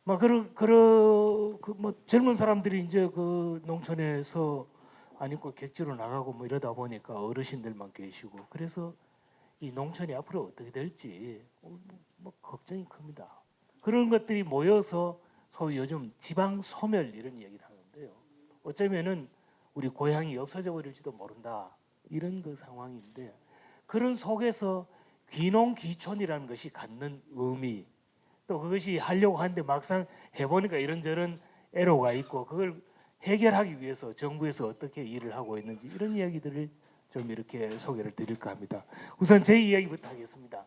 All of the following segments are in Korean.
막 뭐 젊은 사람들이 이제 그 농촌에서 안 입고 객지로 나가고 뭐 이러다 보니까 어르신들만 계시고 그래서 이 농촌이 앞으로 어떻게 될지 뭐 걱정이 큽니다. 그런 것들이 모여서 소위 요즘 지방 소멸 이런 얘기를 하는데요. 어쩌면은 우리 고향이 없어져 버릴지도 모른다 이런 그 상황인데 그런 속에서 귀농귀촌이라는 것이 갖는 의미 또 그것이 하려고 하는데 막상 해보니까 이런저런 애로가 있고 그걸 해결하기 위해서 정부에서 어떻게 일을 하고 있는지 이런 이야기들을 좀 이렇게 소개를 드릴까 합니다. 우선 제 이야기부터 하겠습니다.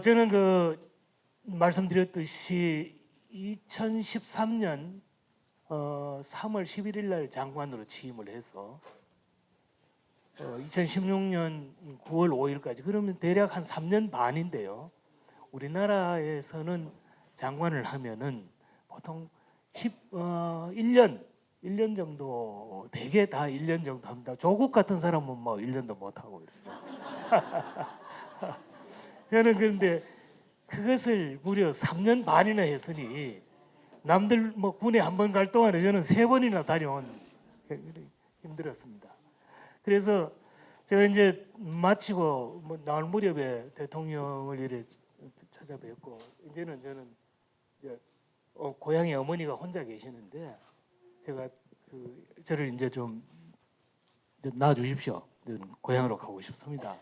저는 그 말씀드렸듯이 2013년 3월 11일 날 장관으로 취임을 해서 2016년 9월 5일까지 그러면 대략 한 3년 반인데요. 우리나라에서는 장관을 하면은 보통 1년 정도 되게 다 1년 정도 합니다. 조국 같은 사람은 뭐 1년도 못 하고 이래요. 저는 그런데 그것을 무려 3년 반이나 했으니 남들 뭐 군에 한 번 갈 동안에 저는 3번이나 다녀온 힘들었습니다. 그래서 제가 이제 마치고 뭐 나올 무렵에 대통령을 이래 찾아뵙고 이제는 저는 이제 고향에 어머니가 혼자 계시는데 제가 저를 이제 좀 낳아주십시오. 고향으로 가고 싶습니다.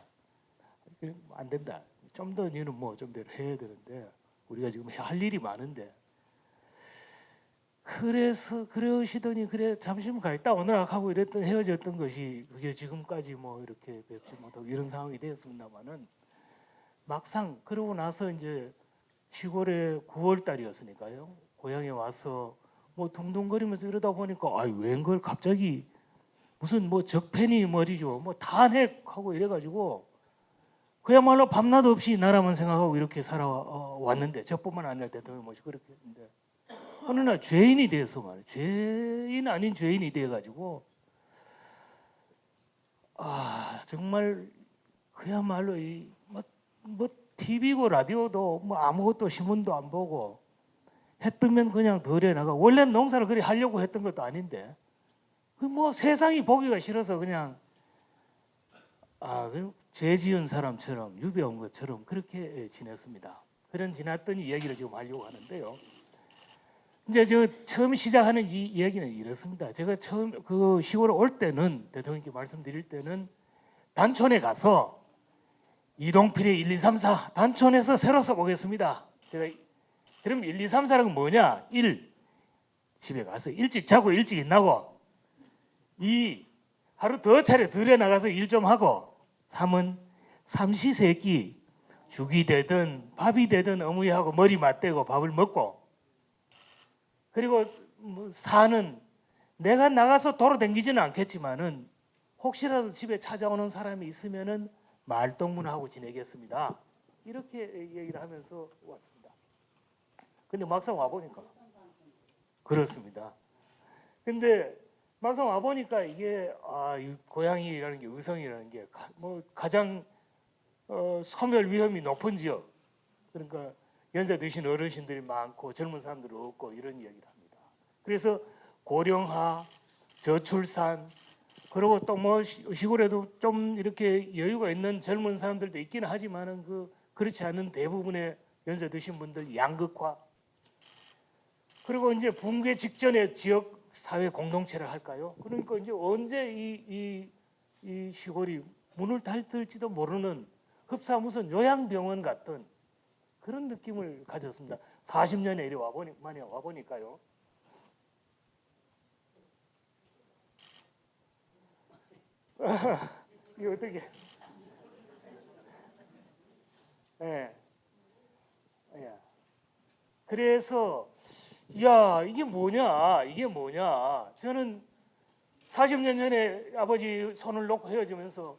안 된다. 좀 더 너는 뭐 좀 더 해야 되는데 우리가 지금 할 일이 많은데 그래서 그러시더니 그래 잠시만 가 있다 오늘 하고 이랬던 헤어졌던 것이 그게 지금까지 뭐 이렇게 뵙지 못하고 이런 상황이 되었습니다만은 막상 그러고 나서 이제 시골에 9월 달이었으니까요 고향에 와서 뭐 둥둥거리면서 이러다 보니까 아이 웬걸 갑자기 무슨 뭐 적폐니 머리죠 뭐 탄핵하고 이래가지고 그야말로 밤낮 없이 나라만 생각하고 이렇게 살아왔는데 저뿐만 아니라 대통령 모시고 그렇게 했는데 어느 날 죄인이 돼서 말이에요. 죄인 아닌 죄인이 돼가지고 정말 그야말로 뭐 TV고 라디오도 뭐 아무것도 신문도 안 보고 해 뜨면 그냥 덜에 나가. 원래 농사를 그리 하려고 했던 것도 아닌데 그 뭐 세상이 보기가 싫어서 그냥 죄 지은 사람처럼 유배 온 것처럼 그렇게 지냈습니다. 그런 지났던 이야기를 지금 하려고 하는데요. 이제 저 처음 시작하는 이 이야기는 이렇습니다. 제가 처음 그 시골에 올 때는 대통령께 말씀드릴 때는 단촌에 가서 이동필의 1, 2, 3, 4 단촌에서 새로 써보겠습니다. 제가 그럼 1, 2, 3, 4는 뭐냐? 1. 집에 가서 일찍 자고 일찍 일어나고 2. 하루 더 차례 들에 나가서 일 좀 하고 3은 삼시세끼 죽이 되든 밥이 되든 어머니하고 머리 맞대고 밥을 먹고 그리고 뭐 4는 내가 나가서 돌아다니지는 않겠지만은 혹시라도 집에 찾아오는 사람이 있으면은 말동무하고 지내겠습니다. 이렇게 얘기를 하면서 왔습니다. 근데 막상 와보니까 그렇습니다. 근데 막상 와보니까 이게 이 고향이라는 게 의성이라는 게 뭐 가장 소멸 위험이 높은 지역 그러니까 연세 드신 어르신들이 많고 젊은 사람들이 없고 이런 이야기를 합니다. 그래서 고령화, 저출산 그리고 또 뭐 시골에도 좀 이렇게 여유가 있는 젊은 사람들도 있기는 하지만은 그렇지 않은 대부분의 연세 드신 분들 양극화 그리고 이제 붕괴 직전에 지역 사회 공동체를 할까요? 그러니까 이제 언제 이 시골이 문을 닫을지도 모르는 흡사 무슨 요양병원 같은 그런 느낌을 가졌습니다. 40년에 이리 만에 와보니까요. 이게 어떻게? 예. 예. 그래서 야 이게 뭐냐? 이게 뭐냐? 저는 40년 전에 아버지 손을 놓고 헤어지면서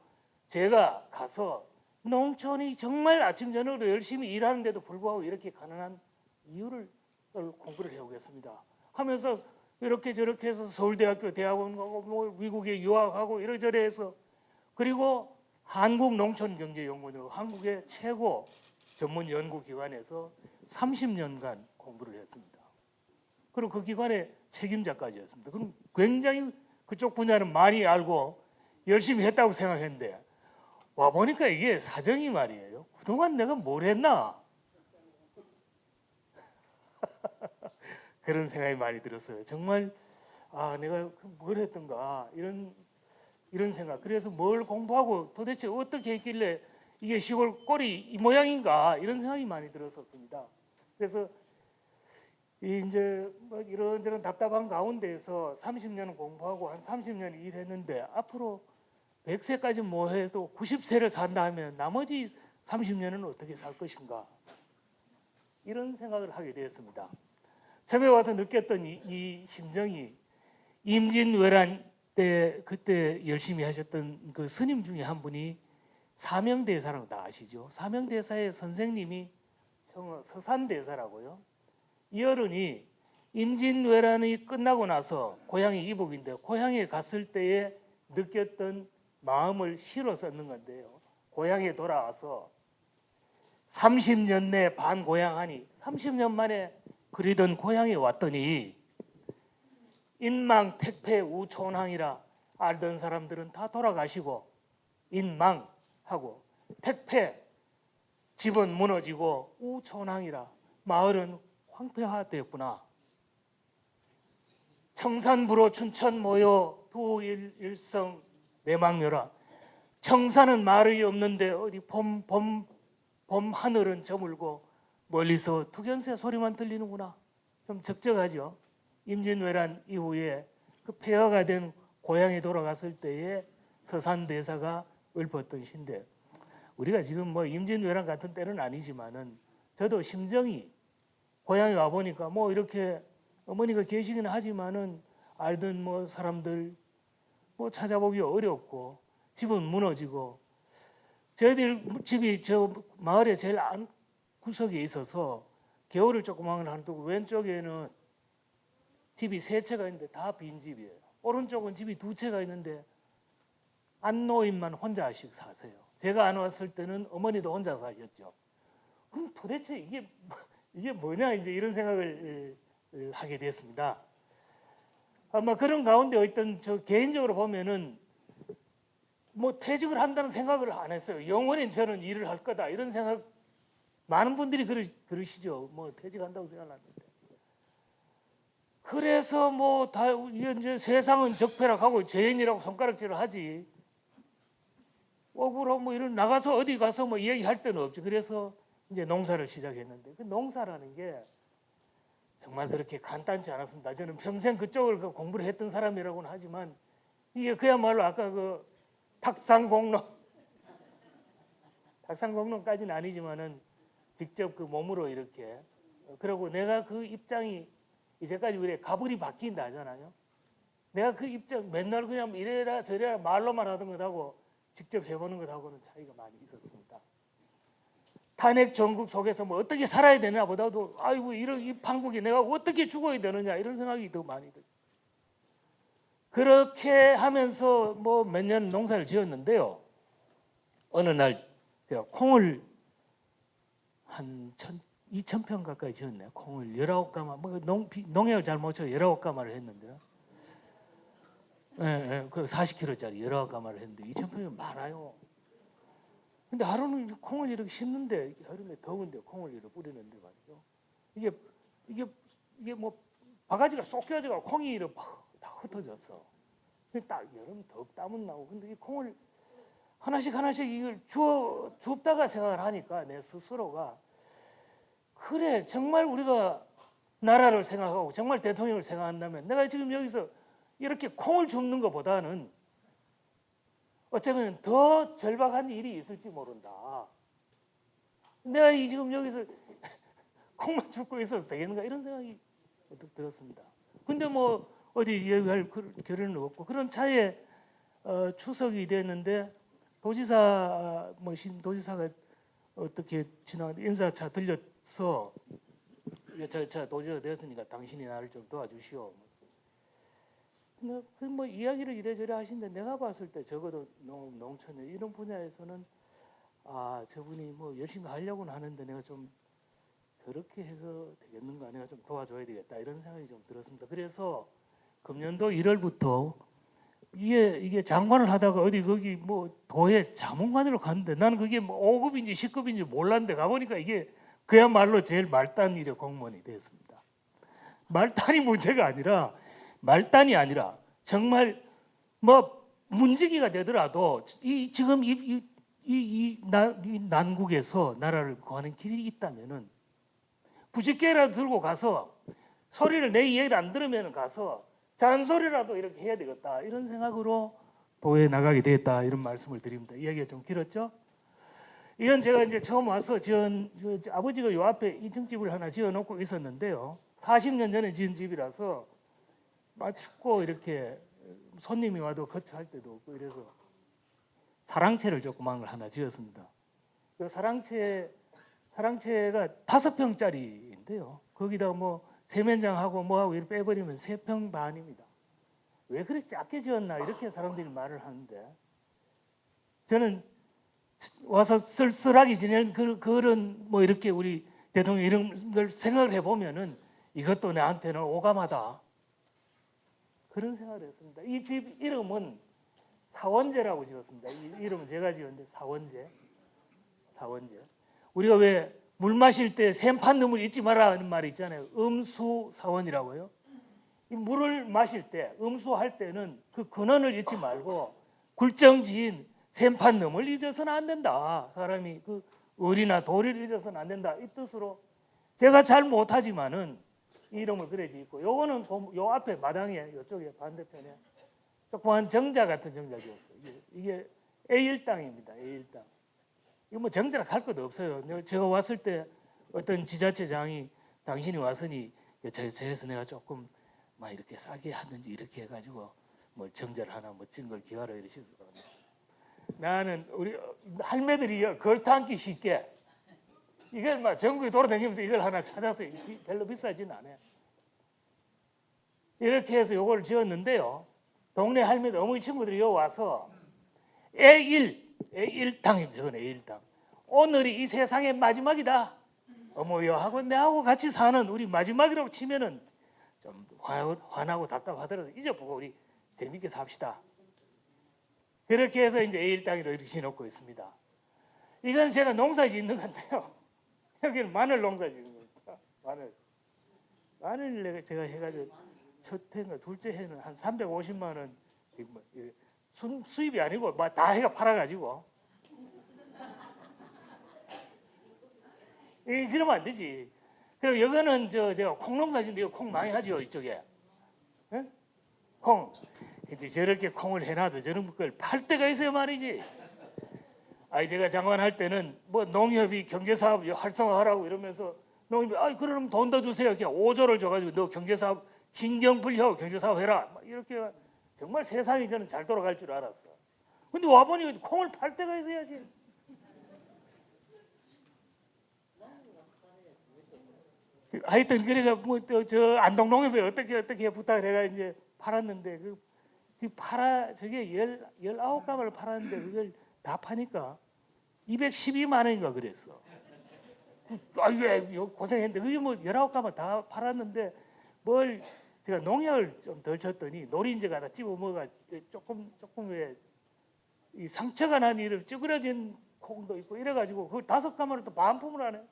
제가 가서 농촌이 정말 아침 저녁으로 열심히 일하는데도 불구하고 이렇게 가난한 이유를 공부를 해오겠습니다. 하면서 이렇게 저렇게 해서 서울대학교 대학원 가고 뭐 미국에 유학하고 이러저러 해서 그리고 한국농촌경제연구원 한국의 최고 전문 연구기관에서 30년간 공부를 했습니다. 그리고 그 기관의 책임자까지였습니다. 그럼 굉장히 그쪽 분야는 많이 알고 열심히 했다고 생각했는데 와 보니까 이게 사정이 말이에요. 그동안 내가 뭘 했나? 그런 생각이 많이 들었어요. 정말 내가 뭘 했던가 이런 생각. 그래서 뭘 공부하고 도대체 어떻게 했길래 이게 시골 꼴이 이 모양인가 이런 생각이 많이 들었었습니다. 그래서 이제 뭐 이런저런 답답한 가운데에서 30년 공부하고 한 30년 일했는데 앞으로 100세까지 뭐 해도 90세를 산다 하면 나머지 30년은 어떻게 살 것인가 이런 생각을 하게 되었습니다. 처음에 와서 느꼈던 이 심정이 임진왜란 때 그때 열심히 하셨던 그 스님 중에 한 분이 사명대사라고 다 아시죠? 사명대사의 선생님이 서산대사라고요. 이 어른이 임진왜란이 끝나고 나서 고향이 이북인데 고향에 갔을 때에 느꼈던 마음을 시로 썼는 건데요. 고향에 돌아와서 30년 내 반고향하니 30년 만에 그리던 고향에 왔더니 인망 택패 우촌항이라 알던 사람들은 다 돌아가시고 인망하고 택패 집은 무너지고 우촌항이라 마을은 황폐화되었구나. 청산부로 춘천 모여 두일성 내망녀라. 청산은 말이 없는데 어디 봄 하늘은 저물고 멀리서 투견새 소리만 들리는구나. 좀 적적하죠. 임진왜란 이후에 그 폐허가 된 고향에 돌아갔을 때에 서산대사가 읊었던 시인데 우리가 지금 뭐 임진왜란 같은 때는 아니지만은 저도 심정이 고향에 와 보니까 뭐 이렇게 어머니가 계시긴 하지만은 알던 뭐 사람들 뭐 찾아보기 어렵고 집은 무너지고 저희들 집이 저 마을에 제일 안 구석에 있어서 겨울을 조그만 걸 두고 왼쪽에는 집이 세 채가 있는데 다 빈집이에요. 오른쪽은 집이 두 채가 있는데 안노인만 혼자씩 사세요. 제가 안 왔을 때는 어머니도 혼자 사셨죠. 그럼 도대체 이게 뭐냐 이제 이런 생각을 하게 됐습니다. 아마 그런 가운데 어떤 저 개인적으로 보면은 뭐 퇴직을 한다는 생각을 안 했어요. 영원히 저는 일을 할 거다 이런 생각 많은 분들이 그러시죠. 뭐 퇴직한다고 생각하는데. 그래서 뭐 다 이제 세상은 적폐락하고 죄인이라고 손가락질을 하지. 억울하고 뭐 이런 나가서 어디 가서 뭐 이야기할 데는 없죠. 그래서 이제 농사를 시작했는데 그 농사라는 게 정말 그렇게 간단치 않았습니다. 저는 평생 그쪽을 공부를 했던 사람이라고는 하지만 이게 그야말로 아까 그 탁상공론까지는 아니지만은 직접 그 몸으로 이렇게 그러고 내가 그 입장이 이제까지 우리 가불이 바뀐다 하잖아요. 내가 그 입장 맨날 그냥 이래라 저래라 말로만 하던 것하고 직접 해보는 것하고는 차이가 많이 있었습니다. 탄핵 전국 속에서 뭐 어떻게 살아야 되나 보다도 아이고 이런 이 판국에 내가 어떻게 죽어야 되느냐 이런 생각이 더 많이 들어요. 그렇게 하면서 뭐 몇 년 농사를 지었는데요. 어느 날 제가 콩을 한 2,000평 가까이 지었네요. 콩을 19가마, 뭐 농약을 잘 못 쳐 19가마를 했는데요. 예, 그 40kg짜리 19가마를 했는데 2,000평이 많아요. 근데 하루는 콩을 이렇게 심는데 여름에 더운데 콩을 이렇게 뿌리는데 말이죠. 이게 뭐 바가지가 쏙 껴져가 콩이 이렇게 다 흩어졌어. 딱 여름 더 땀은 나고 근데 이 콩을 하나씩 이걸 줍다가 생각을 하니까 내 스스로가 그래 정말 우리가 나라를 생각하고 정말 대통령을 생각한다면 내가 지금 여기서 이렇게 콩을 줍는 것보다는 어쩌면 더 절박한 일이 있을지 모른다. 내가 지금 여기서 콩만 줍고 있어도 되겠는가 이런 생각이 들었습니다. 근데 뭐 어디 얘기할 겨를은 없고 그런 차에 추석이 됐는데 도지사 뭐 신도지사가 어떻게 지나가는데 인사차 들려서 저 도지사가 되었으니까 당신이 나를 좀 도와주시오. 근데 뭐 이야기를 이래저래 하시는데 내가 봤을 때 적어도 농촌에 이런 분야에서는 저분이 뭐 열심히 하려고는 하는데 내가 좀 저렇게 해서 되겠는가, 내가 좀 도와줘야 되겠다 이런 생각이 좀 들었습니다. 그래서 금년도 1월부터 이게 장관을 하다가 어디 거기 뭐 도에 자문관으로 갔는데 나는 그게 뭐 5급인지 10급인지 몰랐는데 가보니까 이게 그야말로 제일 말단 일의 공무원이 되었습니다. 말단이 문제가 아니라 말단이 아니라 정말 뭐 문지기가 되더라도 이 지금 이 난국에서 나라를 구하는 길이 있다면은 부직개라도 들고 가서 소리를 내 얘기를 안 들으면 가서 잔소리라도 이렇게 해야 되겠다 이런 생각으로 도에 나가게 되었다 이런 말씀을 드립니다. 이야기가 좀 길었죠? 이건 제가 이제 처음 와서 아버지가 요 앞에 2층 집을 하나 지어놓고 있었는데요. 40년 전에 지은 집이라서 막 춥고 이렇게 손님이 와도 거처할 때도 없고 이래서 사랑채를 조그만 걸 하나 지었습니다. 그 사랑채가 5평짜리인데요. 거기다 뭐 세면장하고 뭐하고 이렇게 빼버리면 3평 반입니다. 왜 그렇게 작게 지었나 이렇게 사람들이 말을 하는데 저는 와서 쓸쓸하게 지내는 그런 뭐 이렇게 우리 대통령 이런 걸 생각을 해보면은 이것도 나한테는 오감하다 그런 생각을 했습니다. 이 집 이름은 사원제라고 지었습니다. 이 이름은 제가 지었는데 사원제. 우리가 왜 물 마실 때 샘판 너물 잊지 마라 하는 말이 있잖아요. 음수사원이라고요. 이 물을 마실 때 음수할 때는 그 근원을 잊지 말고 굴정지인 샘판 너물 잊어서는 안 된다. 사람이 그 을이나 도리를 잊어서는 안 된다. 이 뜻으로 제가 잘 못하지만은 이 이름을 그래 지었고 요거는 요 앞에 마당에 이쪽에 반대편에 조그만 정자 같은 정자지었어요. 이게 A1땅입니다. A1땅. 이거 뭐 정자라 갈 것도 없어요. 제가 왔을 때 어떤 지자체장이 당신이 왔으니 저에서 내가 조금 막 이렇게 싸게 하든지 이렇게 해가지고 뭐 정자를 하나 멋진 걸 기하라 이러시더라고요. 나는 우리 할매들이 걸 타기 쉽게 이걸 막 전국에 돌아다니면서 이걸 하나 찾아서 별로 비싸지는 않아요. 이렇게 해서 요걸 지었는데요. 동네 할매들 어머니 친구들이 요 와서 A1땅입니다. 저건 A1땅. 오늘이 이 세상의 마지막이다. 어머요 하고 내하고 같이 사는 우리 마지막이라고 치면은 좀 화나고 답답하더라도 잊어보고 우리 재밌게 삽시다. 그렇게 해서 이제 A1땅으로 이렇게 지어놓고 있습니다. 이건 제가 농사 짓는 건데요. 여기는 마늘 농사 짓는 겁니다. 마늘 제가 해가지고 첫 해인가 둘째 해는 한 350만 원 수입이 아니고 다 해가 팔아가지고 이러면 안 되지. 그리고 여기는 제가 콩농사 짓는데 콩 많이 하죠 이쪽에. 네? 콩. 근데 저렇게 콩을 해놔도 저런 걸 팔 때가 있어요 말이지. 제가 장관할 때는 뭐 농협이 경제사업 활성화하라고 이러면서 농협이 그럼 돈 더 주세요. 그냥 5조를 줘가지고 너 경제사업 신경불효 경제사업 해라. 이렇게 정말 세상이 저는 잘 돌아갈 줄 알았어. 근데 와보니 콩을 팔 때가 있어야지. 하여튼 그래가 뭐 저 안동농협에 어떻게 부탁을 해가 이제 팔았는데 저게 19가마를 팔았는데 그걸 다 파니까 212만 원인가 그랬어. 왜 고생했는데 그게 뭐 19가마 다 팔았는데 뭘 제가 농약을 좀 덜 쳤더니 노린재가 다 집어 먹어가 조금 왜 이 상처가 난 이런 찌그러진 콩도 있고 이래가지고 그걸 5가마를 또 반품을 하네.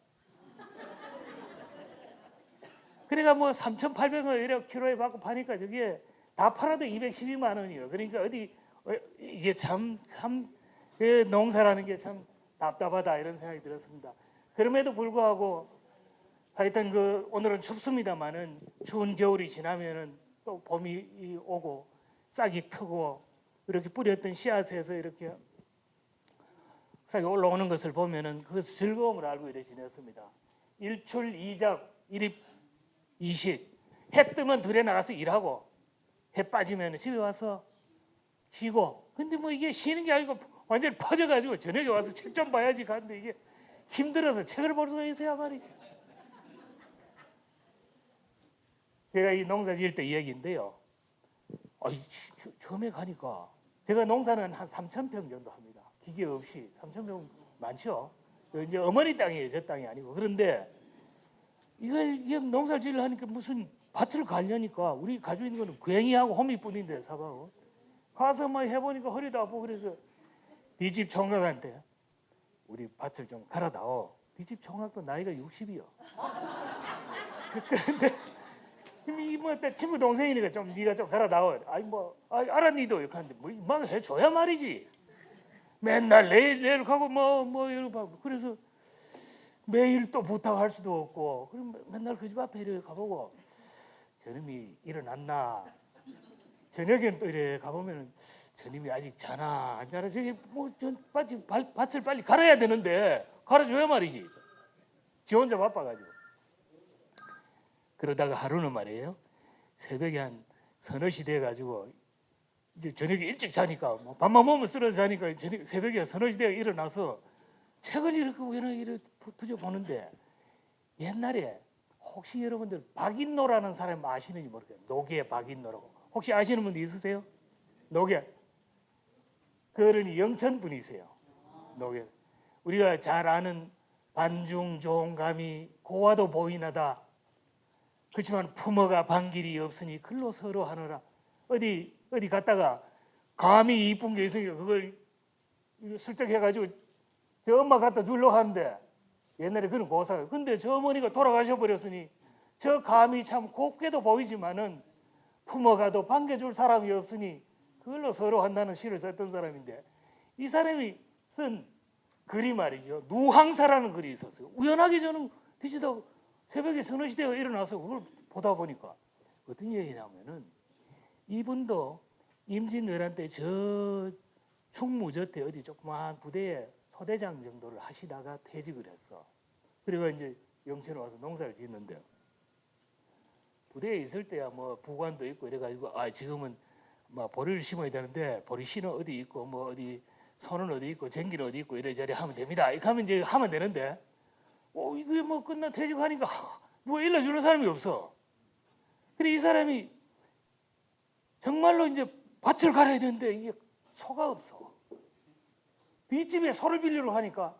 그러니까 뭐 3,800원 이래 키로에 받고 파니까 저게 다 팔아도 212만 원이요. 그러니까 이게 참 그 농사라는 게 참 답답하다 이런 생각이 들었습니다. 그럼에도 불구하고 하여튼 오늘은 춥습니다만은 추운 겨울이 지나면은 또 봄이 오고 싹이 트고 이렇게 뿌렸던 씨앗에서 이렇게 싹이 올라오는 것을 보면은 그 즐거움을 알고 이렇게 지냈습니다. 일출 이작 일입 이식 해 뜨면 들에 나가서 일하고 해 빠지면 집에 와서 쉬고 근데 뭐 이게 쉬는 게 아니고 완전히 퍼져가지고 저녁에 와서 책 좀 봐야지 가는데 이게 힘들어서 책을 볼 수가 있어야 말이죠. 제가 이 농사 지을 때 얘기인데요. 처음에 가니까 제가 농사는 한 3,000평 정도 합니다. 기계 없이 3,000평 많죠. 이제 어머니 땅이에요. 저 땅이 아니고. 그런데 이게 농사를 지으려 하니까 무슨 밭을 가려니까 우리 가지고 있는 거는 괭이하고 호미뿐인데 사과하고 가서 뭐 해보니까 허리도 아프고 그래서 네 집 총각한테 우리 밭을 좀 갈아다오. 네 집 총각도 나이가 60이요. 그런데 이뭐 친구 동생이니까 좀 네가 좀 갈아다오. 아니 뭐 알았니도 이렇게 하는데 뭐 해줘야 말이지. 맨날 내일 가고 뭐 이러고 하고 그래서 매일 또 부탁할 수도 없고 그럼 맨날 그 집 앞에 이렇게 가보고 저놈이 일어났나 저녁엔 또 이렇게 가보면은 저놈이 아직 자나 안 자나 저기 뭐전 밭을 빨리 갈아야 되는데 갈아줘야 말이지 지 혼자 바빠가지고 그러다가 하루는 말이에요 새벽에 한 서너 시 돼가지고 이제 저녁에 일찍 자니까 뭐 밥만 먹으면 쓰러져 자니까 새벽에 서너 시 돼가 일어나서 책을 이렇게 우연하게 이렇게 뒤져보는데 옛날에 혹시 여러분들 박인노라는 사람 아시는지 모르겠어요. 노계 박인노라고. 혹시 아시는 분도 있으세요? 노계. 그러니 영천 분이세요. 노계. 우리가 잘 아는 반중 좋은 감이 고와도 보이나다. 그렇지만 품어가 반길이 없으니 글로 서로 하느라. 어디 갔다가 감이 이쁜 게 있으니까 그걸 슬쩍 해가지고 저 엄마 갖다 주려고 하는데 옛날에 그런 고사예요. 근데 저 어머니가 돌아가셔 버렸으니 저 감이 참 곱게도 보이지만은 품어가도 반겨줄 사람이 없으니 그걸로 서로 한다는 시를 썼던 사람인데 이 사람이 쓴 글이 말이죠. 누항사라는 글이 있었어요. 우연하게 저는 뒤지다 새벽에 서너 시대가 일어나서 그걸 보다 보니까 어떤 얘기냐면은 이분도 임진왜란 때 저 충무저태 어디 조그마한 부대에 소대장 정도를 하시다가 퇴직을 했어. 그리고 이제 영천에 와서 농사를 짓는데요. 부대에 있을 때야 뭐 부관도 있고 이래가지고 지금은 뭐 보리를 심어야 되는데 보리 씨는 어디 있고 뭐 어디 소는 어디 있고 전기는 어디 있고 이래저래 하면 됩니다. 이렇게 하면 이제 하면 되는데 이게 뭐 끝나 퇴직하니까 뭐 일러주는 사람이 없어. 그래 이 사람이 정말로 이제 밭을 갈아야 되는데 이게 소가 없어. 뒷집에 소를 빌리러 가니까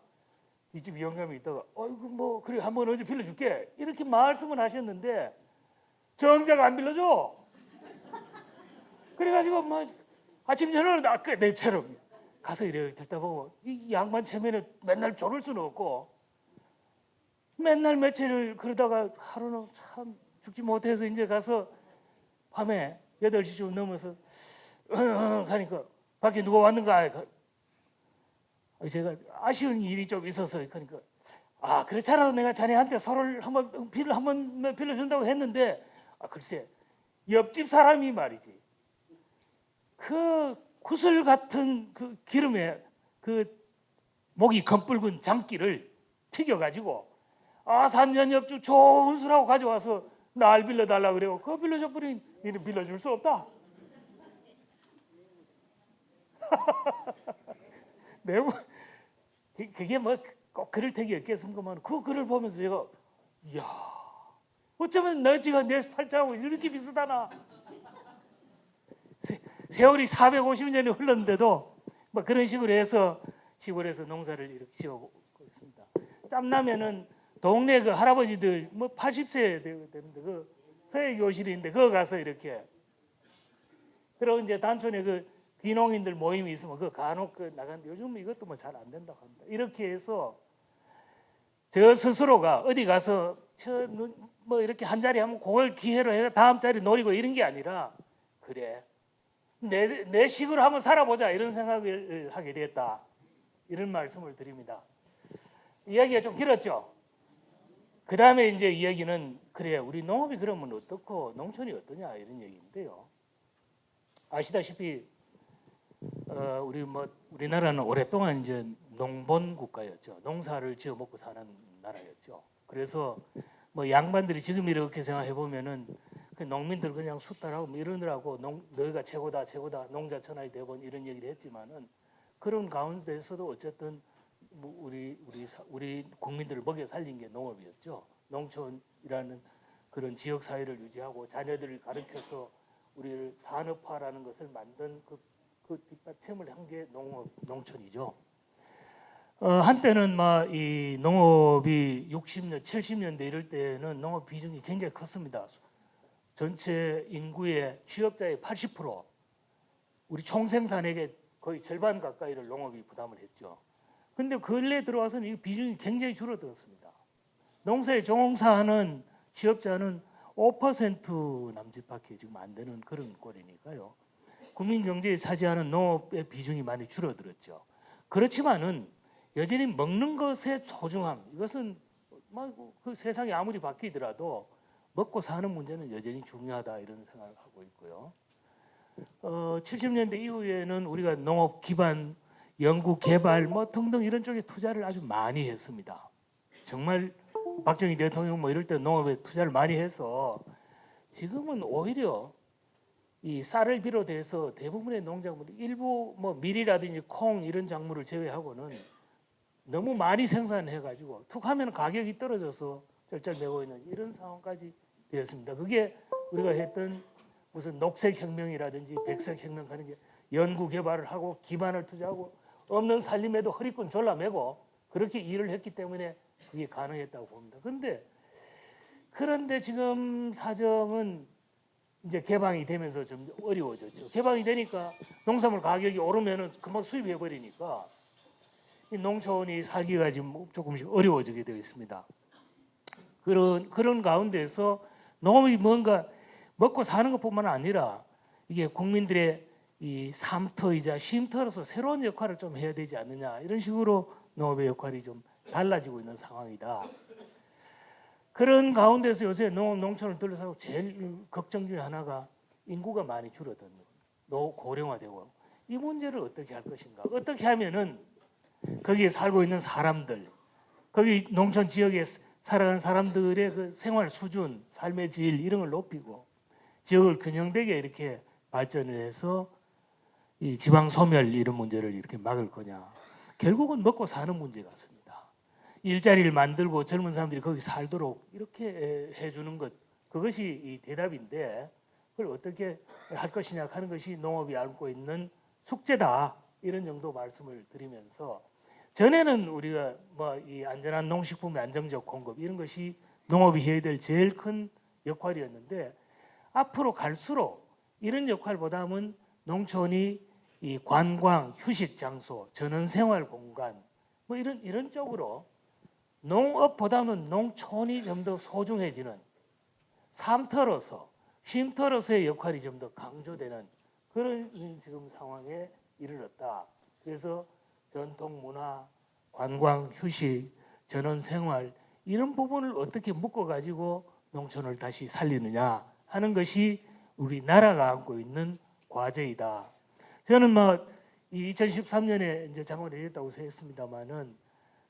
뒷집 영감이 있다가 뭐 그래 한번 어디 빌려줄게 이렇게 말씀을 하셨는데 정작 안 빌려줘. 그래가지고 뭐 아침 저녁을 아까 내처럼 가서 이래 듣다 보고 이 양반 체면에 맨날 졸을 수는 없고 맨날 며칠을 그러다가 하루는 참 죽지 못해서 이제 가서 밤에 8시쯤 넘어서 가니까 밖에 누가 왔는가 제가 아쉬운 일이 좀 있어서 그러니까 그렇잖아도 내가 자네한테 소를 한번 빌려준다고 했는데 글쎄 옆집 사람이 말이지 그 구슬 같은 그 기름에 그 목이 검붉은 장기를 튀겨가지고 삼년 옆주 좋은 술하고 가져와서 날 빌려달라고 그래요. 그거 빌려줘 버리니 니는 빌려줄 수 없다. 그게 뭐 꼭 그럴 택이 없겠습니까만 그 글을 보면서 제가 이야 어쩌면 너지가 내 팔자하고 이렇게 비슷하나. 세월이 450년이 흘렀는데도 뭐 그런 식으로 해서 시골에서 농사를 이렇게 지어보고 있습니다. 땀나면은 동네 그 할아버지들 뭐 80세 되는데 그 서해 교실인데 그거 가서 이렇게 그리고 이제 단촌에 그 귀농인들 모임이 있으면 그 간혹 그 나가는데 요즘 이것도 뭐 잘 안 된다고 합니다. 이렇게 해서 저 스스로가 어디 가서 뭐 이렇게 한 자리 하면 그걸 기회로 해서 다음 자리 노리고 이런 게 아니라 그래 내 식으로 한번 살아보자 이런 생각을 하게 됐다. 이런 말씀을 드립니다. 이야기가 좀 길었죠? 그 다음에 이제 이야기는 그래 우리 농업이 그러면 어떻고 농촌이 어떠냐 이런 얘기인데요. 아시다시피 우리나라는 오랫동안 이제 농본 국가였죠. 농사를 지어 먹고 사는 나라였죠. 그래서 뭐 양반들이 지금 이렇게 생각해 보면은 그 농민들 그냥 수탈하고 뭐 이러느라고 너희가 최고다 농자 천하의 대본 이런 얘기를 했지만은 그런 가운데서도 어쨌든 뭐 우리 국민들을 먹여 살린 게 농업이었죠. 농촌이라는 그런 지역 사회를 유지하고 자녀들을 가르쳐서 우리를 산업화라는 것을 만든 그 뒷받침을 한 게 농촌이죠. 한때는 막 이 농업이 60년, 70년대 이럴 때는 농업 비중이 굉장히 컸습니다. 전체 인구의 취업자의 80%, 우리 총생산액의 거의 절반 가까이를 농업이 부담을 했죠. 근데 근래 들어와서는 이 비중이 굉장히 줄어들었습니다. 농사에 종사하는 취업자는 5% 남짓밖에 지금 안 되는 그런 꼴이니까요. 국민 경제에 차지하는 농업의 비중이 많이 줄어들었죠. 그렇지만은 여전히 먹는 것의 소중함, 이것은 그 세상이 아무리 바뀌더라도 먹고 사는 문제는 여전히 중요하다 이런 생각을 하고 있고요. 70년대 이후에는 우리가 농업 기반 연구 개발 뭐 등등 이런 쪽에 투자를 아주 많이 했습니다. 정말 박정희 대통령 뭐 이럴 때 농업에 투자를 많이 해서 지금은 오히려 이 쌀을 비롯해서 대부분의 농작물 일부 뭐 밀이라든지 콩 이런 작물을 제외하고는 너무 많이 생산해가지고 툭 하면 가격이 떨어져서 쩔쩔매고 있는 이런 상황까지 되었습니다. 그게 우리가 했던 무슨 녹색혁명이라든지 백색혁명 하는 게 연구 개발을 하고 기반을 투자하고 없는 살림에도 허리끈 졸라매고 그렇게 일을 했기 때문에 그게 가능했다고 봅니다. 그런데 지금 사정은 이제 개방이 되면서 좀 어려워졌죠. 개방이 되니까 농산물 가격이 오르면은 금방 수입해 버리니까 이 농촌이 살기가 지금 조금씩 어려워지게 되어 있습니다. 그런 가운데서 농업이 뭔가 먹고 사는 것뿐만 아니라 이게 국민들의 이 삶터이자 쉼터로서 새로운 역할을 좀 해야 되지 않느냐 이런 식으로 농업의 역할이 좀 달라지고 있는 상황이다. 그런 가운데서 요새 농촌을 둘러싸고 제일 걱정 중에 하나가 인구가 많이 줄어드는 고령화되고 이 문제를 어떻게 할 것인가. 어떻게 하면은 거기에 살고 있는 사람들, 거기 농촌 지역에 살아가는 사람들의 그 생활 수준, 삶의 질 이런 걸 높이고 지역을 균형되게 이렇게 발전을 해서 이 지방 소멸 이런 문제를 이렇게 막을 거냐. 결국은 먹고 사는 문제 같습니다. 일자리를 만들고 젊은 사람들이 거기 살도록 이렇게 해주는 것, 그것이 이 대답인데 그걸 어떻게 할 것이냐 하는 것이 농업이 안고 있는 숙제다. 이런 정도 말씀을 드리면서 전에는 우리가 뭐 이 안전한 농식품의 안정적 공급 이런 것이 농업이 해야 될 제일 큰 역할이었는데 앞으로 갈수록 이런 역할보다는 농촌이 이 관광, 휴식 장소, 전원생활 공간 뭐 이런 쪽으로 농업보다는 농촌이 좀 더 소중해지는 삶터로서 쉼터로서의 역할이 좀 더 강조되는 그런 지금 상황에 이르렀다. 그래서 전통 문화, 관광, 휴식, 전원생활 이런 부분을 어떻게 묶어가지고 농촌을 다시 살리느냐 하는 것이 우리나라가 안고 있는 과제이다. 저는 뭐 2013년에 이제 장관이 되었다고 했습니다만은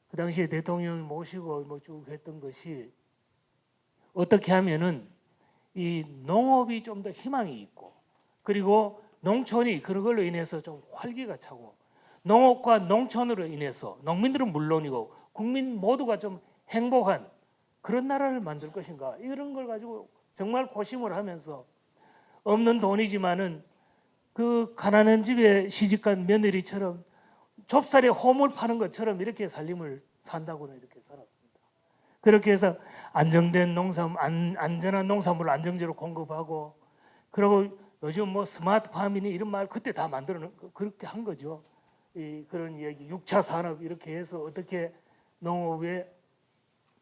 그 당시에 대통령이 모시고 뭐 쭉 했던 것이 어떻게 하면은 이 농업이 좀 더 희망이 있고 그리고 농촌이 그런 걸로 인해서 좀 활기가 차고 농업과 농촌으로 인해서 농민들은 물론이고 국민 모두가 좀 행복한 그런 나라를 만들 것인가 이런 걸 가지고 정말 고심을 하면서 없는 돈이지만은 그 가난한 집에 시집간 며느리처럼 좁쌀에 홈을 파는 것처럼 이렇게 살림을 산다고는 이렇게 살았습니다. 그렇게 해서 안정된 안전한 농산물을 안정적으로 공급하고 그리고 요즘 뭐 스마트팜이니 이런 말 그때 다 만들어 그렇게 한 거죠. 그런 얘기 6차 산업 이렇게 해서 어떻게 농업의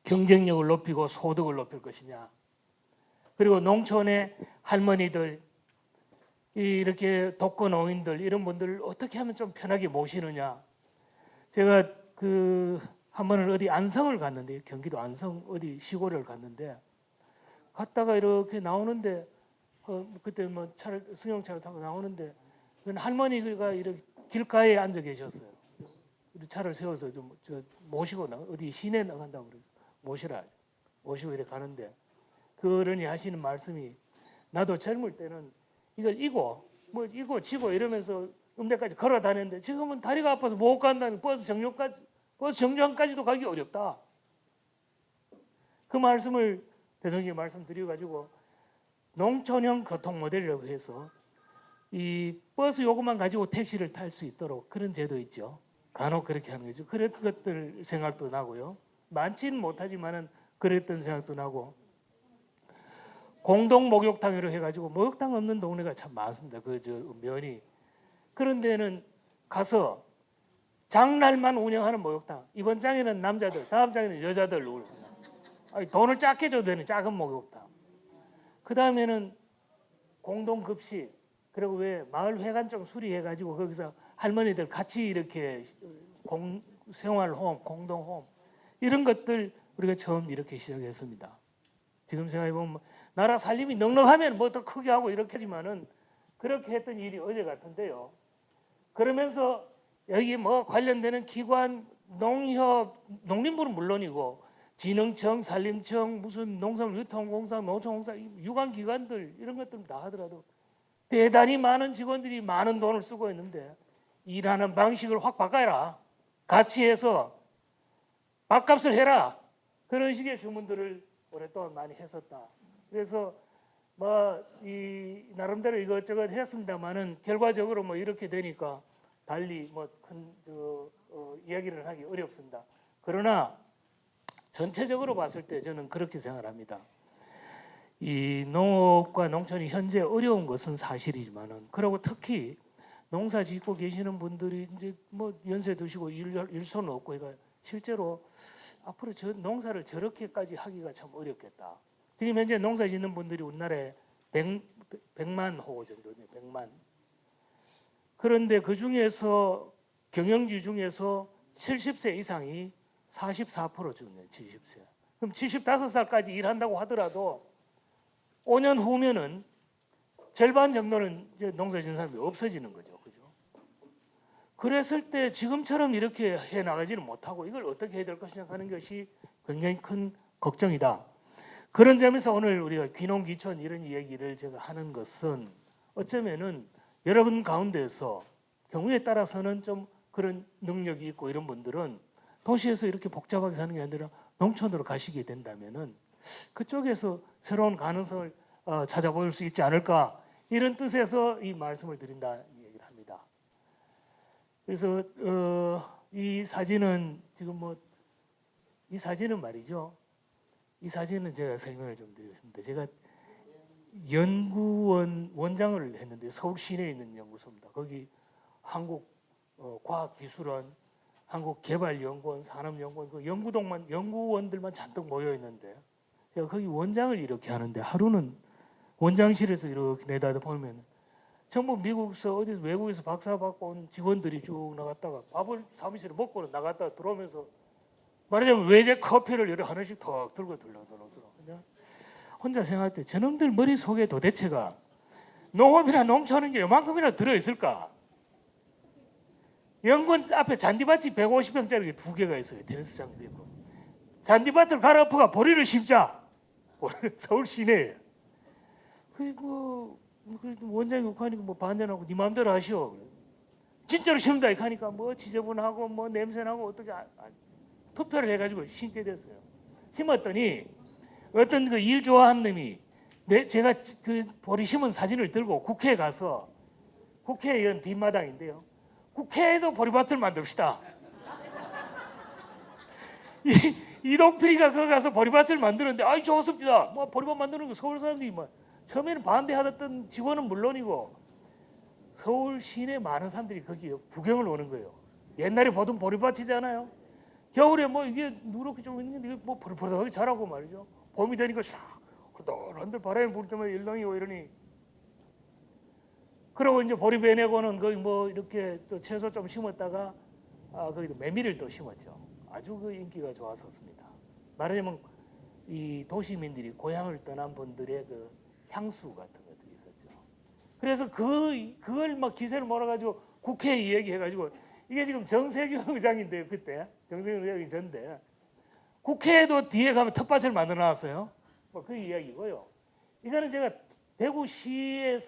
경쟁력을 높이고 소득을 높일 것이냐. 그리고 농촌의 할머니들 이렇게 독거노인들 이런 분들을 어떻게 하면 좀 편하게 모시느냐. 제가 한 번은 어디 안성을 갔는데 경기도 안성 어디 시골을 갔는데 갔다가 이렇게 나오는데 그때 뭐 승용차를 타고 나오는데 할머니가 이렇게 길가에 앉아 계셨어요. 차를 세워서 좀 모시고 어디 시내 나간다고 그래 모시고 이렇게 가는데 그러니 하시는 말씀이 나도 젊을 때는 이걸 이고 지고 이러면서 음대까지 걸어 다녔는데 지금은 다리가 아파서 못 간다는 버스 정류장까지도 가기 어렵다. 그 말씀을 대통령이 말씀드려가지고 농촌형 교통 모델이라고 해서 이 버스 요금만 가지고 택시를 탈 수 있도록 그런 제도 있죠. 간혹 그렇게 하는 거죠. 그런 것들 생각도 나고요. 많지는 못하지만은 그랬던 생각도 나고, 공동 목욕탕으로 해가지고 목욕탕 없는 동네가 참 많습니다. 그 저 면이. 그런 데는 가서 장날만 운영하는 목욕탕. 이번 장에는 남자들, 다음 장에는 여자들 돈을 작게 줘도 되는 작은 목욕탕. 그 다음에는 공동 급식. 그리고 왜 마을 회관 좀 수리해가지고 거기서 할머니들 같이 이렇게 생활홈, 공동홈 이런 것들 우리가 처음 이렇게 시작했습니다. 지금 생각해보면 나라 살림이 넉넉하면 뭐 더 크게 하고 이렇게 하지만은 그렇게 했던 일이 어제 같은데요. 그러면서 여기 뭐 관련되는 기관, 농협, 농림부는 물론이고 진흥청, 산림청, 무슨 농산유통공사, 노총공사, 유관기관들 이런 것들 다 하더라도 대단히 많은 직원들이 많은 돈을 쓰고 있는데 일하는 방식을 확 바꿔라. 같이 해서 밥값을 해라. 그런 식의 주문들을 오랫동안 많이 했었다. 그래서 뭐 이 나름대로 이것저것 했습니다만은 결과적으로 뭐 이렇게 되니까 달리 뭐 큰 이야기를 하기 어렵습니다. 그러나 전체적으로 봤을 때 저는 그렇게 생각합니다. 이 농업과 농촌이 현재 어려운 것은 사실이지만은 그리고 특히 농사 짓고 계시는 분들이 이제 뭐 연세 드시고 일손 없고 그러니까 실제로 앞으로 저 농사를 저렇게까지 하기가 참 어렵겠다. 지금 현재 농사 짓는 분들이 우리나라에 100만 호 정도네요. 100만. 그런데 그 중에서 경영지 중에서 70세 이상이 44% 정도네요. 70세. 그럼 75살까지 일한다고 하더라도 5년 후면은 절반 정도는 이제 농사 짓는 사람이 없어지는 거죠. 그죠? 그랬을 때 지금처럼 이렇게 해 나가지는 못하고 이걸 어떻게 해야 될 것이냐 하는 것이 굉장히 큰 걱정이다. 그런 점에서 오늘 우리가 귀농귀촌 이런 얘기를 제가 하는 것은 어쩌면은 여러분 가운데서 경우에 따라서는 좀 그런 능력이 있고 이런 분들은 도시에서 이렇게 복잡하게 사는 게 아니라 농촌으로 가시게 된다면은 그쪽에서 새로운 가능성을 찾아볼 수 있지 않을까 이런 뜻에서 이 말씀을 드린다 이 얘기를 합니다. 그래서 이 사진은 지금 뭐 이 사진은 말이죠. 이 사진은 제가 설명을 좀 드리겠습니다. 제가 연구원 원장을 했는데 서울 시내에 있는 연구소입니다. 거기 한국과학기술원, 한국개발연구원, 산업연구원 그 연구원들만 잔뜩 모여 있는데 제가 거기 원장을 이렇게 하는데 하루는 원장실에서 이렇게 내다보면 전부 미국에서 어디 외국에서 박사 받고 온 직원들이 쭉 나갔다가 밥을 사무실에 먹고 나갔다가 들어오면서 말하자면 외제 커피를 이렇게 하나씩 턱 들고 들러. 혼자 생각할 때 저놈들 머릿속에 도대체가 농업이나 농촌인 게 요만큼이나 들어있을까? 연구원 앞에 잔디밭이 150평짜리 2개가 있어요. 테니스장도 있고. 잔디밭을 갈아엎어가 보리를 심자. 서울 시내에. 그리고 원장이 그렇게 하니까 뭐 반대하고 네 마음대로 하시오. 진짜로 심다 이렇게 하니까 뭐 지저분하고 뭐 냄새나고 어떻게 투표를 해가지고 심게 됐어요. 심었더니 어떤 그 일 좋아하는 놈이 제가 그 보리 심은 사진을 들고 국회에 가서 국회의원 뒷마당인데요. 국회에도 보리밭을 만듭시다. 이동필이가 거기 가서 보리밭을 만드는데 아이 좋습니다. 뭐 보리밭 만드는 거 서울 사람들이 뭐 처음에는 반대하던 직원은 물론이고 서울 시내 많은 사람들이 거기 구경을 오는 거예요. 옛날에 보던 보리밭이잖아요. 겨울에 뭐 이게 누렇게 좀 있는데 뭐 버릇버릇하게 자라고 말이죠. 봄이 되니까 샥 허덜허덜 바람이 불 때마다 일렁이 오고 이러니 그러고 이제 보리 베내고는 거기 뭐 이렇게 또 채소 좀 심었다가 거기도 메밀을 또 심었죠. 아주 그 인기가 좋았었습니다. 말하자면 이 도시민들이 고향을 떠난 분들의 그 향수 같은 것들이 있었죠. 그래서 그걸 막 기세를 몰아가지고 국회에 이야기해가지고 이게 지금 정세균 의장인데요. 그때 정세균 의장이 전데 국회에도 뒤에 가면 텃밭을 만들어 놨어요. 뭐 그 이야기고요. 이거는 제가 대구시에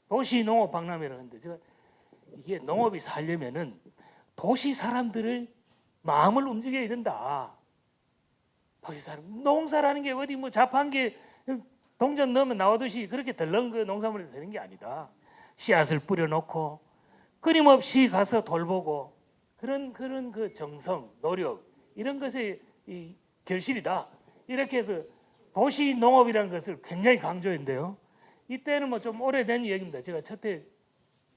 도시 농업 박람회를 하는데 제가 이게 농업이 살려면은 도시 사람들을 마음을 움직여야 된다. 도시 사람 농사라는 게 어디 뭐 잡한 게 동전 넣으면 나오듯이 그렇게 덜렁 그 농산물이 되는 게 아니다. 씨앗을 뿌려놓고 끊임없이 가서 돌보고 그런 그 정성, 노력 이런 것의 이 결실이다. 이렇게 해서 도시 농업이라는 것을 굉장히 강조했는데요. 이때는 뭐 좀 오래된 얘기입니다. 제가 첫해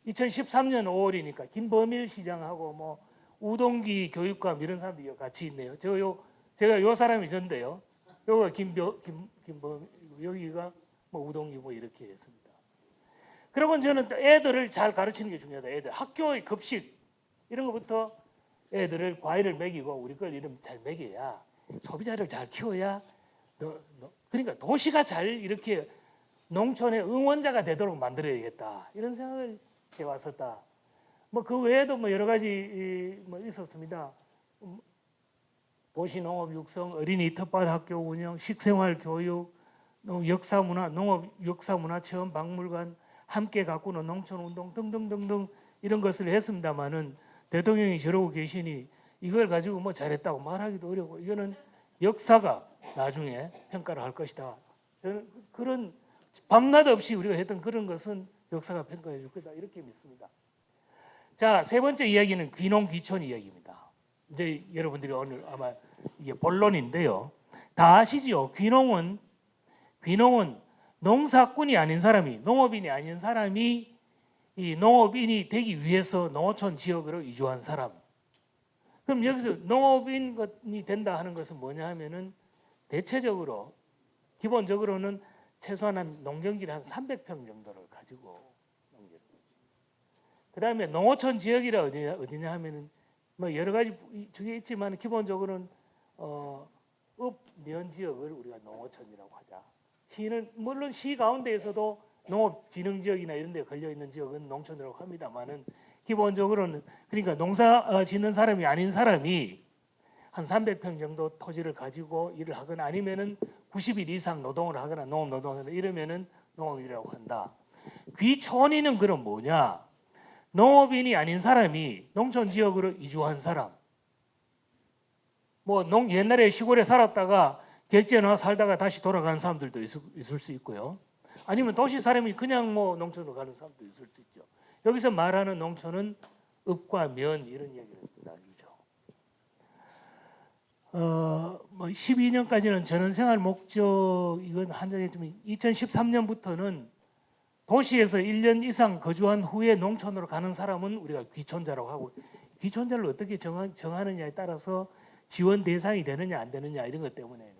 2013년 5월이니까 김범일 시장하고 뭐 우동기 교육감 이런 사람들이 같이 있네요. 제가 요 사람이 전데요. 요가 김범 여기가 뭐 우동기 뭐 이렇게 했습니다. 그러고 저는 애들을 잘 가르치는 게 중요하다. 애들 학교의 급식 이런 것부터 애들을 과일을 먹이고 우리 걸 이름 잘 먹여야 소비자를 잘 키워야 그러니까 도시가 잘 이렇게 농촌의 응원자가 되도록 만들어야겠다 이런 생각을 해왔었다. 뭐 그 외에도 뭐 여러 가지 뭐 있었습니다. 도시농업 육성, 어린이 텃밭학교 운영, 식생활 교육, 역사문화, 농업 역사문화 체험 박물관, 함께 가꾸는 농촌운동 등등등등 이런 것을 했습니다마는 대통령이 저러고 계시니 이걸 가지고 뭐 잘했다고 말하기도 어렵고 이거는 역사가 나중에 평가를 할 것이다. 저는 그런 밤낮 없이 우리가 했던 그런 것은 역사가 평가해 줄 거다 이렇게 믿습니다. 자, 세 번째 이야기는 귀농 귀촌 이야기입니다. 이제 여러분들이 오늘 아마 이게 본론인데요. 다 아시죠? 귀농은 농사꾼이 아닌 사람이 농업인이 아닌 사람이 이 농업인이 되기 위해서 농어촌 지역으로 이주한 사람. 그럼 여기서 농업인이 된다 하는 것은 뭐냐 하면은 대체적으로 기본적으로는 최소한 한 농경지를 한 300평 정도를 가지고 농경. 그다음에 농어촌 지역이라 어디냐 하면은 뭐 여러 가지 중에 있지만 기본적으로는 읍면 지역을 우리가 농어촌이라고 하자. 시는 물론 시 가운데에서도 농업진흥지역이나 이런 데 걸려 있는 지역은 농촌이라고 합니다만은 기본적으로는 그러니까 농사 짓는 사람이 아닌 사람이 한 300평 정도 토지를 가지고 일을 하거나 아니면은 90일 이상 노동을 하거나 농업 노동을 하거나 이러면은 농업이라고 한다. 귀촌인은 그럼 뭐냐? 농업인이 아닌 사람이 농촌 지역으로 이주한 사람. 뭐 옛날에 시골에 살았다가 객지에 나와 살다가 다시 돌아가는 사람들도 있을 수 있고요. 아니면 도시 사람이 그냥 뭐 농촌으로 가는 사람도 있을 수 있죠. 여기서 말하는 농촌은 읍과 면 이런 얘기를 나누죠. 뭐 12년까지는 전원생활 목적 이건 한정했지만 2013년부터는 도시에서 1년 이상 거주한 후에 농촌으로 가는 사람은 우리가 귀촌자라고 하고 귀촌자를 어떻게 정하느냐에 따라서 지원 대상이 되느냐 안 되느냐 이런 것 때문에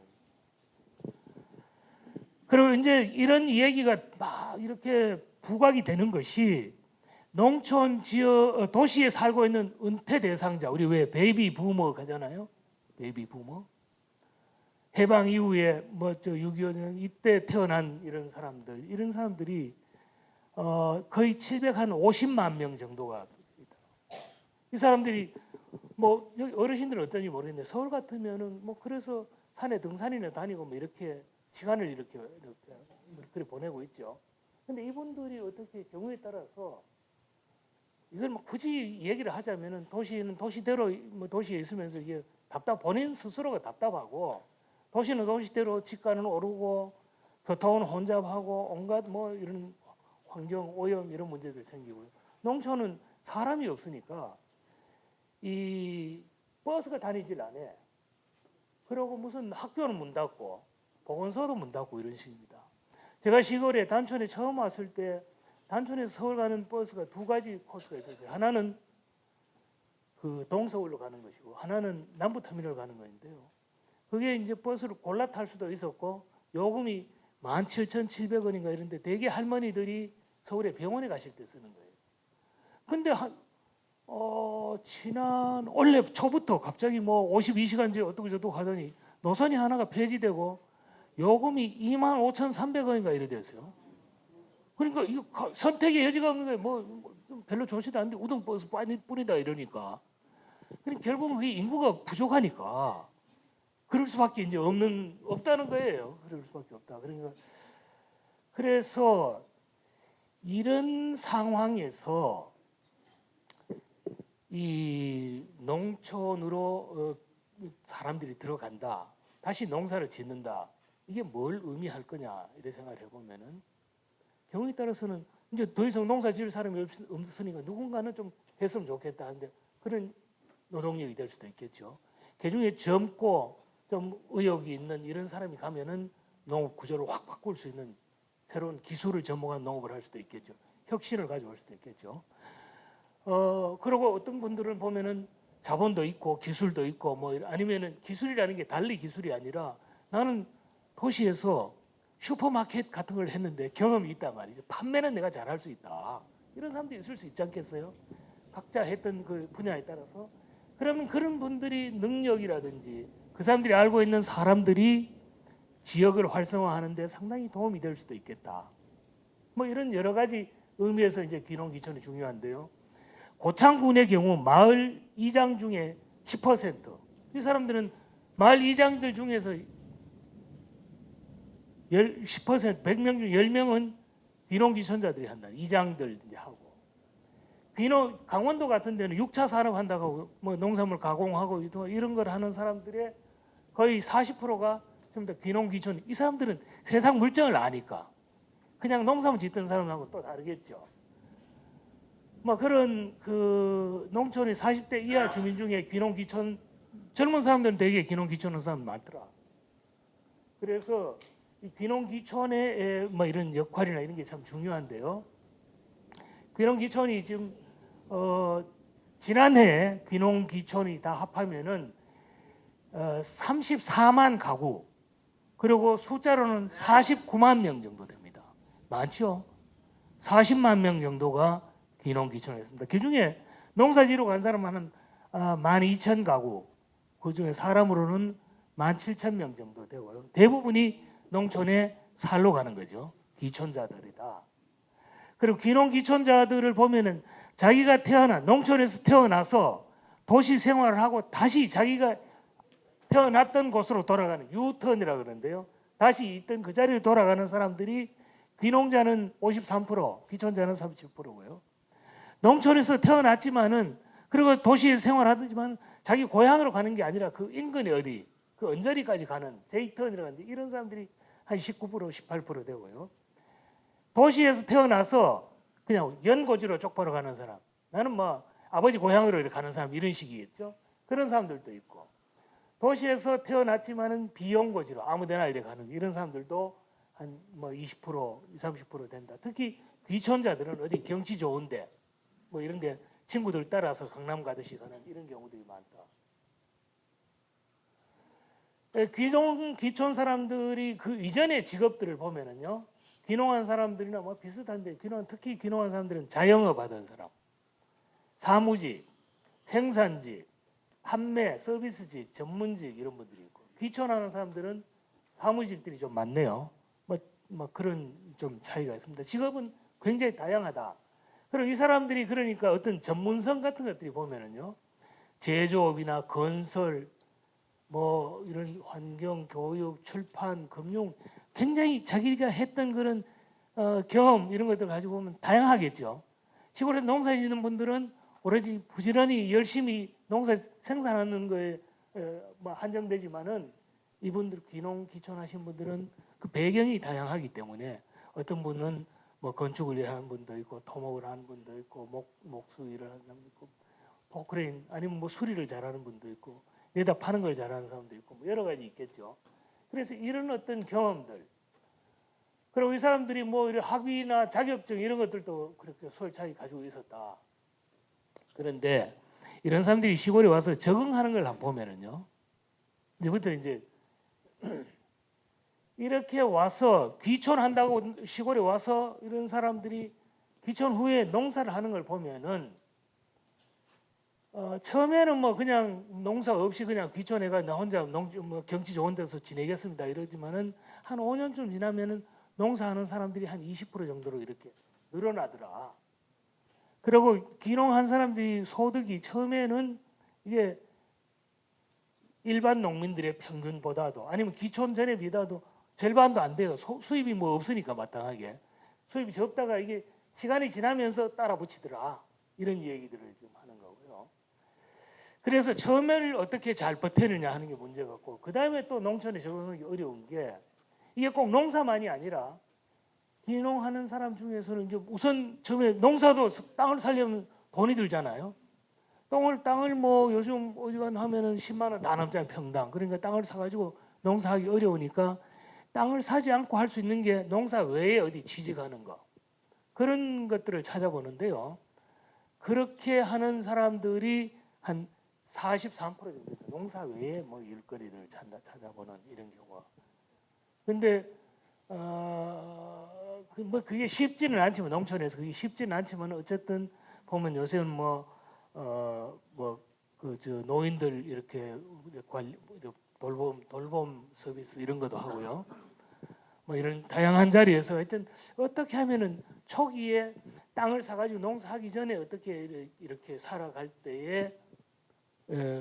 그리고 이제 이런 얘기가 막 이렇게 부각이 되는 것이 농촌 지역 도시에 살고 있는 은퇴 대상자 우리 왜 베이비 부머 가잖아요. 베이비 부머 해방 이후에 뭐 저 6.25년 이때 태어난 이런 사람들이 거의 750만 명 정도가 있다. 이 사람들이 뭐 여기 어르신들은 어떤지 모르겠는데 서울 같으면은 뭐 그래서 산에 등산이나 다니고 뭐 이렇게 시간을 이렇게 보내고 있죠. 근데 이분들이 어떻게 경우에 따라서 이걸 뭐 굳이 얘기를 하자면은 도시는 도시대로 뭐 도시에 있으면서 이게 본인 스스로가 답답하고 도시는 도시대로 집가는 오르고 교통은 혼잡하고 온갖 뭐 이런 환경 오염 이런 문제들 생기고요. 농촌은 사람이 없으니까 이 버스가 다니질 않아. 그리고 무슨 학교는 문 닫고 보건소도 문 닫고 이런 식입니다. 제가 시골에 단촌에 처음 왔을 때 단촌에서 서울 가는 버스가 두 가지 코스가 있었어요. 하나는 그 동서울로 가는 것이고 하나는 남부터미널 가는 건데요. 그게 이제 버스를 골라 탈 수도 있었고 요금이 17,700원인가 이런데 대개 할머니들이 서울에 병원에 가실 때 쓰는 거예요. 근데 지난 원래 초부터 갑자기 뭐 52시간제 어떻게 저떻게 하더니 노선이 하나가 폐지되고 요금이 25,300원인가 이래 됐어요. 그러니까 이거 선택의 여지가 없는 거예요. 뭐 별로 좋지도 않은데 우동 버스 많이 뿌리다 이러니까. 그러니까 결국은 그게 인구가 부족하니까 그럴 수밖에 이제 없다는 거예요. 그럴 수밖에 없다. 그러니까 그래서 이런 상황에서 이 농촌으로 사람들이 들어간다. 다시 농사를 짓는다. 이게 뭘 의미할 거냐 이런 생각을 해보면은 경우에 따라서는 이제 더 이상 농사 지을 사람이 없으니까 누군가는 좀 했으면 좋겠다 하는데 그런 노동력이 될 수도 있겠죠. 그중에 젊고 좀 의욕이 있는 이런 사람이 가면은 농업 구조를 확 바꿀 수 있는 새로운 기술을 접목한 농업을 할 수도 있겠죠. 혁신을 가져올 수도 있겠죠. 그리고 어떤 분들은 보면은 자본도 있고 기술도 있고 뭐 아니면은 기술이라는 게 달리 기술이 아니라 나는 도시에서 슈퍼마켓 같은 걸 했는데 경험이 있단 말이죠. 판매는 내가 잘할 수 있다. 이런 사람도 있을 수 있지 않겠어요? 각자 했던 그 분야에 따라서. 그러면 그런 분들이 능력이라든지 그 사람들이 알고 있는 사람들이 지역을 활성화하는 데 상당히 도움이 될 수도 있겠다. 뭐 이런 여러 가지 의미에서 이제 귀농귀촌이 중요한데요. 고창군의 경우 마을 이장 중에 10%. 이 사람들은 마을 이장들 중에서 10%, 100명 중 10명은 귀농귀촌자들이 한다. 이장들 이제 하고. 강원도 같은 데는 6차 산업 한다고 뭐 농산물 가공하고 이런 걸 하는 사람들의 거의 40%가 좀 더 귀농귀촌. 이 사람들은 세상 물정을 아니까 그냥 농사만 짓던 사람하고 또 다르겠죠. 뭐 그런 그 농촌의 40대 이하 주민 중에 귀농귀촌 젊은 사람들은 되게 귀농귀촌하는 사람 많더라. 그래서 이 귀농귀촌의 뭐 이런 역할이나 이런 게 참 중요한데요. 귀농귀촌이 지금 지난해 귀농귀촌이 다 합하면은 34만 가구 그리고 숫자로는 49만 명 정도 됩니다. 많죠? 40만 명 정도가 귀농귀촌했습니다. 그중에 농사지로 간 사람은 한 12,000가구 그중에 사람으로는 17,000명 정도 되고요. 대부분이 농촌에 살러 가는 거죠. 귀촌자들이다. 그리고 귀농귀촌자들을 보면은 자기가 농촌에서 태어나서 도시 생활을 하고 다시 자기가 태어났던 곳으로 돌아가는 유턴이라고 그러는데요. 다시 있던 그 자리로 돌아가는 사람들이 귀농자는 53%, 귀촌자는 37%고요. 농촌에서 태어났지만은 그리고 도시에서 생활하지만 자기 고향으로 가는 게 아니라 그 인근에 어디 그 언저리까지 가는 제이턴이라고 하는데 이런 사람들이 한 19%, 18% 되고요. 도시에서 태어나서 그냥 연고지로 쪽보러 가는 사람. 나는 뭐 아버지 고향으로 가는 사람 이런 식이겠죠. 그런 사람들도 있고. 도시에서 태어났지만은 비연고지로 아무데나 이래 가는 이런 사람들도 한 뭐 20%, 20, 30% 된다. 특히 귀촌자들은 어디 경치 좋은데 뭐 이런데 친구들 따라서 강남 가듯이 가는 이런 경우들이 많다. 귀촌 사람들이 그 이전의 직업들을 보면은요, 귀농한 사람들이나 뭐 비슷한데 특히 귀농한 사람들은 자영업 하던 사람, 사무직, 생산직, 판매, 서비스직, 전문직 이런 분들이 있고 귀촌하는 사람들은 사무직들이 좀 많네요. 뭐 그런 좀 차이가 있습니다. 직업은 굉장히 다양하다. 그리고 이 사람들이 그러니까 어떤 전문성 같은 것들이 보면은요, 제조업이나 건설, 뭐 이런 환경, 교육, 출판, 금융 굉장히 자기가 했던 그런 경험 이런 것들 가지고 보면 다양하겠죠. 시골에 농사 짓는 분들은 오로지 부지런히 열심히 농사 생산하는 거에 뭐 한정되지만은 이분들 귀촌하신 분들은 그 배경이 다양하기 때문에 어떤 분은 뭐 건축을 일하는 분도 있고 토목을 하는 분도 있고 목수 일을 하는 사람도 있고 포크레인 아니면 뭐 수리를 잘하는 분도 있고 내다 파는 걸 잘하는 사람도 있고 뭐 여러 가지 있겠죠. 그래서 이런 어떤 경험들 그리고 이 사람들이 뭐 이런 학위나 자격증 이런 것들도 그렇게 솔차게 가지고 있었다. 그런데 이런 사람들이 시골에 와서 적응하는 걸 한번 보면은요. 이제부터 이제 이렇게 와서 귀촌한다고 시골에 와서 이런 사람들이 귀촌 후에 농사를 하는 걸 보면은 처음에는 뭐 그냥 농사 없이 그냥 귀촌해가 나 혼자 뭐 경치 좋은 데서 지내겠습니다 이러지만은 한 5년쯤 지나면은 농사하는 사람들이 한 20% 정도로 이렇게 늘어나더라. 그리고 귀농한 사람들이 소득이 처음에는 이게 일반 농민들의 평균보다도 아니면 귀촌 전에 비해도 절반도 안 돼요. 수입이 뭐 없으니까 마땅하게. 수입이 적다가 이게 시간이 지나면서 따라 붙이더라. 이런 얘기들을 지금 하는 거고요. 그래서 처음에를 어떻게 잘 버티느냐 하는 게 문제 같고 그 다음에 또 농촌에 적응하기 어려운 게 이게 꼭 농사만이 아니라 귀농하는 사람 중에서는 이제 우선 처음에 농사도 땅을 살려면 돈이 들잖아요. 땅을 뭐 요즘 어지간 하면은 10만 원 다 남잖아요, 평당. 그러니까 땅을 사가지고 농사하기 어려우니까 땅을 사지 않고 할 수 있는 게 농사 외에 어디 취직하는 거. 그런 것들을 찾아보는데요. 그렇게 하는 사람들이 한 43% 정도 돼요. 농사 외에 뭐 일거리를 찾아보는 이런 경우가. 근데 뭐 그게 쉽지는 않지만 농촌에서 그게 쉽지는 않지만 어쨌든 보면 요새는 저 노인들 이렇게 관리 돌봄 서비스 이런 것도 하고요. 뭐 이런 다양한 자리에서 하여튼 어떻게 하면은 초기에 땅을 사가지고 농사하기 전에 어떻게 이렇게 살아갈 때에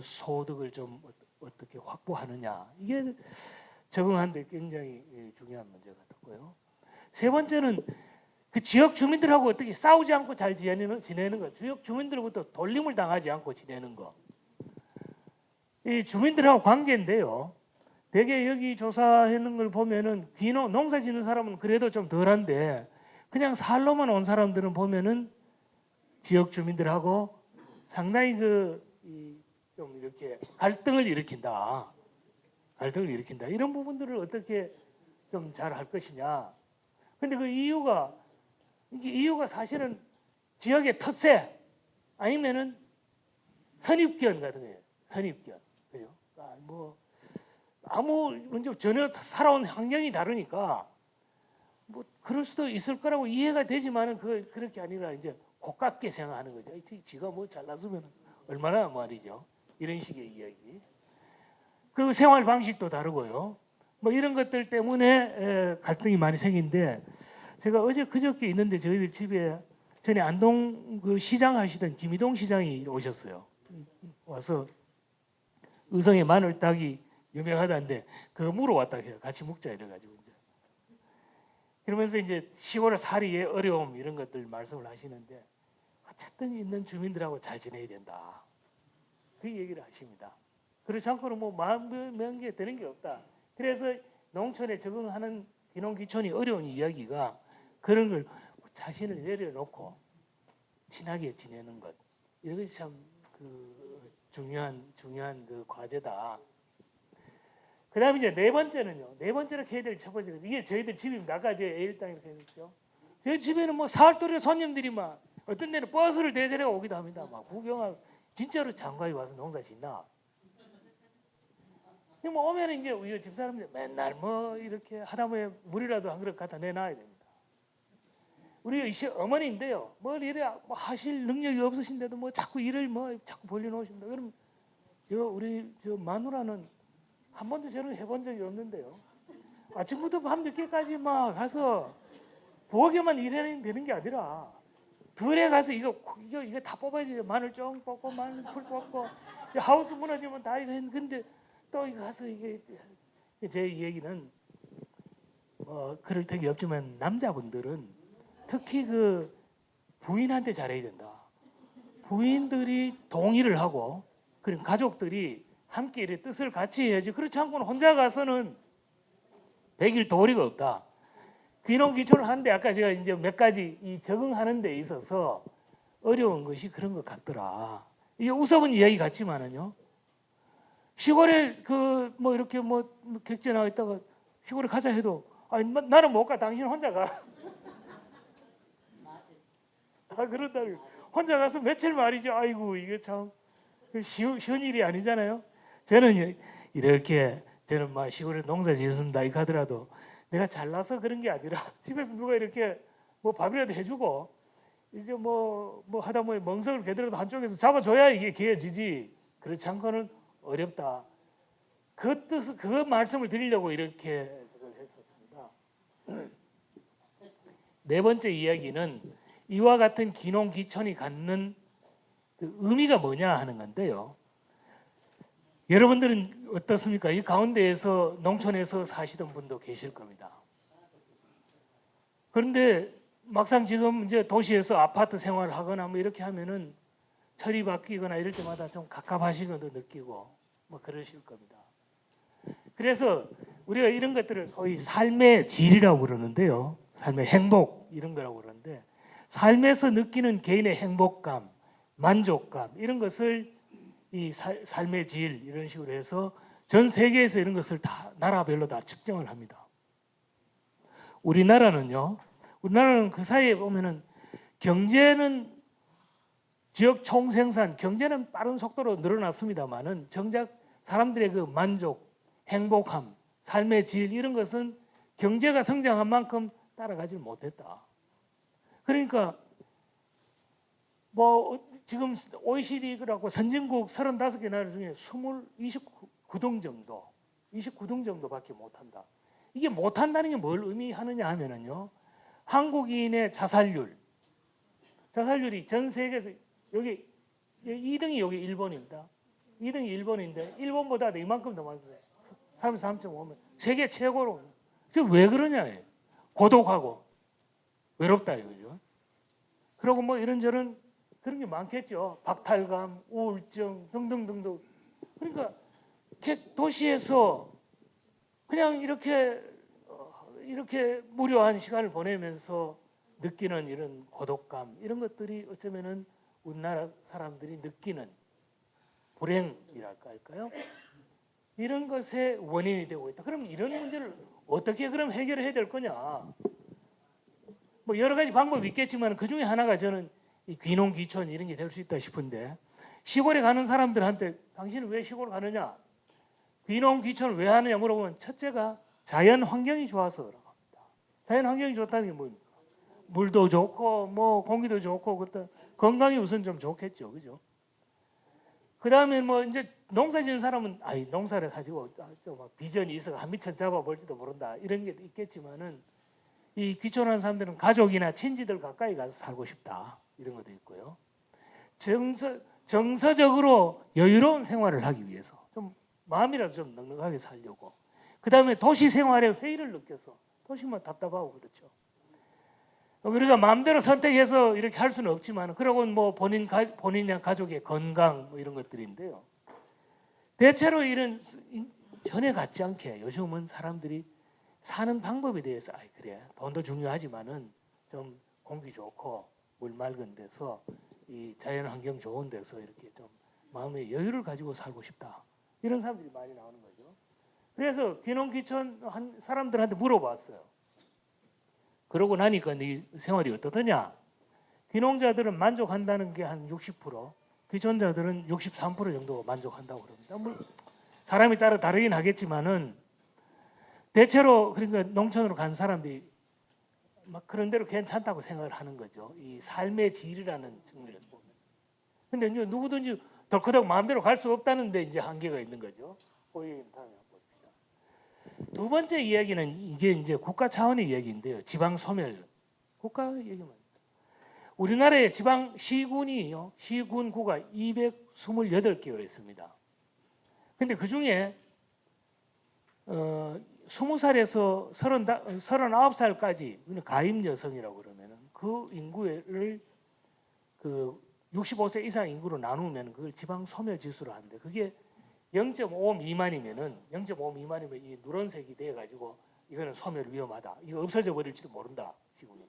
소득을 좀 어떻게 확보하느냐 이게 적응하는데 굉장히 중요한 문제 같았고요. 세 번째는 그 지역 주민들하고 어떻게 싸우지 않고 잘 지내는 거, 지역 주민들로부터 돌림을 당하지 않고 지내는 거. 이 주민들하고 관계인데요. 대개 여기 조사하는 걸 보면은 농사 짓는 사람은 그래도 좀 덜한데 그냥 살러만 온 사람들은 보면은 지역 주민들하고 상당히 좀 이렇게 갈등을 일으킨다. 이런 부분들을 어떻게 좀 잘 할 것이냐. 근데 그 이유가 사실은 지역의 텃세 아니면은 선입견 같은 거예요. 선입견. 그죠? 먼저 전혀 살아온 환경이 다르니까 뭐 그럴 수도 있을 거라고 이해가 되지만은 그렇게 아니라 이제 고깝게 생각하는 거죠. 지가 뭐 잘났으면 얼마나 말이죠. 이런 식의 이야기. 그 생활 방식도 다르고요. 뭐 이런 것들 때문에 갈등이 많이 생긴데 제가 어제 그저께 있는데 저희들 집에 전에 안동 그 시장 하시던 김희동 시장이 오셨어요. 와서 의성의 마늘 따기 유명하다는데 그거 물어왔다 해요. 같이 먹자 이래가지고 이제 그러면서 이제 시골의 살이의 어려움 이런 것들 말씀을 하시는데 어쨌든 있는 주민들하고 잘 지내야 된다. 그 얘기를 하십니다. 그렇지 않고는 뭐 마음 명기에 되는 게 없다. 그래서 농촌에 적응하는 귀농귀촌이 어려운 이야기가 그런 걸 자신을 내려놓고 친하게 지내는 것 이것이 참 중요한 그 과제다. 그다음에 이제 네 번째는요. 네 번째로 해야 될 첫 번째는 이게 저희들 집입니다. 아까 제 A일당 이렇게 했죠. 저희 집에는 뭐 사흘도리 손님들이 막 어떤 데는 버스를 대절해 오기도 합니다. 막 구경하고 진짜로 장가에 와서 농사 짓나. 뭐 오면 이제 우리 집사람들 맨날 뭐 이렇게 하다못해 물이라도 한 그릇 갖다 내놔야 됩니다. 우리 어머니인데요. 뭘 이래 뭐 하실 능력이 없으신데도 뭐 자꾸 일을 뭐 자꾸 벌려놓으십니다. 그럼 우리 마누라는 한 번도 저는 해본 적이 없는데요. 아침부터 밤 늦게까지 막 가서 부엌에만 일해야 되는 게 아니라 들에 가서 이거 다 뽑아야지. 마늘 쫑 뽑고 마늘 풀 뽑고 하우스 무너지면 다 이거 했는데 근데 또 이거 가서 이게 제 얘기는 그럴 턱이 없지만 남자분들은 특히 그 부인한테 잘해야 된다. 부인들이 동의를 하고 그리고 가족들이 함께 이렇게 뜻을 같이 해야지. 그렇지 않고는 혼자 가서는 백일 도리가 없다. 귀농귀촌을 하는데 아까 제가 이제 몇 가지 적응하는 데 있어서 어려운 것이 그런 것 같더라. 이게 우스운 이야기 같지만은요. 시골에 뭐 이렇게 뭐 객지 나와 있다가 시골에 가자 해도 아니 나는 못 가. 당신 혼자 가. 다 그런다. 혼자 가서 며칠 말이죠. 아이고 이게 참 쉬운 일이 아니잖아요. 저는 이렇게 저는 막 시골에 농사 지었습니다. 이렇게 하더라도 내가 잘나서 그런 게 아니라 집에서 누가 이렇게 뭐 밥이라도 해주고 이제 뭐 하다못해 멍석을 개더라도 한쪽에서 잡아줘야 이게 개어지지. 그렇지 않고는 어렵다. 그 말씀을 드리려고 이렇게 했었습니다. 네 번째 이야기는 이와 같은 귀농귀촌이 갖는 그 의미가 뭐냐 하는 건데요. 여러분들은 어떻습니까? 이 가운데에서 농촌에서 사시던 분도 계실 겁니다. 그런데 막상 지금 이제 도시에서 아파트 생활을 하거나 뭐 이렇게 하면은 철이 바뀌거나 이럴 때마다 좀 갑갑하시거나 느끼고 뭐 그러실 겁니다. 그래서 우리가 이런 것들을 거의 삶의 질이라고 그러는데요. 삶의 행복 이런 거라고 그러는데 삶에서 느끼는 개인의 행복감, 만족감 이런 것을 이 삶의 질 이런 식으로 해서 전 세계에서 이런 것을 다 나라별로 다 측정을 합니다. 우리나라는 그 사이에 보면은 경제는 지역 총생산, 경제는 빠른 속도로 늘어났습니다만은 정작 사람들의 그 만족, 행복함, 삶의 질 이런 것은 경제가 성장한 만큼 따라가지 못했다. 그러니까 뭐 지금 OECD라고 선진국 35개 나라 중에 29등 정도밖에 못한다. 이게 못한다는 게 뭘 의미하느냐 하면은요. 한국인의 자살률이 전 세계에서 여기 2등이 여기 일본입니다. 2등이 일본인데 일본보다 이만큼 더 많아요. 33.5면 세계 최고로. 왜 그러냐? 고독하고 외롭다 이거죠. 그리고 뭐 이런저런 그런 게 많겠죠. 박탈감, 우울증 등등등등. 그러니까 도시에서 그냥 이렇게 무료한 시간을 보내면서 느끼는 이런 고독감 이런 것들이 어쩌면은 우리나라 사람들이 느끼는 불행이랄까 할까요? 이런 것의 원인이 되고 있다. 그럼 이런 문제를 어떻게 그럼 해결을 해야 될 거냐? 뭐 여러 가지 방법이 있겠지만 그 중에 하나가 저는 이 귀농 귀촌 이런 게 될 수 있다 싶은데 시골에 가는 사람들한테 당신은 왜 시골 가느냐? 귀농 귀촌을 왜 하느냐 물어보면 첫째가 자연 환경이 좋아서 그럽니다. 자연 환경이 좋다는 게 뭡니까? 물도 좋고 뭐 공기도 좋고 그때 건강이 우선 좀 좋겠죠, 그죠? 그 다음에 뭐 이제 농사 지는 사람은 농사를 가지고 좀 비전이 있어 한 미천 잡아볼지도 모른다 이런 게 있겠지만은 이 귀촌하는 사람들은 가족이나 친지들 가까이 가서 살고 싶다 이런 것도 있고요. 정서적으로 여유로운 생활을 하기 위해서 좀 마음이라도 좀 넉넉하게 살려고. 그 다음에 도시 생활의 회의를 느껴서 도시만 답답하고 그렇죠. 우리가 마음대로 선택해서 이렇게 할 수는 없지만 그러고 뭐 본인이나 가족의 건강 뭐 이런 것들인데요. 대체로 이런 전에 같지 않게 요즘은 사람들이 사는 방법에 대해서 그래 돈도 중요하지만은 좀 공기 좋고 물 맑은 데서 이 자연 환경 좋은 데서 이렇게 좀 마음의 여유를 가지고 살고 싶다 이런 사람들이 많이 나오는 거죠. 그래서 귀농 귀촌 한 사람들한테 물어봤어요. 그러고 나니까 네 생활이 어떠더냐? 귀농자들은 만족한다는 게 한 60%, 귀촌자들은 63% 정도 만족한다고 그럽니다. 뭐 사람이 따라 다르긴 하겠지만은 대체로 그러니까 농촌으로 간 사람들이 막 그런 대로 괜찮다고 생각을 하는 거죠. 이 삶의 질이라는 측면에서 보면. 근데 이제 누구든지 덜커덕 마음대로 갈 수 없다는데 이제 한계가 있는 거죠. 그 얘기는 다음에 한번 봅시다. 두 번째 이야기는 이게 이제 국가 차원의 이야기인데요. 지방 소멸. 국가 얘기만. 우리나라의 지방 시군이요. 시군구가 228개가 있습니다. 근데 그 중에 20살에서 39살까지 가임 여성이라고 그러면은 그 인구를 그 65세 이상 인구로 나누면 그걸 지방 소멸 지수로 하는데 그게 0.5 미만이면 이 누런색이 돼 가지고 이거는 소멸 위험하다. 이거 없어져 버릴지도 모른다. 지금은.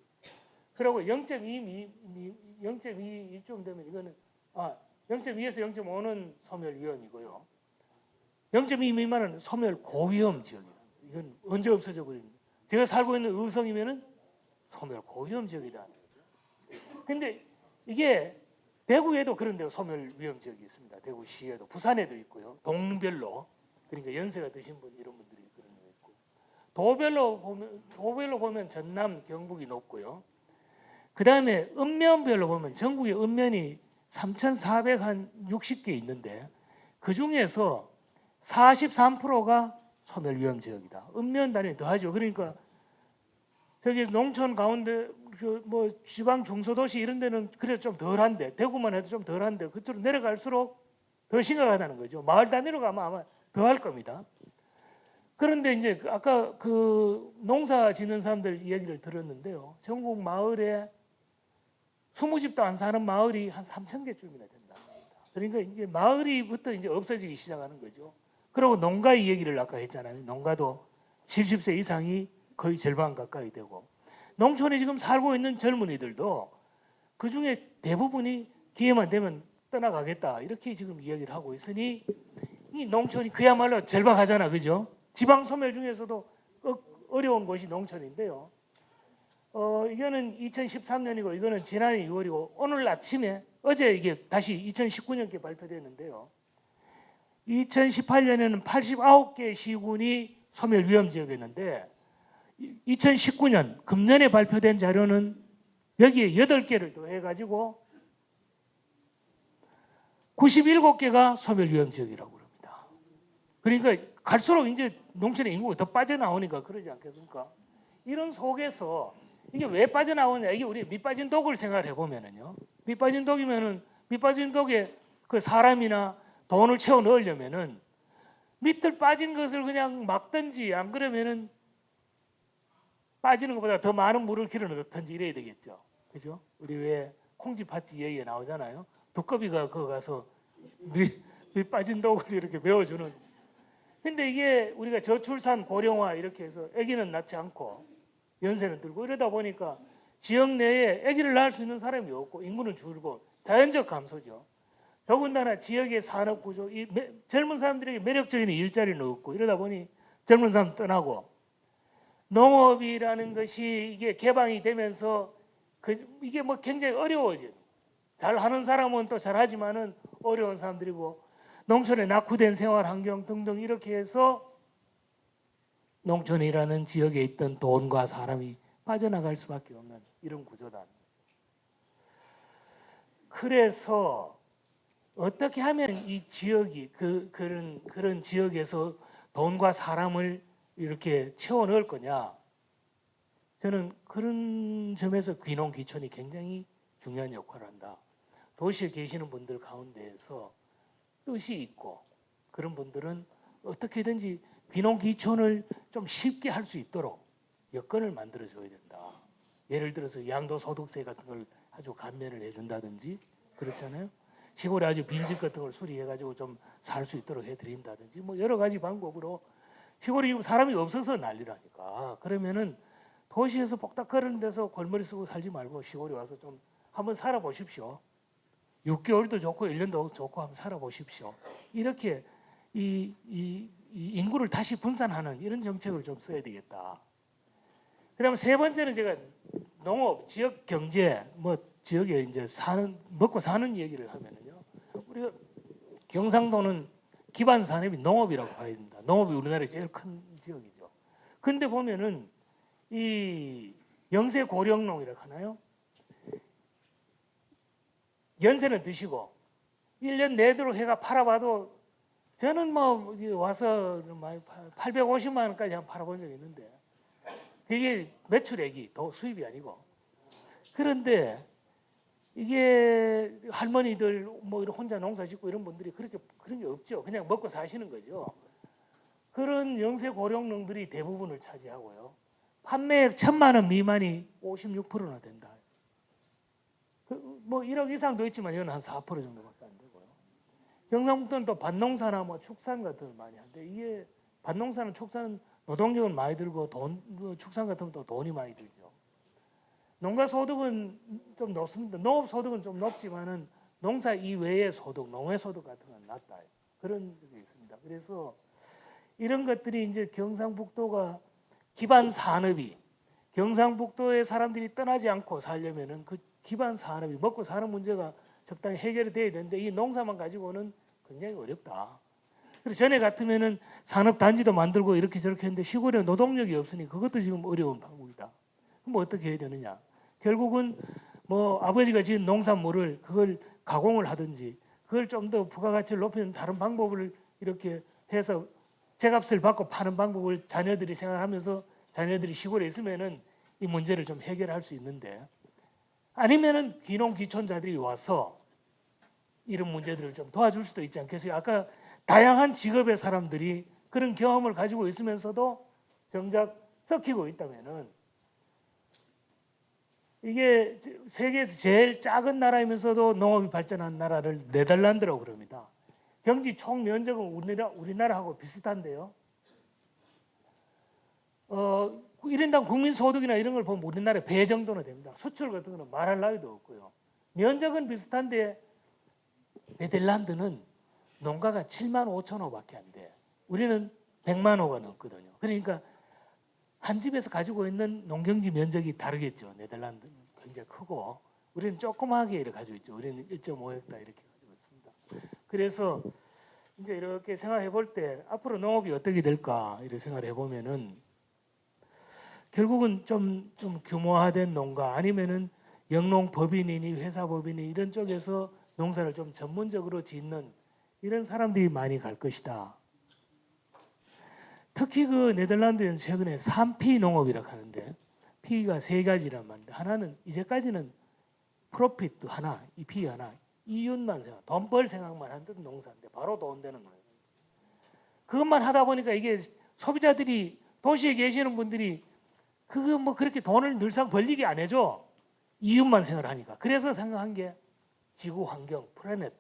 그리고 0.2 이쯤 되면 이거는 0.2에서 0.5는 소멸 위험이고요. 0.2 미만은 소멸 고위험 지역이다. 이건 언제 없어져 버립니다. 제가 살고 있는 의성이면은 소멸 고위험 지역이다. 근데 이게 대구에도 그런 데가 소멸 위험 지역이 있습니다. 대구시에도 부산에도 있고요. 동별로 그러니까 연세가 드신 분 이런 분들이 그런 데 있고 도별로 보면 전남 경북이 높고요. 그 다음에 읍면별로 보면 전국에 읍면이 3,460개 있는데 그 중에서 43%가 소멸 위험 지역이다. 읍면 단위 더하죠. 그러니까 저기 농촌 가운데 뭐 지방 중소도시 이런 데는 그래도 좀 덜한데 대구만 해도 좀 덜한데 그쪽으로 내려갈수록 더 심각하다는 거죠. 마을 단위로 가면 아마 더 할 겁니다. 그런데 이제 아까 그 농사 짓는 사람들 이야기를 들었는데요. 전국 마을에 20집도 안 사는 마을이 한 3,000개쯤이나 된다. 그러니까 이제 마을이부터 이제 없어지기 시작하는 거죠. 그리고 농가 이야기를 아까 했잖아요. 농가도 70세 이상이 거의 절반 가까이 되고 농촌에 지금 살고 있는 젊은이들도 그중에 대부분이 기회만 되면 떠나가겠다 이렇게 지금 이야기를 하고 있으니 이 농촌이 그야말로 절박하잖아, 그죠? 지방 소멸 중에서도 어려운 곳이 농촌인데요. 이거는 2013년이고 이거는 지난해 6월이고 오늘 아침에 어제 이게 다시 2019년께 발표됐는데요. 2018년에는 89개 시군이 소멸 위험 지역이었는데 2019년 금년에 발표된 자료는 여기에 8개를 더해가지고 97개가 소멸 위험 지역이라고 그럽니다. 그러니까 갈수록 이제 농촌의 인구가 더 빠져나오니까 그러지 않겠습니까? 이런 속에서 이게 왜 빠져나오냐? 이게 우리 밑빠진 독을 생각해 보면은요. 밑빠진 독이면은 밑빠진 독에 그 사람이나 돈을 채워 넣으려면은 밑을 빠진 것을 그냥 막든지 안 그러면은 빠지는 것보다 더 많은 물을 길어 넣든지 이래야 되겠죠. 그죠? 우리 왜 콩쥐 팥쥐 얘기가 나오잖아요. 두꺼비가 거기 가서 밑 빠진 독을 이렇게 메워주는. 근데 이게 우리가 저출산 고령화 이렇게 해서 아기는 낳지 않고 연세는 들고 이러다 보니까 지역 내에 아기를 낳을 수 있는 사람이 없고 인구는 줄고 자연적 감소죠. 더군다나 지역의 산업 구조, 젊은 사람들에게 매력적인 일자리는 없고 이러다 보니 젊은 사람 떠나고 농업이라는 것이 이게 개방이 되면서 이게 뭐 굉장히 어려워져요. 잘하는 사람은 또 잘하지만은 어려운 사람들이고 농촌에 낙후된 생활 환경 등등 이렇게 해서 농촌이라는 지역에 있던 돈과 사람이 빠져나갈 수밖에 없는 이런 구조다. 그래서 어떻게 하면 이 지역이 그런 지역에서 돈과 사람을 이렇게 채워 넣을 거냐? 저는 그런 점에서 귀농귀촌이 굉장히 중요한 역할을 한다. 도시에 계시는 분들 가운데에서 뜻이 있고 그런 분들은 어떻게든지 귀농귀촌을 좀 쉽게 할 수 있도록 여건을 만들어줘야 된다. 예를 들어서 양도소득세 같은 걸 아주 감면을 해준다든지 그렇잖아요. 시골에 아주 빈집 같은 걸 수리해가지고 좀 살 수 있도록 해드린다든지 뭐 여러 가지 방법으로 시골이 사람이 없어서 난리라니까. 그러면은 도시에서 복닥 거리는 데서 골머리 쓰고 살지 말고 시골에 와서 좀 한번 살아보십시오. 6개월도 좋고 1년도 좋고 한번 살아보십시오. 이렇게 이 인구를 다시 분산하는 이런 정책을 좀 써야 되겠다. 그다음에 세 번째는 제가 농업, 지역 경제, 뭐 지역에 이제 먹고 사는 얘기를 하면은요. 우리가 경상도는 기반 산업이 농업이라고 봐야 된다. 농업이 우리나라의 제일 큰 지역이죠. 근데 보면은 이 영세 고령농이라고 하나요? 연세는 드시고 1년 내도록 해가 팔아봐도 저는 뭐 와서 850만 원까지 한 팔아본 적이 있는데 그게 매출액이 수입이 아니고 그런데 이게 할머니들 뭐 혼자 농사 짓고 이런 분들이 그런 게 없죠. 그냥 먹고 사시는 거죠. 그런 영세 고령농들이 대부분을 차지하고요. 판매액 1,000만 원 미만이 56%나 된다. 뭐 1억 이상도 있지만 이건 한 4% 정도밖에 안 되고요. 경상북도는 또 밭농사나 뭐 축산 같은 걸 많이 하는데 이게 밭농사는 축산은 노동력은 많이 들고 축산 같은 것도 돈이 많이 들죠. 농가 소득은 좀 높습니다. 농업 소득은 좀 높지만은 농사 이외의 소득, 농해 소득 같은 건 낮다. 그런 게 있습니다. 그래서 이런 것들이 이제 경상북도가 기반 산업이 경상북도의 사람들이 떠나지 않고 살려면은 그 기반 산업이 먹고 사는 문제가 적당히 해결이 돼야 되는데 이 농사만 가지고는 굉장히 어렵다. 그래서 전에 같으면은 산업 단지도 만들고 이렇게 저렇게 했는데 시골에 노동력이 없으니 그것도 지금 어려운 방법이다. 그럼 뭐 어떻게 해야 되느냐? 결국은 뭐 아버지가 지은 농산물을 그걸 가공을 하든지 그걸 좀 더 부가가치를 높이는 다른 방법을 이렇게 해서 제값을 받고 파는 방법을 자녀들이 생각하면서 자녀들이 시골에 있으면은 이 문제를 좀 해결할 수 있는데 아니면은 귀농귀촌자들이 와서 이런 문제들을 좀 도와줄 수도 있지 않겠어요? 아까 다양한 직업의 사람들이 그런 경험을 가지고 있으면서도 정작 섞이고 있다면은 이게 세계에서 제일 작은 나라이면서도 농업이 발전한 나라를 네덜란드라고 그럽니다. 경지 총 면적은 우리나라하고 비슷한데요. 1인당 국민소득이나 이런 걸 보면 우리나라의 배 정도는 됩니다. 수출 같은 거는 말할 나위도 없고요. 면적은 비슷한데 네덜란드는 농가가 7만 5천 호밖에 안 돼. 우리는 100만 호가 넘거든요. 그러니까 한 집에서 가지고 있는 농경지 면적이 다르겠죠. 네덜란드는 굉장히 크고 우리는 조그마하게 이렇게 가지고 있죠. 우리는 1.5헥타 이렇게 가지고 있습니다. 그래서 이제 이렇게 생각해 볼 때 앞으로 농업이 어떻게 될까 이렇게 생각을 해보면은 결국은 좀 규모화된 농가 아니면은 영농법인이니 회사법인이 이런 쪽에서 농사를 좀 전문적으로 짓는 이런 사람들이 많이 갈 것이다. 특히 그 네덜란드에는 최근에 3P 농업이라고 하는데 P가 세 가지란 말인데 하나는 이제까지는 프로핏도 하나, 이 P 하나, 이윤만 생각, 돈 벌 생각만 하던 농사인데 바로 돈 되는 거예요. 그것만 하다 보니까 이게 소비자들이 도시에 계시는 분들이 그거 뭐 그렇게 돈을 늘상 벌리게 안 해줘. 이윤만 생각을 하니까. 그래서 생각한 게 지구 환경, 플래닛,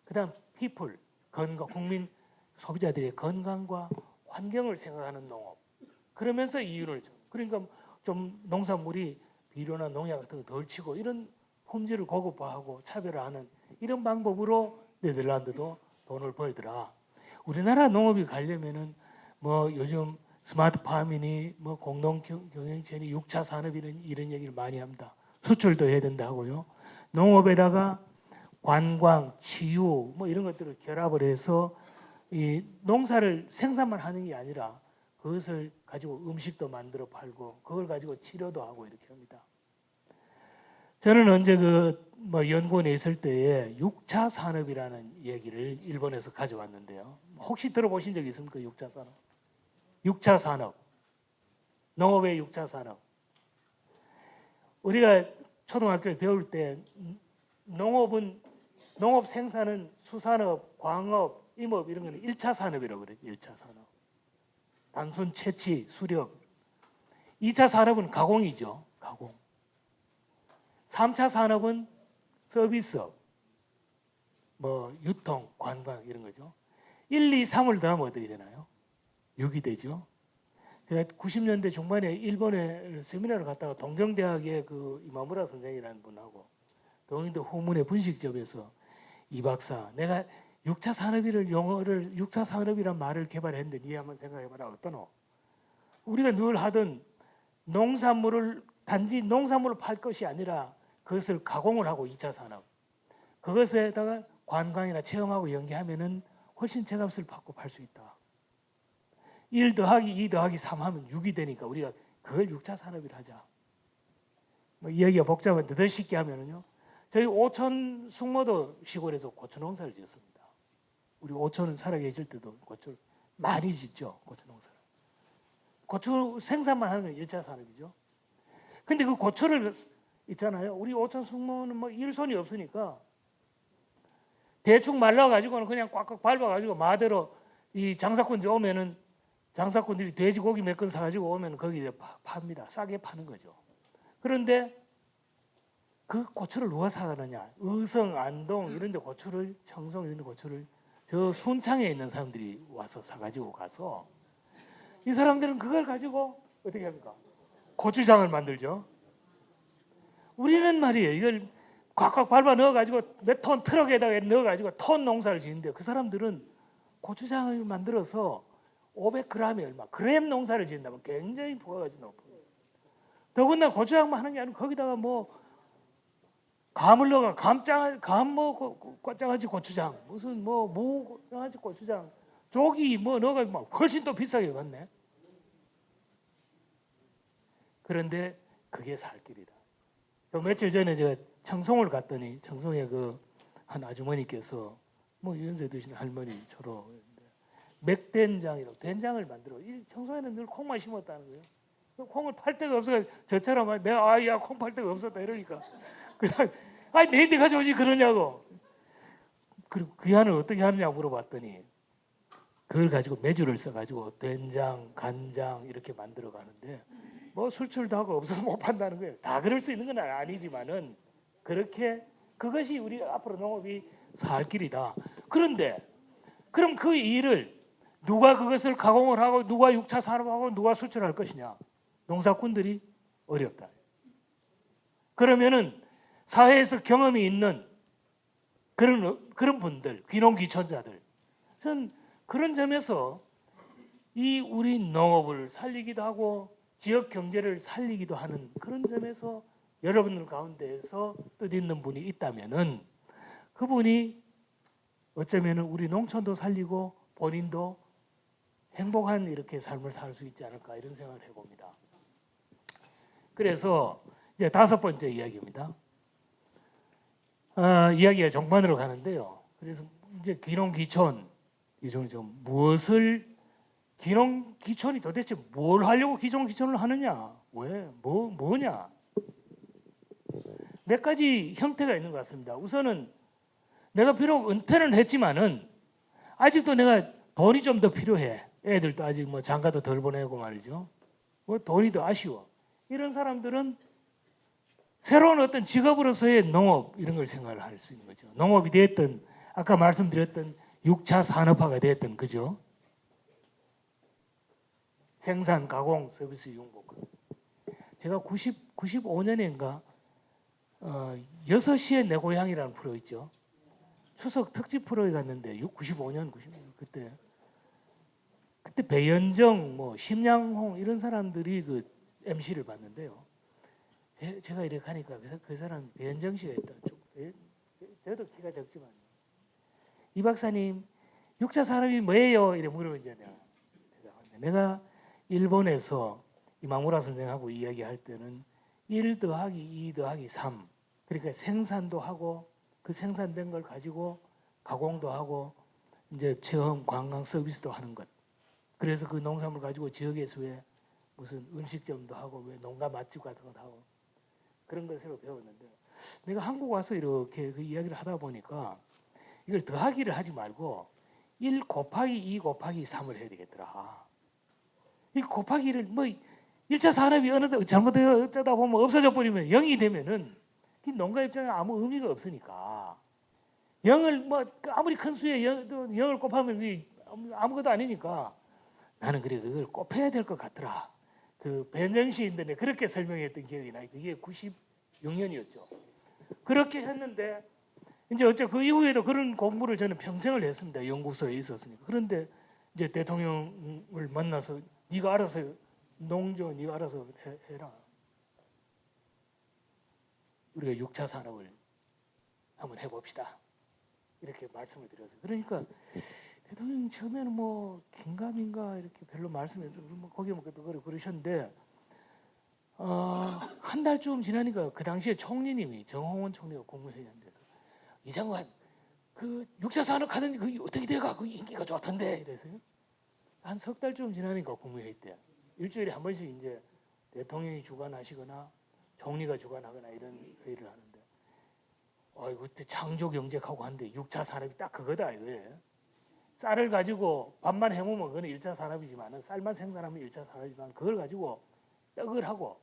그다음 people, 건강, 국민 소비자들의 건강과 환경을 생각하는 농업. 그러면서 이윤을 줘. 그러니까 좀 농산물이 비료나 농약 같은 거 덜 치고 이런 품질을 고급화하고 차별화하는 이런 방법으로 네덜란드도 돈을 벌더라. 우리나라 농업이 가려면은 뭐 요즘 스마트팜이니 뭐 공동경영체니 6차 산업이니 이런 얘기를 많이 합니다. 수출도 해야 된다 하고요. 농업에다가 관광, 치유 뭐 이런 것들을 결합을 해서 이 농사를 생산만 하는 게 아니라 그것을 가지고 음식도 만들어 팔고 그걸 가지고 치료도 하고 이렇게 합니다. 저는 언제 뭐 연구원에 있을 때에 6차 산업이라는 얘기를 일본에서 가져왔는데요. 혹시 들어보신 적 있습니까? 6차 산업. 6차 산업. 농업의 6차 산업. 우리가 초등학교에 배울 때 농업 생산은 수산업, 광업, 임업 이런 거는 1차 산업이라고 그랬죠. 1차 산업. 단순 채취, 수렵. 2차 산업은 가공이죠. 가공. 3차 산업은 서비스업, 뭐 유통, 관광 이런 거죠. 1, 2, 3을 더하면 어떻게 되나요? 6이 되죠. 제가 90년대 중반에 일본에 세미나를 갔다가 동경대학의 그 이마무라 선생이라는 분하고 동인도 후문의 분식점에서 이 박사, 내가 6차 산업이를 용어를 6차 산업이란 말을 개발했는데 니 한번 생각해봐라 어떠노? 우리가 늘 하던 농산물을 단지 농산물을 팔 것이 아니라 그것을 가공을 하고 2차 산업 그것에다가 관광이나 체험하고 연계하면은 훨씬 제값을 받고 팔 수 있다. 1 더하기 2 더하기 3 하면 6이 되니까 우리가 그걸 6차 산업이라 하자. 뭐 이야기가 복잡한데 더 쉽게 하면은요. 저희 오천 숙모도 시골에서 고추 농사를 지었습니다. 우리 오천은 살아계실 때도 고추를 많이 짓죠. 고추 농사를. 고추 생산만 하는 건 1차 산업이죠. 근데 그 고추를 있잖아요. 우리 오천 숙모는 뭐 일손이 없으니까 대충 말라가지고는 그냥 꽉꽉 밟아가지고 마대로 이 장사꾼들이 오면은 장사꾼들이 돼지고기 몇 건 사가지고 오면 거기에 팝니다. 싸게 파는 거죠. 그런데 그 고추를 누가 사가느냐? 의성, 안동 이런 데 고추를, 청송 이런 데 고추를 저 순창에 있는 사람들이 와서 사가지고 가서 이 사람들은 그걸 가지고 어떻게 합니까? 고추장을 만들죠. 우리는 말이에요. 이걸 꽉꽉 밟아 넣어가지고 몇 톤 트럭에다가 넣어가지고 톤 농사를 짓는데 그 사람들은 고추장을 만들어서 500g이 얼마, 그램 농사를 짓는다면 굉장히 부가가치 높아요. 더군다나 고추장만 하는 게 아니고 거기다가 뭐 감을 넣어가 감뭐 꽈장아찌 고추장, 무슨 뭐 무장아찌 고추장, 조기 뭐 넣어가지고 막 훨씬 더 비싸게 갔네. 그런데 그게 살 길이다. 또 며칠 전에 제가 청송을 갔더니 청송에 그 한 아주머니께서 뭐 연세 드신 할머니 초로 맥된장이라고 된장을 만들어. 이 청송에는 늘 콩만 심었다는 거예요. 콩을 팔 데가 없어서 저처럼 내가 아야 콩 팔 데가 없었다 이러니까 그냥 아니 내인데 가져오지 그러냐고. 그리고 귀한을 어떻게 하느냐고 물어봤더니 그걸 가지고 메주를 써가지고 된장, 간장 이렇게 만들어 가는데 뭐 술출도 하고 없어서 못 판다는 거예요. 다 그럴 수 있는 건 아니지만은 그렇게 그것이 우리 앞으로 농업이 살 길이다. 그런데 그럼 그 일을 누가 그것을 가공을 하고 누가 6차 산업하고 누가 수출할 것이냐? 농사꾼들이 어렵다. 그러면은 사회에서 경험이 있는 그런 분들, 귀농귀촌자들, 전 그런 점에서 이 우리 농업을 살리기도 하고 지역 경제를 살리기도 하는 그런 점에서 여러분들 가운데에서 뜻있는 분이 있다면은 그분이 어쩌면은 우리 농촌도 살리고 본인도 행복한 이렇게 삶을 살 수 있지 않을까 이런 생각을 해봅니다. 그래서 이제 5번째 이야기입니다. 이야기가 종반으로 가는데요. 그래서 이제 귀농귀촌, 좀 무엇을 귀농귀촌이 도대체 뭘 하려고 귀농귀촌을 하느냐? 왜? 뭐냐? 몇 가지 형태가 있는 것 같습니다. 우선은 내가 비록 은퇴는 했지만은 아직도 내가 돈이 좀 더 필요해. 애들도 아직 뭐 장가도 덜 보내고 말이죠. 뭐 돈이 더 아쉬워. 이런 사람들은 새로운 어떤 직업으로서의 농업 이런 걸 생각을 할 수 있는 거죠. 농업이 됐든 아까 말씀드렸던 6차 산업화가 됐든 그죠? 생산, 가공, 서비스, 융복. 제가 95년인가 6시에 내 고향이라는 프로 있죠. 추석 특집 프로에 갔는데 95년, 96년 그때 배현정, 뭐 심양홍 이런 사람들이 그 MC를 봤는데요. 제가 이렇게 가니까 그 사람 배현정 씨가 있다. 저도 키가 적지만 이 박사님 6차 산업이 뭐예요? 이래 물으면 이제 내가 일본에서 이마무라 선생하고 이야기할 때는 1 더하기 2 더하기 3 그러니까 생산도 하고 그 생산된 걸 가지고 가공도 하고 이제 체험, 관광 서비스도 하는 것. 그래서 그 농산물 가지고 지역에서 왜 무슨 음식점도 하고 왜 농가 맛집 같은 것도 하고 그런 걸 새로 배웠는데 내가 한국 와서 이렇게 그 이야기를 하다 보니까 이걸 더하기를 하지 말고 1 곱하기 2 곱하기 3을 해야 되겠더라. 이 곱하기를 뭐 1차 산업이 어느 잘못되어 어쩌다 보면 없어져 버리면 0이 되면은 이 농가 입장에 아무 의미가 없으니까 0을 뭐 아무리 큰 수에 0을 곱하면 아무것도 아니니까 나는 그래 그걸 곱해야 될 것 같더라. 그 배현정 시인들이 그렇게 설명했던 기억이 나요. 그게 96년이었죠. 그렇게 했는데 이제 어째 그 이후에도 그런 공부를 저는 평생을 했습니다. 연구소에 있었으니까. 그런데 이제 대통령을 만나서 네가 알아서 농조 네가 알아서 해라. 우리가 6차 산업을 한번 해봅시다. 이렇게 말씀을 드렸어요. 그러니까 대통령이 처음에는 뭐 긴가민가 이렇게 별로 말씀해 뭐 거기 뭐 그러셨는데 한 달쯤 지나니까 그 당시에 총리님이 정홍원 총리가 국무회의한데서 이 장관 그 6차 산업 하던 그 어떻게 돼가 그 인기가 좋던데 이래서요. 한 석 달쯤 지나니까 국무회의 때 일주일에 한 번씩 이제 대통령이 주관하시거나 총리가 주관하거나 이런 회의를 하는데 그때 창조경제하고 하는데 6차 산업이 딱 그거다 이거예요. 쌀을 가지고 밥만 해먹으면 그건 1차 산업이지만 쌀만 생산하면 1차 산업이지만 그걸 가지고 떡을 하고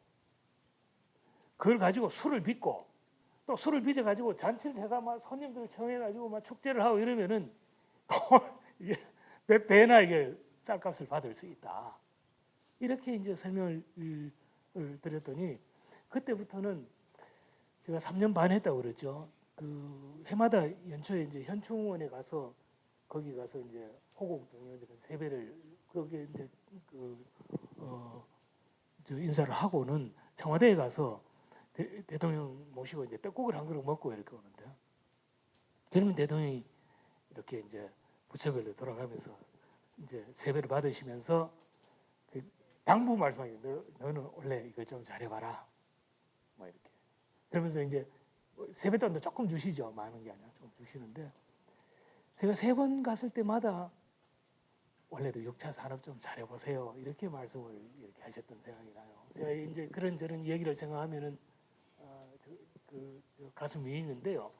그걸 가지고 술을 빚고 또 술을 빚어가지고 잔치를 해가 막 손님들 청해가지고 막 축제를 하고 이러면은 이게 몇 배나 이게 쌀값을 받을 수 있다. 이렇게 이제 설명을 드렸더니 그때부터는 제가 3년 반 했다고 그랬죠. 그 해마다 연초에 이제 현충원에 가서 거기 가서 이제 호국 동료들은 세배를 거기에 이제 저 인사를 하고는 청와대에 가서 대통령 모시고 이제 떡국을 한 그릇 먹고 이렇게 오는데 그러면 대통령이 이렇게 이제 부처별로 돌아가면서 이제 세배를 받으시면서 그 당부 말씀하시는데 너는 원래 이거 좀 잘해봐라 뭐 이렇게 그러면서 이제 세뱃돈도 조금 주시죠. 많은 게 아니라 좀 주시는데 제가 3번 갔을 때마다 원래도 6차 산업 좀 잘해보세요. 이렇게 말씀을 이렇게 하셨던 생각이 나요. 제가 이제 그런저런 얘기를 생각하면은 가슴이 있는데요.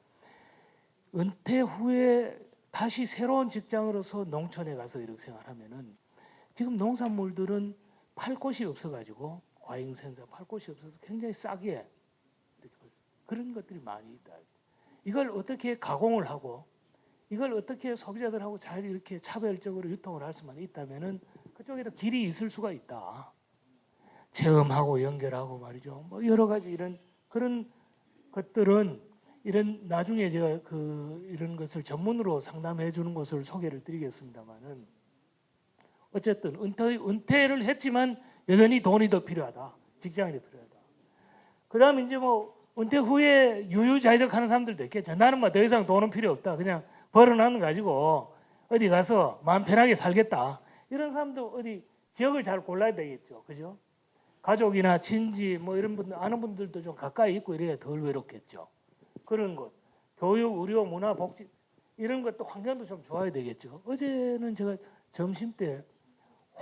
은퇴 후에 다시 새로운 직장으로서 농촌에 가서 이렇게 생활하면은 지금 농산물들은 팔 곳이 없어가지고 과잉생산 팔 곳이 없어서 굉장히 싸게 그런 것들이 많이 있다. 이걸 어떻게 가공을 하고 이걸 어떻게 소비자들하고 잘 이렇게 차별적으로 유통을 할 수만 있다면은 그쪽에도 길이 있을 수가 있다. 체험하고 연결하고 말이죠. 뭐 여러 가지 이런 그런 것들은 이런 나중에 제가 이런 것을 전문으로 상담해 주는 곳을 소개를 드리겠습니다만은 어쨌든 은퇴를 했지만 여전히 돈이 더 필요하다. 직장이 더 필요하다. 그다음에 이제 뭐 은퇴 후에 유유자적하는 사람들도 있겠죠. 나는 뭐 더 이상 돈은 필요 없다. 그냥 벌어놓은 거 가지고 어디 가서 마음 편하게 살겠다. 이런 사람도 어디 지역을 잘 골라야 되겠죠. 그죠? 가족이나 친지 뭐 이런 분들 아는 분들도 좀 가까이 있고 이래야 덜 외롭겠죠. 그런 것, 교육, 의료, 문화, 복지 이런 것도 환경도 좀 좋아야 되겠죠. 어제는 제가 점심 때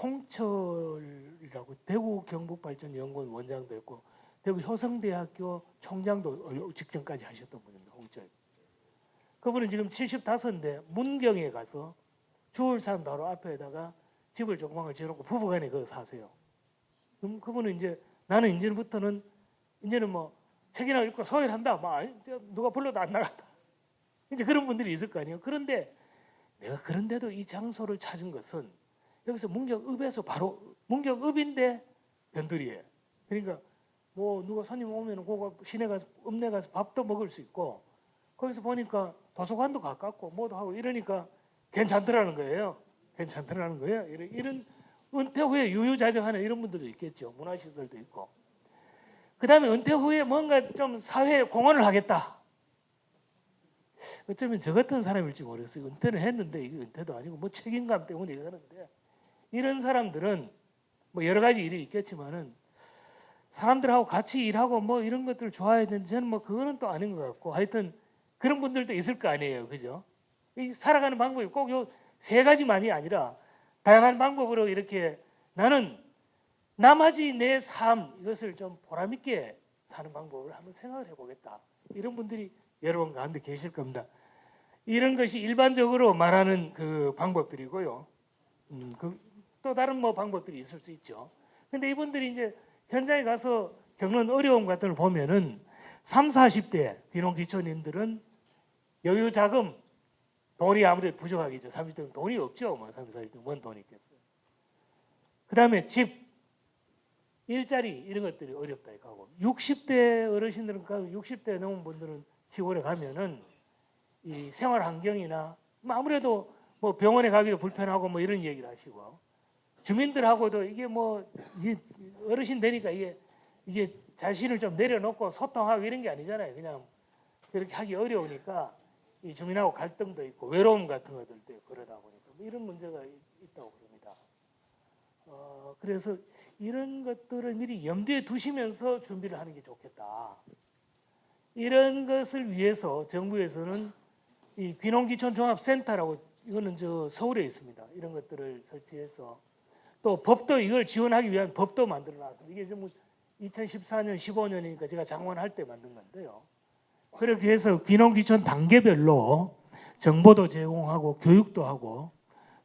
홍철이라고 대구 경북발전연구원 원장도 있고 대구 효성대학교 총장도 직전까지 하셨던 분입니다. 홍철. 그분은 지금 75인데 문경에 가서 주울산 바로 앞에다가 집을 조그맣게 지어놓고 부부간에 그거 사세요. 그럼 그분은 이제 나는 이제는 뭐 책이나 읽고 소외를 한다. 막 누가 불러도 안 나간다. 이제 그런 분들이 있을 거 아니에요. 그런데 내가 그런데도 이 장소를 찾은 것은 여기서 문경읍에서 바로 문경읍인데 변두리에. 그러니까 뭐 누가 손님 오면은 그거 시내 가서 읍내 가서 밥도 먹을 수 있고 거기서 보니까 도서관도 가깝고 뭐도 하고 이러니까 괜찮더라는 거예요. 괜찮더라는 거예요. 이런 은퇴 후에 유유자적하는 이런 분들도 있겠죠. 문화시설도 있고. 그 다음에 은퇴 후에 뭔가 좀 사회에 공헌을 하겠다. 어쩌면 저 같은 사람일지 모르겠어요. 은퇴는 했는데 이게 은퇴도 아니고 뭐 책임감 때문에 이러는데 이런 사람들은 뭐 여러 가지 일이 있겠지만은 사람들하고 같이 일하고 뭐 이런 것들을 좋아해야 되는데 저는 뭐 그거는 또 아닌 것 같고 하여튼 그런 분들도 있을 거 아니에요. 그죠? 이 살아가는 방법이 꼭 요 세 가지만이 아니라 다양한 방법으로 이렇게 나는 나머지 내 삶 이것을 좀 보람있게 사는 방법을 한번 생각을 해보겠다. 이런 분들이 여러분 가운데 계실 겁니다. 이런 것이 일반적으로 말하는 그 방법들이고요. 또 다른 뭐 방법들이 있을 수 있죠. 근데 이분들이 이제 현장에 가서 겪는 어려움 같은 걸 보면은 30, 40대 귀농귀촌인들은 여유 자금 돈이 아무래도 부족하겠죠. 30대는 돈이 없죠. 뭐 30, 40대 뭔 돈이 있겠어요. 그 다음에 집, 일자리 이런 것들이 어렵다 이거 하고 60대 어르신들은 60대 넘은 분들은 시골에 가면은 이 생활 환경이나 뭐 아무래도 뭐 병원에 가기도 불편하고 뭐 이런 얘기를 하시고 주민들하고도 이게 뭐 어르신 되니까 이게 자신을 좀 내려놓고 소통하고 이런 게 아니잖아요. 그냥 그렇게 하기 어려우니까 이 주민하고 갈등도 있고 외로움 같은 것들도 있고 그러다 보니까 뭐 이런 문제가 있다고 그럽니다. 그래서 이런 것들을 미리 염두에 두시면서 준비를 하는 게 좋겠다. 이런 것을 위해서 정부에서는 이 귀농귀촌 종합센터라고 이거는 저 서울에 있습니다. 이런 것들을 설치해서 또 법도 이걸 지원하기 위한 법도 만들어 놨습니다. 이게 좀 2014년, 15년이니까 제가 장관할 때 만든 건데요. 그렇게 해서 귀농귀촌 단계별로 정보도 제공하고 교육도 하고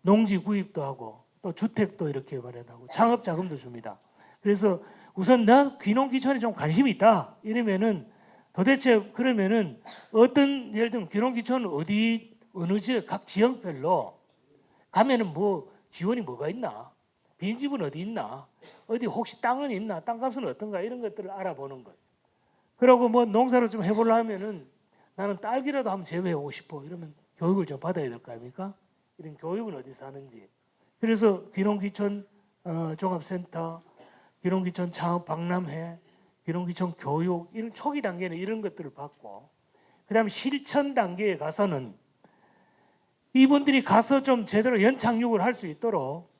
농지 구입도 하고 또 주택도 이렇게 마련하고 창업 자금도 줍니다. 그래서 우선 나 귀농귀촌에 좀 관심이 있다 이러면은 도대체 그러면은 어떤 예를 들면 귀농귀촌 어느 지역 각 지역별로 가면은 뭐 지원이 뭐가 있나 빈집은 어디 있나 어디 혹시 땅은 있나 땅값은 어떤가 이런 것들을 알아보는 거예요. 그러고 뭐 농사를 좀 해보려 하면은 나는 딸기라도 한번 재배해보고 싶어 이러면 교육을 좀 받아야 될 거 아닙니까? 이런 교육은 어디서 하는지. 그래서 귀농귀촌 종합센터, 귀농귀촌 창업 박람회, 귀농귀촌 교육 이런 초기 단계는 이런 것들을 받고 그다음에 실천 단계에 가서는 이분들이 가서 좀 제대로 연착륙을 할 수 있도록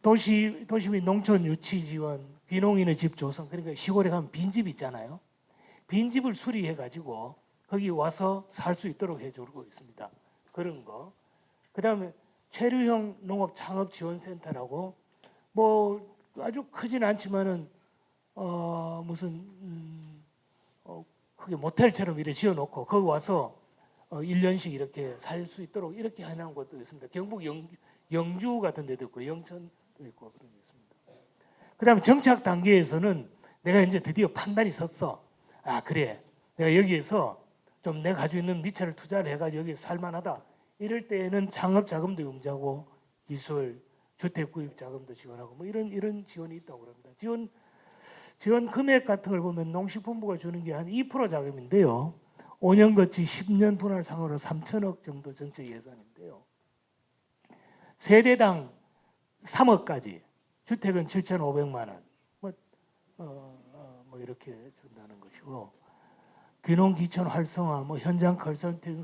도시 및 농촌 유치 지원, 귀농인의 집 조성 그러니까 시골에 가면 빈집 있잖아요. 빈집을 수리해 가지고 거기 와서 살 수 있도록 해주고 있습니다. 그런 거. 그다음에 체류형 농업 창업 지원센터라고 뭐 아주 크진 않지만은 무슨 크게 모텔처럼 이렇게 지어놓고 거기 와서 1년씩 이렇게 살 수 있도록 이렇게 해놓은 것도 있습니다. 경북 영주 같은 데도 있고 영천도 있고 그런 게 있습니다. 그다음에 정착 단계에서는 내가 이제 드디어 판단이 섰어. 아 그래 내가 여기에서 좀 내가 가지고 있는 미처를 투자를 해가지고 여기서 살만하다. 이럴 때에는 창업 자금도 융자고 기술, 주택 구입 자금도 지원하고 뭐 이런 지원이 있다고 합니다. 지원 금액 같은 걸 보면 농식품부가 주는 게 한 2% 자금인데요. 5년 거치 10년 분할상으로 3천억 정도 전체 예산인데요. 세대당 3억까지, 주택은 7,500만 원, 뭐 이렇게 준다는 것이고, 귀농귀촌 활성화, 뭐 현장 컨설팅,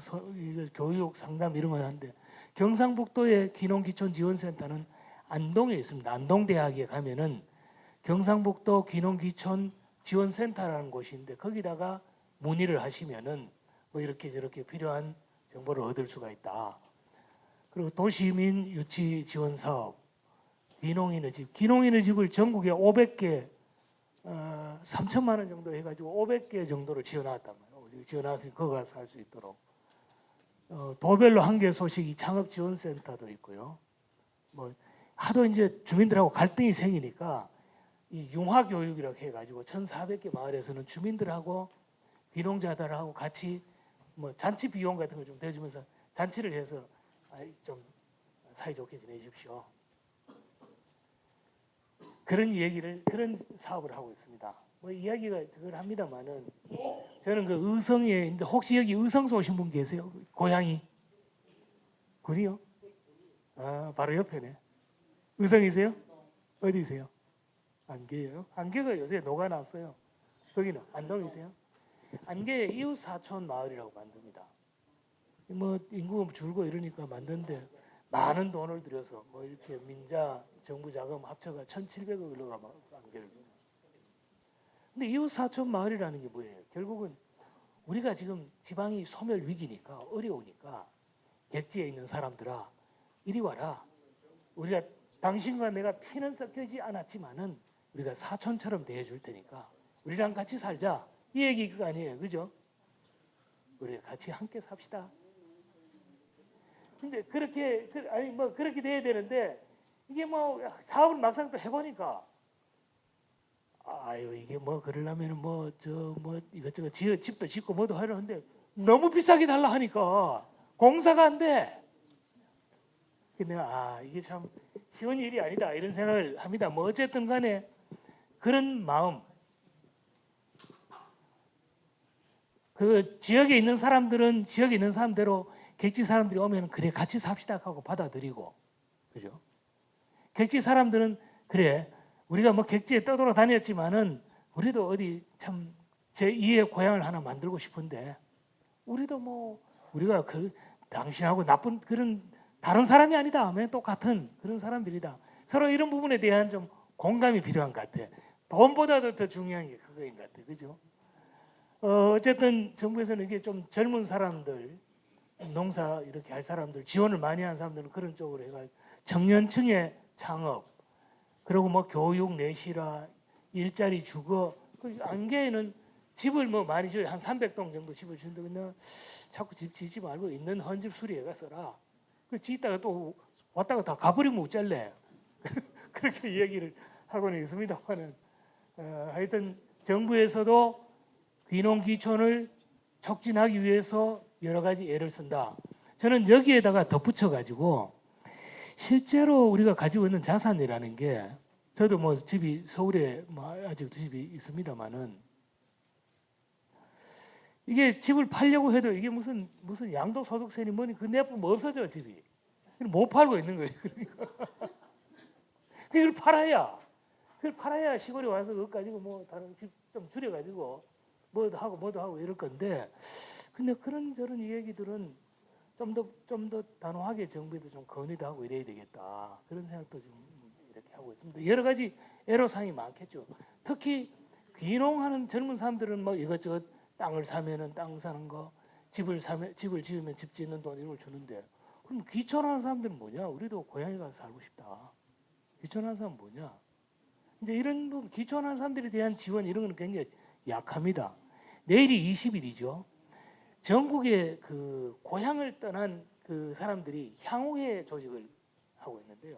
교육 상담 이런 거 하는데, 경상북도의 귀농귀촌 지원센터는 안동에 있습니다. 안동대학에 가면은 경상북도 귀농귀촌 지원센터라는 곳인데 거기다가 문의를 하시면은 뭐 이렇게 저렇게 필요한 정보를 얻을 수가 있다. 그리고 도시민 유치 지원 사업, 귀농인의 집, 귀농인의 집을 전국에 500개, 3천만 원 정도 해가지고 500개 정도를 지어놨단 말이에요. 지어놨으니 거기가 살 수 있도록. 도별로 한 개 소식이 창업 지원센터도 있고요. 뭐 하도 이제 주민들하고 갈등이 생기니까 이 융화교육이라고 해가지고 1,400개 마을에서는 주민들하고 귀농자들하고 같이 뭐 잔치 비용 같은 거 좀 대주면서 잔치를 해서 좀 사이좋게 지내십시오. 그런 사업을 하고 있습니다. 뭐 이야기가 그걸 합니다만은 저는 그 의성에 있는데 혹시 여기 의성서 오신 분 계세요? 고향이? 군이요? 아, 바로 옆에네. 의성이세요? 어디세요? 안개요? 안개가 요새 녹아났어요. 거기는 안동이세요? 안개 이웃 사촌 마을이라고 만듭니다. 뭐 인구가 줄고 이러니까 만드는데 많은 돈을 들여서 뭐 이렇게 민자 정부 자금 합쳐가 1,700억을 넣어가 안개를. 근데 이웃 사촌 마을이라는 게 뭐예요? 결국은 우리가 지금 지방이 소멸 위기니까 어려우니까 객지에 있는 사람들아 이리 와라. 우리가 당신과 내가 피는 섞이지 않았지만은 우리가 사촌처럼 대해줄 테니까 우리랑 같이 살자. 이 얘기 그거 아니에요. 그죠? 우리 같이 함께 삽시다. 근데 그렇게 그렇게 돼야 되는데 이게 뭐 사업을 막상 또 해보니까 아유 이게 뭐 그러려면 뭐 이것저것 집도 짓고 뭐도 하려는데 너무 비싸게 달라 하니까 공사가 안 돼. 내가 이게 참 쉬운 일이 아니다 이런 생각을 합니다. 뭐 어쨌든 간에 그런 마음, 그 지역에 있는 사람들은 지역에 있는 사람대로 객지 사람들이 오면 그래 같이 삽시다 하고 받아들이고, 그죠? 객지 사람들은 그래 우리가 뭐 객지에 떠돌아 다녔지만은 우리도 어디 참 제2의 고향을 하나 만들고 싶은데 우리도 뭐 우리가 그 당신하고 나쁜 그런 다른 사람이 아니다. 똑같은 그런 사람들이다. 서로 이런 부분에 대한 좀 공감이 필요한 것 같아. 돈보다도 더 중요한 게 그거인 것 같아. 그죠? 어쨌든 정부에서는 이게 좀 젊은 사람들, 농사 이렇게 할 사람들, 지원을 많이 한 사람들은 그런 쪽으로 해가지고 청년층의 창업, 그리고 뭐 교육, 내실화, 일자리 주거, 그 안개에는 집을 뭐 많이 줘요. 한 300동 정도 집을 주는데 그냥 자꾸 집 짓지 말고 있는 헌집 수리해가 써라. 그 짓다가 또 왔다가 다 가버리면 어쩔래. 그렇게 얘기를 하고는 있습니다만은 하여튼 정부에서도 귀농귀촌을 촉진하기 위해서 여러 가지 애를 쓴다. 저는 여기에다가 덧붙여가지고 실제로 우리가 가지고 있는 자산이라는 게 저도 뭐 집이 서울에 뭐 아직도 집이 있습니다만은 이게 집을 팔려고 해도 이게 무슨 양도소득세니 뭐니 그 내뿜 없어져 집이. 못 팔고 있는 거예요. 그러니까 그걸 팔아야 시골에 와서 그거 가지고 뭐 다른 집 좀 줄여가지고 뭐도 하고 이럴 건데 근데 그런저런 얘기들은 좀 더 단호하게 정부에도 좀 건의도 하고 이래야 되겠다 그런 생각도 좀 이렇게 하고 있습니다. 여러 가지 애로사항이 많겠죠. 특히 귀농하는 젊은 사람들은 뭐 이것저것 땅을 사면은 땅 사는 거, 집을 지으면 집 짓는 돈 이런 걸 주는데 그럼 귀촌하는 사람들은 뭐냐? 우리도 고향에 가서 살고 싶다. 귀촌하는 사람은 뭐냐? 이제 이런 부분 귀촌하는 사람들에 대한 지원 이런 건 굉장히 약합니다. 내일이 20일이죠. 전국에 그 고향을 떠난 그 사람들이 향후회 조직을 하고 있는데요.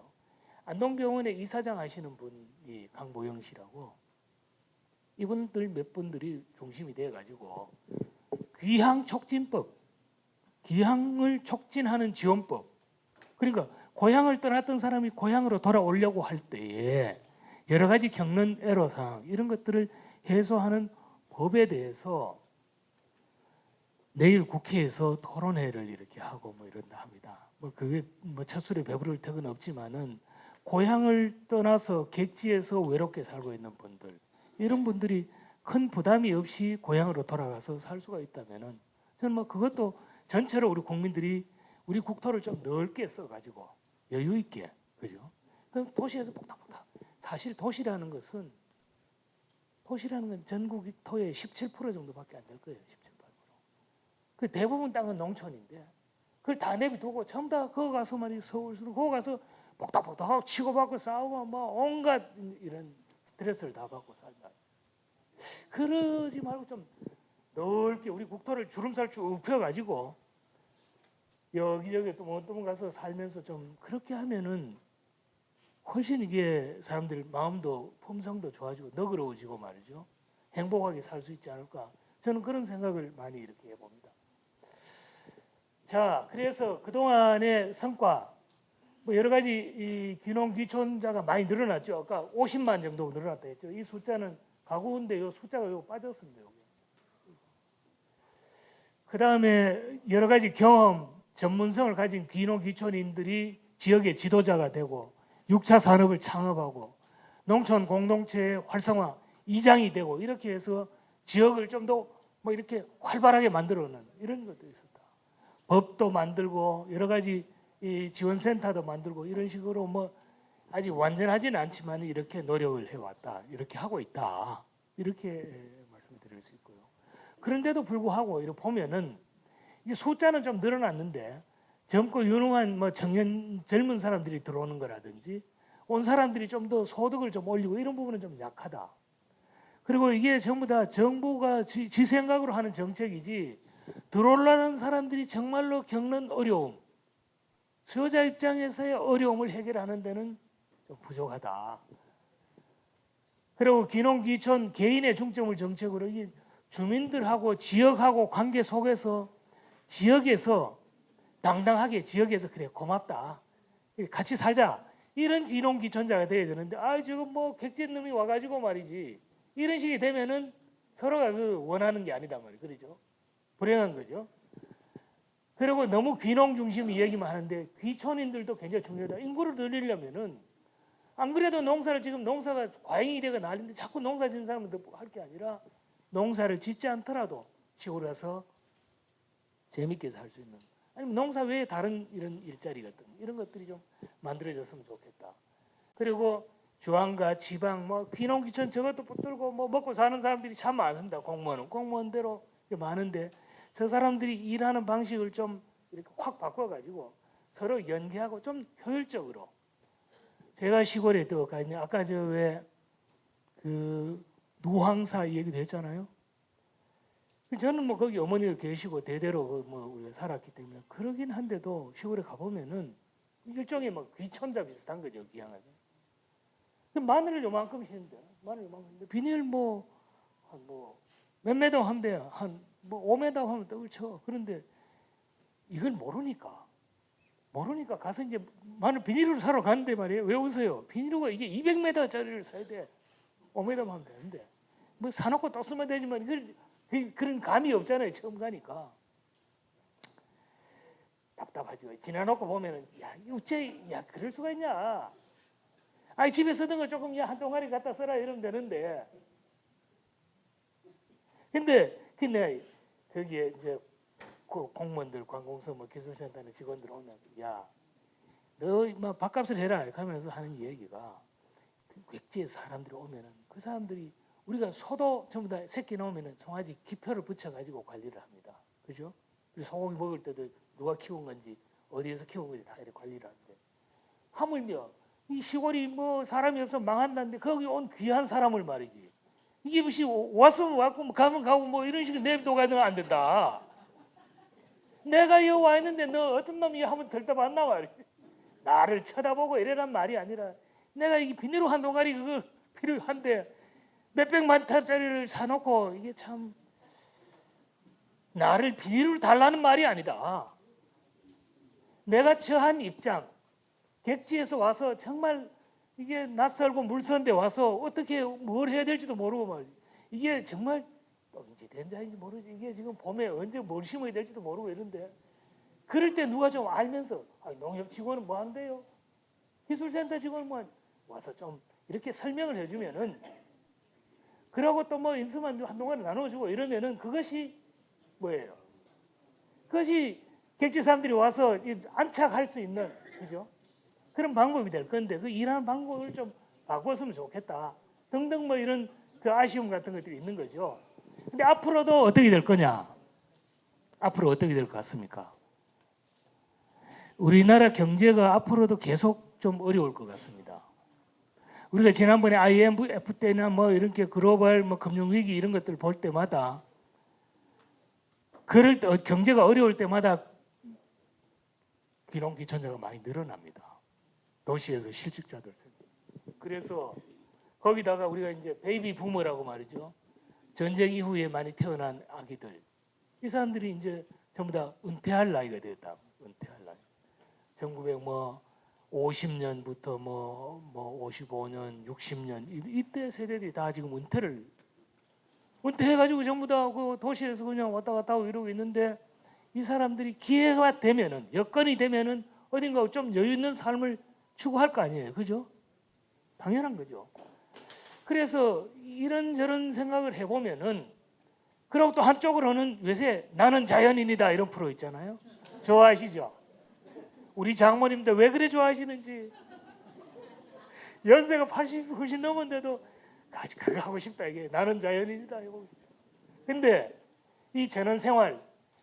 안동병원의 이사장 하시는 분이 강보영 씨라고 이분들 몇 분들이 중심이 돼가지고 귀향 촉진법, 귀향을 촉진하는 지원법. 그러니까 고향을 떠났던 사람이 고향으로 돌아오려고 할 때에 여러 가지 겪는 애로사항 이런 것들을 해소하는 법에 대해서 내일 국회에서 토론회를 이렇게 하고 뭐 이런다 합니다. 뭐 그게 뭐 첫술에 배부를 턱은 없지만은 고향을 떠나서 객지에서 외롭게 살고 있는 분들 이런 분들이 큰 부담이 없이 고향으로 돌아가서 살 수가 있다면은 저는 뭐 그것도 전체로 우리 국민들이 우리 국토를 좀 넓게 써가지고 여유 있게 그죠? 그럼 도시에서 폭닥폭닥 사실 도시라는 건 전국 토의 17% 정도밖에 안 될 거예요. 17, 18%. 그 대부분 땅은 농촌인데 그걸 다 내비두고 전부 다 거기 가서 말이 서울으로 거기 가서 복닥복닥하고 치고받고 싸우고 뭐 온갖 이런 스트레스를 다 받고 살다. 그러지 말고 좀 넓게 우리 국토를 주름살 쭉 펴가지고 여기저기 또 뭐 가서 살면서 좀 그렇게 하면은 훨씬 이게 사람들 마음도 품성도 좋아지고 너그러워지고 말이죠. 행복하게 살 수 있지 않을까. 저는 그런 생각을 많이 이렇게 해봅니다. 자, 그래서 그동안의 성과 뭐 여러 가지 이 귀농 귀촌자가 많이 늘어났죠. 아까 50만 정도 늘어났다 했죠. 이 숫자는 가구인데 이 숫자가 요 빠졌습니다. 여기. 그 다음에 여러 가지 경험, 전문성을 가진 귀농 귀촌인들이 지역의 지도자가 되고 6차 산업을 창업하고 농촌 공동체의 활성화 이장이 되고 이렇게 해서 지역을 좀 더 뭐 이렇게 활발하게 만들어놓는 이런 것도 있었다. 법도 만들고 여러 가지 이 지원센터도 만들고 이런 식으로 뭐 아직 완전하지는 않지만 이렇게 노력을 해왔다. 이렇게 하고 있다. 이렇게 말씀드릴 수 있고요. 그런데도 불구하고 이렇게 보면은 이게 숫자는 좀 늘어났는데 젊고 유능한 뭐 젊은 사람들이 들어오는 거라든지 온 사람들이 좀 더 소득을 좀 올리고 이런 부분은 좀 약하다. 그리고 이게 전부 다 정부가 지 생각으로 하는 정책이지 들어오려는 사람들이 정말로 겪는 어려움, 수요자 입장에서의 어려움을 해결하는 데는 좀 부족하다. 그리고 귀농 귀촌 개인의 중점을 정책으로 이 주민들하고 지역하고 관계 속에서 지역에서 당당하게 지역에서 그래 고맙다. 같이 살자. 이런 귀농 귀촌자가 돼야 되는데 지금 뭐 객진 놈이 와가지고 말이지 이런 식이 되면은 서로가 그 원하는 게 아니다 말이에요. 그렇죠? 불행한 거죠. 그리고 너무 귀농 중심 이야기만 하는데 귀촌인들도 굉장히 중요하다. 인구를 늘리려면은 안 그래도 농사를 지금 농사가 과잉이 되고 난리인데 자꾸 농사 짓는 사람은 더 할 게 아니라 농사를 짓지 않더라도 시골에 가서 재밌게 살 수 있는 아니면 농사 외에 다른 이런 일자리 같은 이런 것들이 좀 만들어졌으면 좋겠다. 그리고 중앙과 지방 뭐 귀농 귀촌 저것도 붙들고 뭐 먹고 사는 사람들이 참 많습니다. 공무원대로 많은데 저 사람들이 일하는 방식을 좀 이렇게 확 바꿔가지고 서로 연계하고 좀 효율적으로 제가 시골에 또 가있는 아까 저 왜 그 누황사 얘기도 했잖아요. 저는 뭐 거기 어머니가 계시고 대대로 뭐 살았기 때문에 그러긴 한데도 시골에 가보면은 일종의 뭐 귀촌자 비슷한 거죠. 기양하게. 마늘을 요만큼 했는데 마늘 요만큼 했는데 비닐 뭐 몇 메다 하면 돼요. 한 뭐 5m 하면 떡을 쳐. 그런데 이걸 모르니까 가서 이제 마늘 비닐을 사러 가는데 말이에요. 왜 웃어요? 비닐가 이게 200m짜리를 사야 돼. 5m만 하면 되는데 뭐 사놓고 또 쓰면 되지만 그런 감이 없잖아요. 처음 가니까 답답하죠. 지나놓고 보면은 야 그럴 수가 있냐? 집에 쓰던 거 조금 한 동아리 갖다 써라 이러면 되는데 근데 거기에 이제 그 공무원들 관공서 뭐 기술센터는 직원들 오면 너 뭐 밥값을 해라 이렇게 하면서 하는 얘기가 객지에 사람들이 오면은 그 사람들이 우리가 소도 전부 다 새끼 나오면은 송아지 기표를 붙여가지고 관리를 합니다. 그죠? 소고기 먹을 때도 누가 키운 건지 어디에서 키운 건지 다 이렇게 관리를 하는데 하물며 이 시골이 뭐 사람이 없어 망한다는데 거기 온 귀한 사람을 말이지 이게 무슨 왔으면 왔고 가면 가고 뭐 이런 식으로 내비도 가면 안 된다. 내가 여기 와 있는데 너 어떤 놈이 하면 들떠봤나 말이지. 나를 쳐다보고 이래란 말이 아니라 내가 이 비닐로 한 동아리 그거 필요한데 몇백만 타짜리를 사놓고 이게 참 나를 비닐로 달라는 말이 아니다. 내가 처한 입장 객지에서 와서 정말 이게 낯설고 물선데 와서 어떻게 뭘 해야 될지도 모르고 말이지. 이게 정말 똥인지 된장인지 모르지. 이게 지금 봄에 언제 뭘 심어야 될지도 모르고 이런데 그럴 때 누가 좀 알면서 농협 직원은 뭐 한대요? 기술센터 직원은 뭐 와서 좀 이렇게 설명을 해주면은 그러고 또 뭐 인수만 한동안 나눠주고 이러면은 그것이 뭐예요? 그것이 객지 사람들이 와서 안착할 수 있는 그죠? 그런 방법이 될 건데 그 일하는 방법을 좀 바꿨으면 좋겠다 등등 뭐 이런 그 아쉬움 같은 것들이 있는 거죠. 근데 앞으로도 어떻게 될 거냐? 앞으로 어떻게 될 것 같습니까? 우리나라 경제가 앞으로도 계속 좀 어려울 것 같습니다. 우리가 지난번에 IMF 때나 뭐 이렇게 글로벌 뭐 금융위기 이런 것들 볼 때마다 그럴 때 경제가 어려울 때마다 귀농귀촌자가 많이 늘어납니다. 도시에서 실직자들. 그래서 거기다가 우리가 이제 베이비 부머라고 말이죠. 전쟁 이후에 많이 태어난 아기들. 이 사람들이 이제 전부 다 은퇴할 나이가 됐다. 은퇴할 나이. 1950년부터 뭐 55년, 60년 이때 세대들이 다 지금 은퇴해가지고 전부 다 그 도시에서 그냥 왔다 갔다 하고 이러고 있는데 이 사람들이 기회가 되면은 여건이 되면은 어딘가 좀 여유 있는 삶을 추구할 거 아니에요, 그죠? 당연한 거죠. 그래서 이런저런 생각을 해보면은 그리고 또 한쪽으로는 요새 나는 자연인이다 이런 프로 있잖아요. 좋아하시죠? 우리 장모님들 왜 그래 좋아하시는지 연세가 80 훨씬 넘었는데도 그거 하고 싶다 이게 나는 자연인이다 이거. 근데 이 전원생활,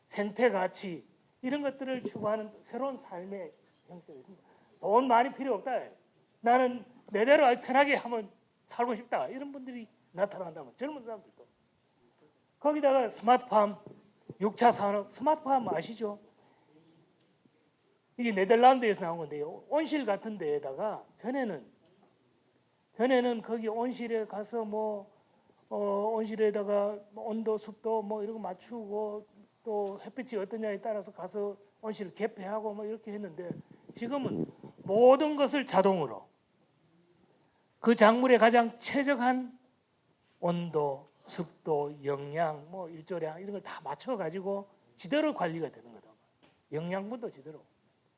생태 가치 이런 것들을 추구하는 새로운 삶의 형태가 있습니다. 돈 많이 필요 없다. 나는 내대로 편하게 하면 살고 싶다. 이런 분들이 나타난다면 젊은 사람들도 거기다가 스마트팜, 6차 산업, 스마트팜 아시죠? 이게 네덜란드에서 나온 건데요. 온실 같은 데에다가 전에는 거기 온실에 가서 온실에다가 온도, 습도 뭐 이런 거 맞추고 또 햇빛이 어떠냐에 따라서 가서 온실을 개폐하고 뭐 이렇게 했는데 지금은 모든 것을 자동으로 그 작물에 가장 최적한 온도, 습도, 영양, 뭐 일조량 이런 걸 다 맞춰 가지고 지대로 관리가 되는 거다. 영양분도 지대로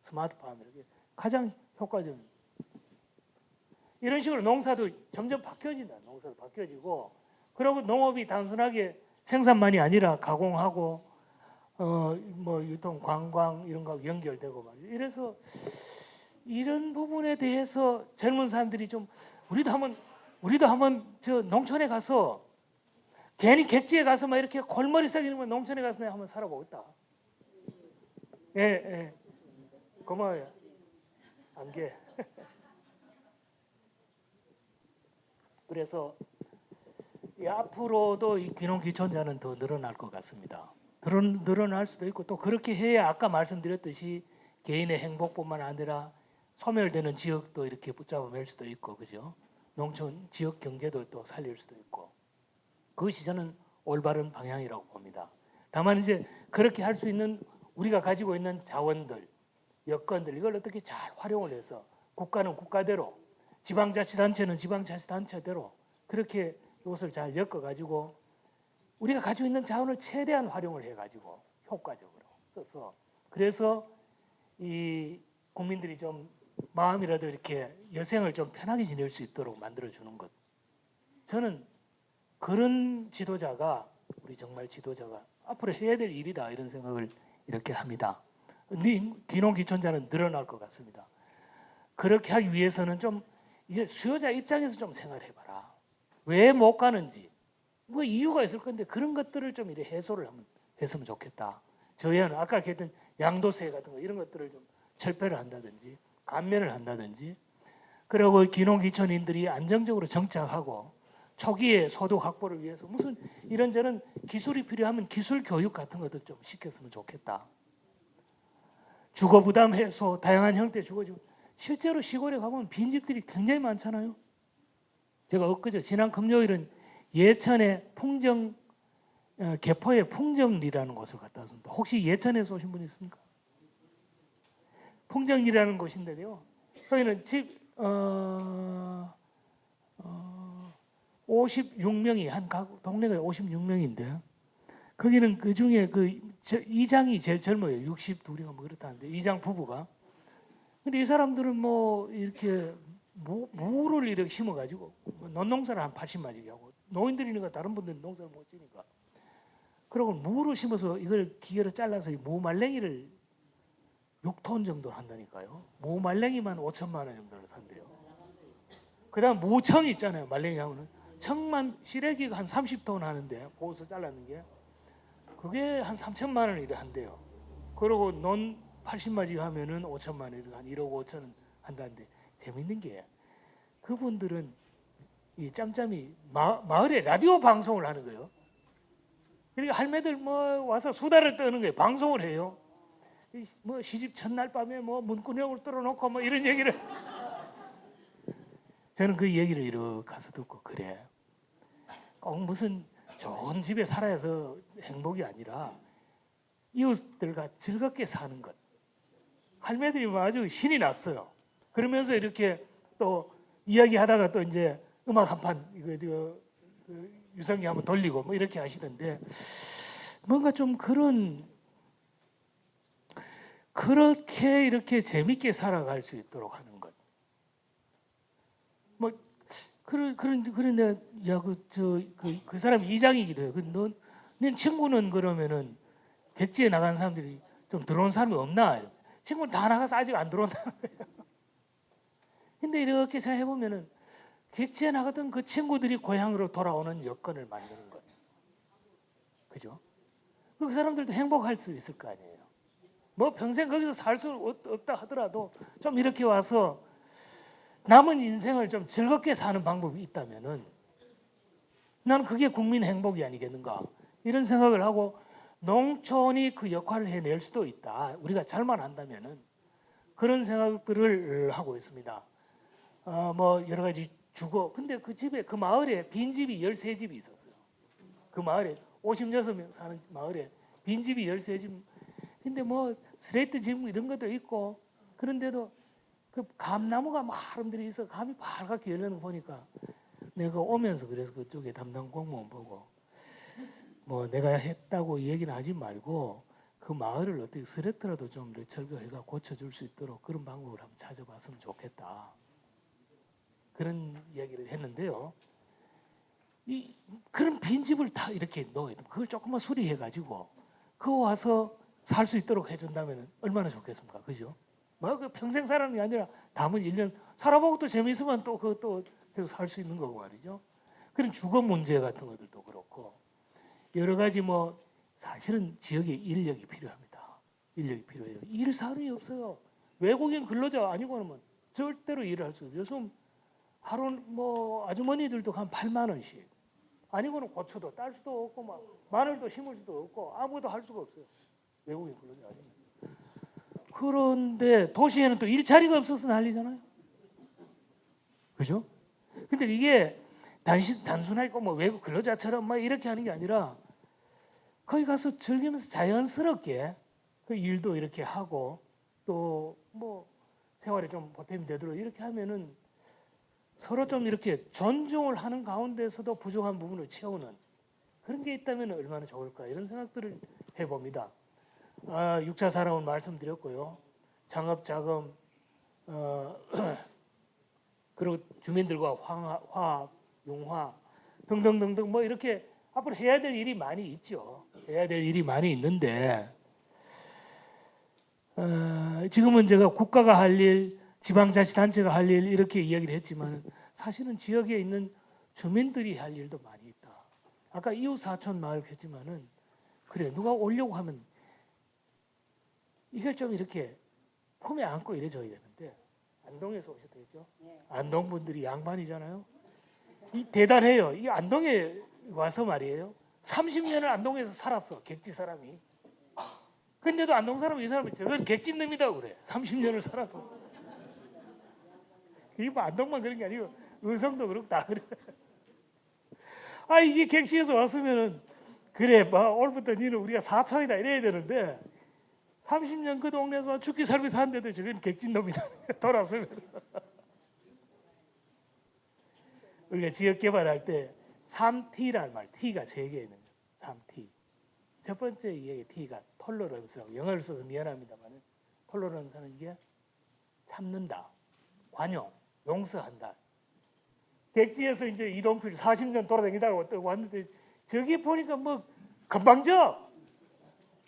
스마트팜 이렇게 가장 효과적인. 이런 식으로 농사도 점점 바뀌어진다. 농사도 바뀌어지고 그리고 농업이 단순하게 생산만이 아니라 가공하고 뭐 유통, 관광 이런 거 연결되고 말이죠. 이래서 이런 부분에 대해서 젊은 사람들이 좀 우리도 한번 저 농촌에 가서 괜히 객지에 가서 막 이렇게 골머리 썩이는 농촌에 가서 내가 한번 살아보겠다. 예. 고마워요. 안개. 그래서 앞으로도 이 귀농귀촌자는 더 늘어날 것 같습니다. 늘어날 수도 있고 또 그렇게 해야 아까 말씀드렸듯이 개인의 행복뿐만 아니라 소멸되는 지역도 이렇게 붙잡아낼 수도 있고 그죠? 농촌 지역 경제도 또 살릴 수도 있고 그것이 저는 올바른 방향이라고 봅니다. 다만 이제 그렇게 할 수 있는 우리가 가지고 있는 자원들, 여건들 이걸 어떻게 잘 활용을 해서 국가는 국가대로 지방자치단체는 지방자치단체대로 그렇게 이것을 잘 엮어가지고 우리가 가지고 있는 자원을 최대한 활용을 해가지고 효과적으로 써서 그래서 이 국민들이 좀 마음이라도 이렇게 여생을 좀 편하게 지낼 수 있도록 만들어주는 것. 저는 그런 지도자가 우리 정말 지도자가 앞으로 해야 될 일이다 이런 생각을 이렇게 합니다. 귀농귀촌자는 늘어날 것 같습니다. 그렇게 하기 위해서는 좀 이제 수요자 입장에서 좀 생각해봐라. 왜 못 가는지 뭐 이유가 있을 건데 그런 것들을 좀 이렇게 해소를 하면 했으면 좋겠다. 저희는 아까 얘기했던 양도세 같은 거 이런 것들을 좀 철폐를 한다든지 감면을 한다든지 그리고 귀농귀촌인들이 안정적으로 정착하고 초기에 소득 확보를 위해서 무슨 이런저런 기술이 필요하면 기술 교육 같은 것도 좀 시켰으면 좋겠다. 주거 부담 해소, 다양한 형태의 주거지원. 실제로 시골에 가보면 빈집들이 굉장히 많잖아요. 제가 엊그제 지난 금요일은 예천의 개포의 풍정리라는 곳을 갔다 왔습니다. 혹시 예천에서 오신 분 있습니까? 풍정리라는 곳인데요. 거기는 어, 56명이 한 가구 동네가 56명인데 거기는 그 중에 이장이 제일 젊어요. 62인가 뭐 그렇다는데 이장 부부가. 근데 이 사람들은 뭐 이렇게 무를 이렇게 심어가지고 논농사를 한 80마지게 하고 노인들이니까 다른 분들은 농사를 못 지니까 그러고 무를 심어서 이걸 기계로 잘라서 무 말랭이를 6톤 정도 한다니까요. 무 말랭이만 5천만 원 정도를 산대요. 그다음 무청 있잖아요. 말랭이 하고는 청만 시래기가 한 30톤 하는데 고서 잘라는 게 그게 한 3천만 원 이래 한대요. 그러고 논 80마지 하면은 5천만 원, 한 1억 5천 한다는데 재밌는 게 그분들은 이 짬짬이 마을에 라디오 방송을 하는 거예요. 그러니까 할매들 뭐 와서 수다를 떠는 거예요. 방송을 해요. 뭐 시집 첫날 밤에 뭐 문구녕을 뚫어놓고 뭐 이런 얘기를 저는 그 얘기를 이렇게 가서 듣고 그래. 꼭 무슨 좋은 집에 살아서 행복이 아니라 이웃들과 즐겁게 사는 것. 할매들이 뭐 아주 신이 났어요. 그러면서 이렇게 또 이야기하다가 또 이제 음악 한 판 이거 유성기 한번 돌리고 뭐 이렇게 하시던데 뭔가 좀 그렇게 이렇게 재밌게 살아갈 수 있도록 하는 것. 뭐 그런데 그 사람이 이장이기도 해요. 넌 친구는 그러면은 백지에 나간 사람들이 좀 들어온 사람이 없나? 친구는 다 나가서 아직 안 들어온다는 거예요. 근데 이렇게 생각해보면은 객지에 나가던 그 친구들이 고향으로 돌아오는 여건을 만드는 거예요. 그죠? 그 사람들도 행복할 수 있을 거 아니에요. 뭐 평생 거기서 살 수 없다 하더라도 좀 이렇게 와서 남은 인생을 좀 즐겁게 사는 방법이 있다면은 나는 그게 국민 행복이 아니겠는가. 이런 생각을 하고 농촌이 그 역할을 해낼 수도 있다. 우리가 잘만 한다면은 그런 생각들을 하고 있습니다. 뭐 여러 가지 주거. 근데 그 집에 그 마을에 빈집이 13집이 있었어요. 그 마을에 56명 사는 마을에 빈집이 13집. 근데 뭐 스레이트 집 이런 것도 있고 그런데도 그 감나무가 마름들이 있어 감이 빨갛게 열리는 거 보니까 내가 오면서 그래서 그쪽에 담당 공무원 보고 뭐 내가 했다고 얘기는 하지 말고 그 마을을 어떻게 스레트라도 좀 철거해가 고쳐줄 수 있도록 그런 방법을 한번 찾아봤으면 좋겠다. 그런 얘기를 했는데요. 그런 빈집을 다 이렇게 넣어야 돼. 그걸 조금만 수리해가지고 그거 와서 살 수 있도록 해준다면 얼마나 좋겠습니까? 그죠? 뭐 그 평생 사람이 아니라 남은 1년 살아보고 또 재미있으면 또 그것도 계속 살 수 있는 거고 말이죠. 그런 주거 문제 같은 것들도 그렇고 여러 가지 뭐 사실은 지역에 인력이 필요합니다. 인력이 필요해요. 일 사람이 없어요. 외국인 근로자 아니고는 뭐 절대로 일을 할 수 없어요. 요즘 하루 뭐 아주머니들도 한 8만 원씩 아니고는 고추도 딸 수도 없고 막 마늘도 심을 수도 없고 아무것도 할 수가 없어요. 외국인 근로자 아니면. 그런데 도시에는 또 일자리가 없어서 난리잖아요. 그죠? 근데 이게 단순하게 뭐 외국 근로자처럼 막 이렇게 하는 게 아니라 거기 가서 즐기면서 자연스럽게 그 일도 이렇게 하고 또 뭐 생활에 좀 보탬이 되도록 이렇게 하면은 서로 좀 이렇게 존중을 하는 가운데서도 부족한 부분을 채우는 그런 게 있다면 얼마나 좋을까 이런 생각들을 해봅니다. 6차 산업은 말씀드렸고요. 창업자금 그리고 주민들과 화합, 용화 등등등등 뭐 이렇게 앞으로 해야 될 일이 많이 있죠. 해야 될 일이 많이 있는데 지금은 제가 국가가 할 일, 지방자치단체가 할 일 이렇게 이야기를 했지만 사실은 지역에 있는 주민들이 할 일도 많이 있다. 아까 이웃 사촌 마을 했지만은 그래 누가 오려고 하면 이걸 좀 이렇게 품에 안고 이래줘야 되는데 안동에서 오셨겠죠? 안동 분들이 양반이잖아요. 이 대단해요. 이 안동에 와서 말이에요. 30년을 안동에서 살았어. 객지 사람이. 근데도 안동 사람은 이 사람은 저건 객지 놈이다 그래. 30년을 살아도. 이게 뭐 안동만 그런 게 아니고 의성도 그렇고 다 그래. 이게 객지에서 왔으면은 그래 뭐 오늘부터 니는 우리가 사촌이다 이래야 되는데 30년 그 동네에서 죽기 살기 사는데도 저건 객진 놈이다. 돌아서면. 우리가 지역 개발할 때 3T라는 말, T가 3개 있는 거예요. 3T. 첫 번째 이게 T가 톨러런스라고, 영어를 써서 미안합니다만 톨러런스는 이게 참는다, 관용, 용서한다. 백지에서 이제 이동필 40년 돌아다니다가 왔는데 저기 보니까 뭐 금방져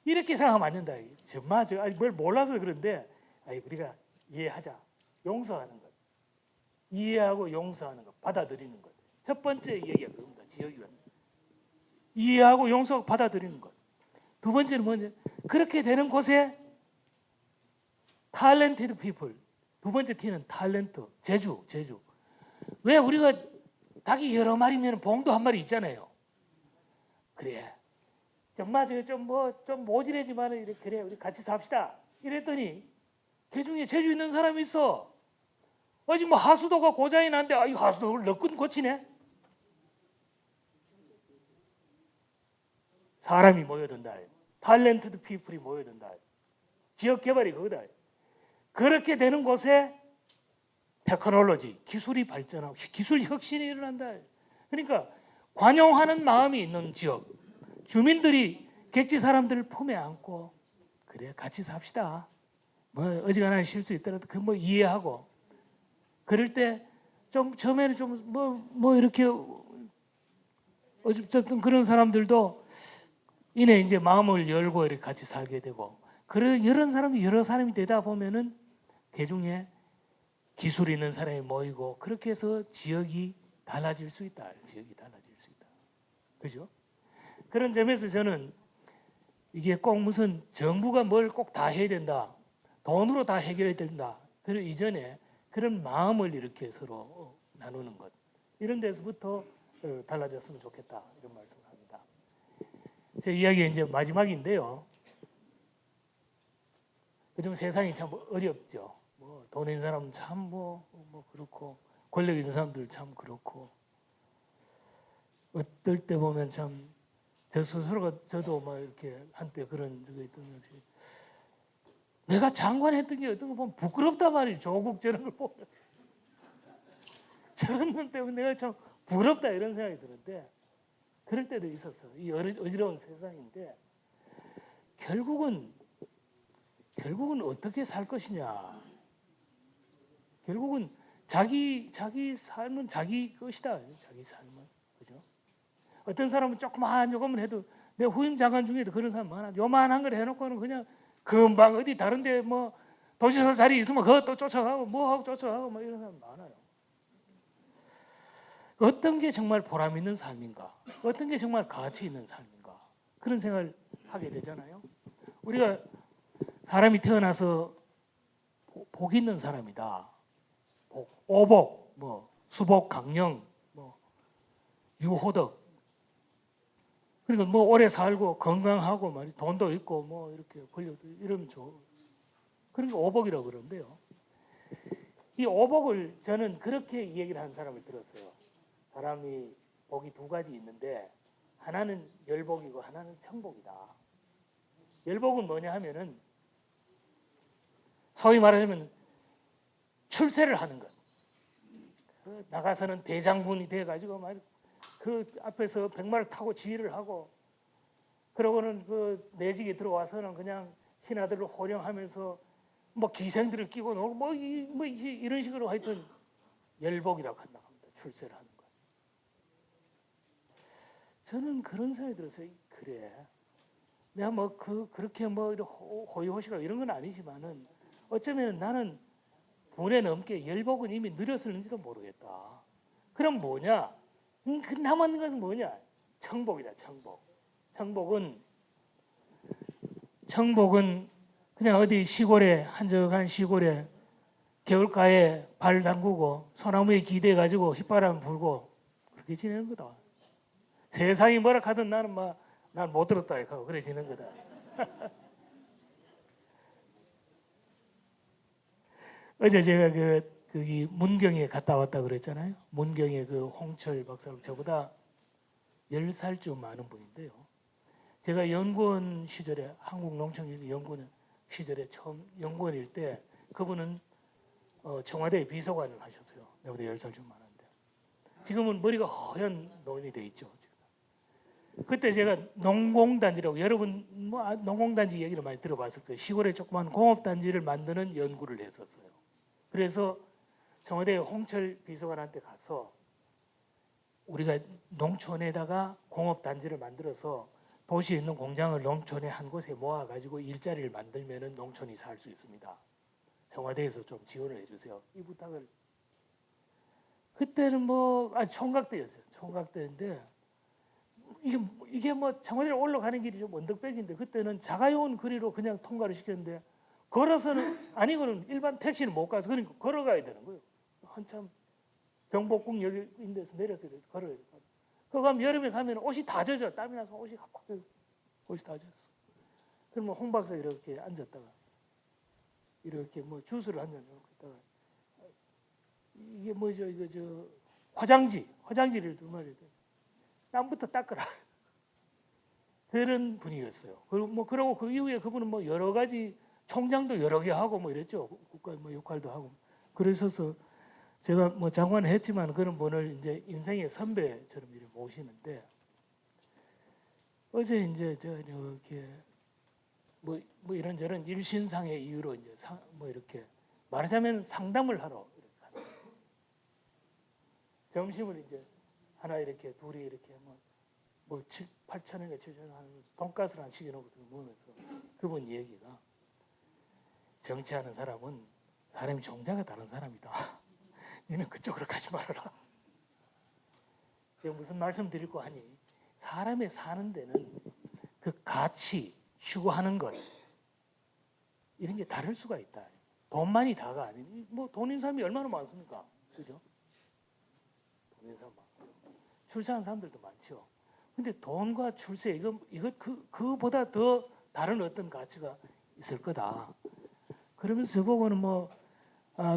이렇게 생각하면 안 된다. 정말 뭘 몰라서 그런데 우리가 이해하자, 용서하는 것, 이해하고 용서하는 것, 받아들이는 것. 첫 번째 얘기가 그겁니다. 지역이란 이해하고 용서하고 받아들이는 것. 두 번째는 뭐냐? 그렇게 되는 곳에 talented people. 두 번째 T는 탤런트, 재주. 왜 우리가 닭이 여러 마리면 봉도 한 마리 있잖아요. 그래. 정말 좀 모질하지만 그래 우리 같이 삽시다. 이랬더니 그 중에 재주 있는 사람이 있어. 아직 뭐 하수도가 고장이 난데 이 하수도를 너끈 고치네. 사람이 모여든다. 탤런트드 피플이 모여든다. 지역 개발이 그거다. 그렇게 되는 곳에 테크놀로지, 기술이 발전하고 기술 혁신이 일어난다. 그러니까 관용하는 마음이 있는 지역, 주민들이 객지 사람들을 품에 안고 그래 같이 삽시다. 뭐 어지간한 실수 있더라도 그 뭐 이해하고 그럴 때 좀 처음에는 좀 뭐 이렇게 어쨌든 그런 사람들도 이내 이제 마음을 열고 이렇게 같이 살게 되고 그런 여러 사람이 되다 보면은 그 중에 기술 있는 사람이 모이고 그렇게 해서 지역이 달라질 수 있다. 지역이 달라질 수 있다. 그죠? 그런 점에서 저는 이게 꼭 무슨 정부가 뭘 꼭 다 해야 된다. 돈으로 다 해결해야 된다. 그 이전에 그런 마음을 이렇게 서로 나누는 것. 이런 데서부터 달라졌으면 좋겠다. 이런 말씀을 합니다. 제 이야기 이제 마지막인데요. 요즘 세상이 참 어렵죠. 돈 있는 사람은 참 뭐 그렇고 권력 있는 사람들 참 그렇고 어떨 때 보면 참 저 스스로가 저도 막 이렇게 한때 그런 적이 있던 것이 내가 장관 했던 게 어떤 거 보면 부끄럽단 말이에요. 조국 저런 걸 보면 저런 것 때문에 내가 참 부럽다 이런 생각이 드는데 그럴 때도 있었어. 이 어지러운 세상인데 결국은 어떻게 살 것이냐. 결국은 자기 삶은 자기 것이다. 자기 삶은. 그죠? 어떤 사람은 조금만 해도 내 후임 장관 중에도 그런 사람 많아. 요만한 걸 해놓고는 그냥 금방 어디 다른데 뭐 도지사 자리 있으면 그것도 쫓아가고 뭐하고 쫓아가고 뭐 이런 사람 많아요. 어떤 게 정말 보람 있는 삶인가? 어떤 게 정말 가치 있는 삶인가? 그런 생각을 하게 되잖아요. 우리가 사람이 태어나서 복 있는 사람이다. 오복, 수복, 강령, 유호덕. 그러니까 오래 살고 건강하고 돈도 있고 이렇게 권력도 이러면 좋아. 그런 게 오복이라고 그러는데요. 이 오복을 저는 그렇게 얘기를 하는 사람을 들었어요. 사람이 복이 두 가지 있는데 하나는 열복이고 하나는 천복이다. 열복은 뭐냐 하면은 소위 말하자면 출세를 하는 것. 나가서는 대장군이 돼가지고 그 앞에서 백마를 타고 지휘를 하고 그러고는 그 내직에 들어와서는 그냥 신하들을 호령하면서 기생들을 끼고 놀고 이런 식으로 하여튼 열복이라고 한다고 합니다. 출세를 하는 것. 저는 그런 생각이 들었어요. 그래. 내가 그렇게 호의호식하고 이런 건 아니지만은 어쩌면 나는 분에 넘게 열복은 이미 누렸을는지도 모르겠다. 그럼 뭐냐? 그 남은 것은 뭐냐? 청복이다. 청복은 그냥 어디 시골에 한적한 시골에 겨울가에 발 담그고 소나무에 기대 가지고 휘바람 불고 그렇게 지내는 거다. 세상이 뭐라 하든 나는 난 못 들었다 하고 그래 지내는 거다. 어제 제가 거기 문경에 갔다 왔다 그랬잖아요. 문경에 그 홍철 박사는 저보다 10살쯤 많은 분인데요. 제가 연구원 시절에 한국농촌연구원 시절에 처음 연구원일 때 그분은 청와대 비서관을 하셨어요. 내보다 10살 좀 많은데. 지금은 머리가 허연 노인이 돼 있죠. 그때 제가 농공단지라고 여러분 뭐 농공단지 얘기를 많이 들어봤을 거예요. 시골에 조그만 공업단지를 만드는 연구를 했었어요. 그래서 청와대 홍철 비서관한테 가서 우리가 농촌에다가 공업단지를 만들어서 도시에 있는 공장을 농촌의 한 곳에 모아가지고 일자리를 만들면 농촌이 살 수 있습니다. 청와대에서 좀 지원을 해주세요. 이 부탁을. 그때는 뭐 총각 때였어요. 총각 때인데 이게 뭐 청와대로 올라가는 길이 좀 언덕백인데 그때는 자가용 거리로 그냥 통과를 시켰는데 걸어서는 아니고는 일반 택시는 못 가서 그러니까 걸어가야 되는 거예요. 한참 경복궁 여기 있는 데서 내려서 걸어야 돼. 그거 가면 여름에 가면 옷이 다 젖어. 땀이 나서 옷이 다 젖었어. 그러면 홍 박사 이렇게 앉았다가 이렇게 뭐 주스를 한잔 놓고 이게 뭐죠? 이거 저 화장지를 두 마리 땀부터 닦으라. 그런 분이었어요. 그러고 그 이후에 그분은 뭐 여러 가지 총장도 여러 개 하고 뭐 이랬죠. 국가 뭐 역할도 하고. 그러셔서 제가 뭐 장관을 했지만 그런 분을 이제 인생의 선배처럼 이렇게 모시는데 어제 이제 저 이렇게 뭐 이런저런 일신상의 이유로 이제 뭐 이렇게 말하자면 상담을 하러 이렇게 점심을 이제 하나 이렇게 둘이 이렇게 뭐 8,000원에 7,000원 하는 돈가스를 한 시켜놓고 먹으면서 그분 얘기가 정치하는 사람은 사람이 종자가 다른 사람이다. 너는 그쪽으로 가지 말아라. 제가 무슨 말씀 드리고 하니 사람이 사는 데는 그 가치, 추구하는 것 이런 게 다를 수가 있다. 돈만이 다가 아니니 뭐 돈 있는 사람이 얼마나 많습니까? 그죠? 돈 있는 사람 많고 출세하는 사람들도 많죠. 근데 돈과 출세 이거 그보다 더 다른 어떤 가치가 있을 거다. 그러면서 저보고는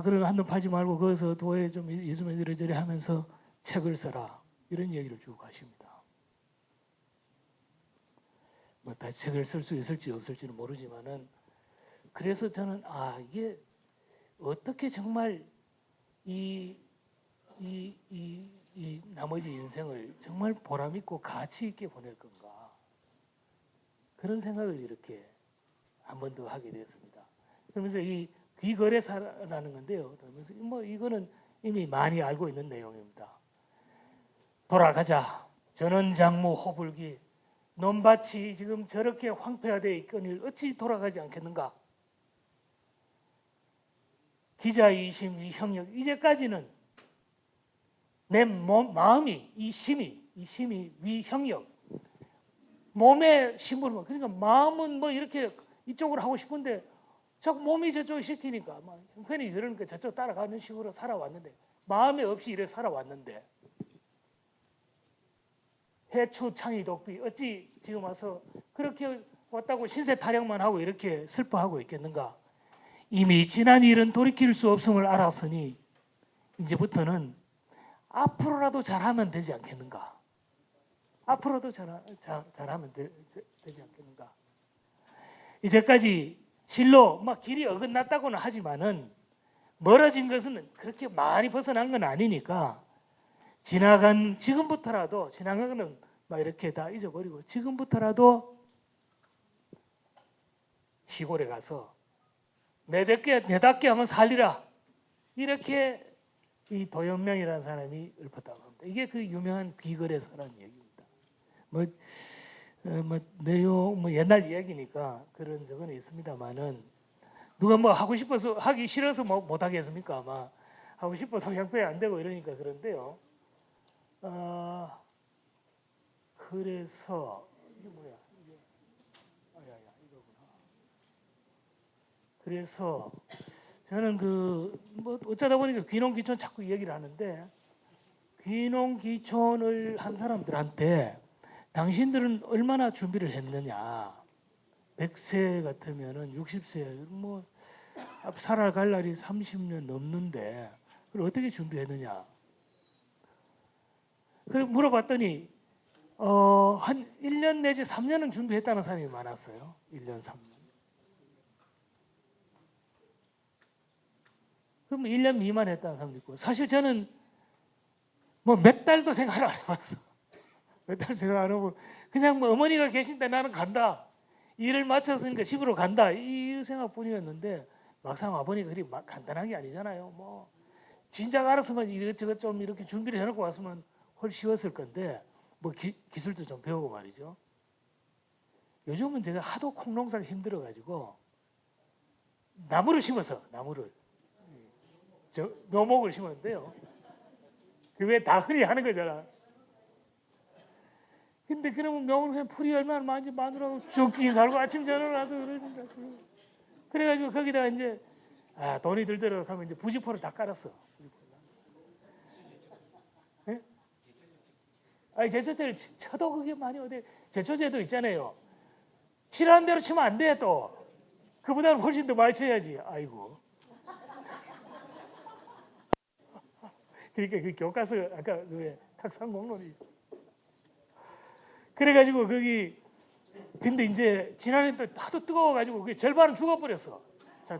그럼 한돈 팔지 말고 거기서 도에 좀 있으면 이래저래 하면서 책을 써라 이런 얘기를 주고 가십니다. 뭐 다시 책을 쓸 수 있을지 없을지는 모르지만은 그래서 저는 이게 어떻게 정말 이 나머지 인생을 정말 보람 있고 가치 있게 보낼 건가 그런 생각을 이렇게 한 번 더 하게 됐습니다. 그러면서 이 귀거래사라는 건데요. 그러면서 뭐 이거는 이미 많이 알고 있는 내용입니다. 돌아가자. 전원장무 호불기. 논밭이 지금 저렇게 황폐화되어 있거늘 어찌 돌아가지 않겠는가? 기자이심, 이 형력. 이제까지는 내 마음이, 이 심이 위 형력. 몸에 심부름. 그러니까 마음은 뭐 이렇게 이쪽으로 하고 싶은데 자꾸 몸이 저쪽에 시키니까 형편이 그러니까 저쪽 따라가는 식으로 살아왔는데 마음이 없이 이래 살아왔는데 해추 창이 독비 어찌 지금 와서 그렇게 왔다고 신세 타령만 하고 이렇게 슬퍼하고 있겠는가? 이미 지난 일은 돌이킬 수 없음을 알았으니 이제부터는 앞으로라도 잘하면 되지 않겠는가? 앞으로도 잘하면 되지 않겠는가? 이제까지 실로 막 길이 어긋났다고는 하지만은 멀어진 것은 그렇게 많이 벗어난 건 아니니까 지금부터라도 지난 거는 막 이렇게 다 잊어버리고 지금부터라도 시골에 가서 내답게 한번 살리라 이렇게 이 도연명이라는 사람이 읊었다고 합니다. 이게 그 유명한 귀거래사라는 얘기입니다. 내용 옛날 이야기니까 그런 적은 있습니다만은 누가 뭐 하고 싶어서 하기 싫어서 못 하겠습니까? 아마 하고 싶어도 양평이 안 되고 이러니까 그런데요. 그래서 이게 뭐야? 이게 이거구나. 그래서 저는 어쩌다 보니까 귀농귀촌 자꾸 얘기를 하는데 귀농귀촌을 한 사람들한테 당신들은 얼마나 준비를 했느냐? 100세 같으면은 60세 살아갈 날이 30년 넘는데 그걸 어떻게 준비했느냐? 그래 물어봤더니 한 1년 내지 3년은 준비했다는 사람이 많았어요. 1년, 3년. 그럼 1년 미만 했다는 사람도 있고 사실 저는 뭐 몇 달도 생각 안 해봤어. 몇 달 생각 안 하고 그냥 뭐 어머니가 계신데 나는 간다. 일을 마쳤으니까 집으로 간다. 이 생각뿐이었는데 막상 아버니가 그리 간단한 게 아니잖아요. 뭐 진작 알았으면 이것저것 좀 이렇게 준비를 해놓고 왔으면 훨씬 쉬웠을 건데 뭐 기술도 좀 배우고 말이죠. 요즘은 제가 하도 콩농사가 힘들어가지고 나무를 심어서 나무를 묘목을 심었는데요. 그게 다 흔히 하는 거잖아. 근데 그러면 묘목을 그냥 풀이 얼마나 많은지 마누라고 죽기 살고 아침 저녁을 하도 그러니까. 그래가지고 거기다가 이제 돈이 들도록 하면 이제 부직포를 다 깔았어. 예? 아니 제초제를 쳐도 그게 많이 어디 제초제도 있잖아요. 치라는 대로 치면 안 돼 또. 그보다는 훨씬 더 많이 쳐야지. 아이고. 그러니까 그 교과서 아까 그 탁상 공론이. 그래가지고 거기 근데 이제 지난해 또 하도 뜨거워가지고 그게 절반은 죽어버렸어. 자,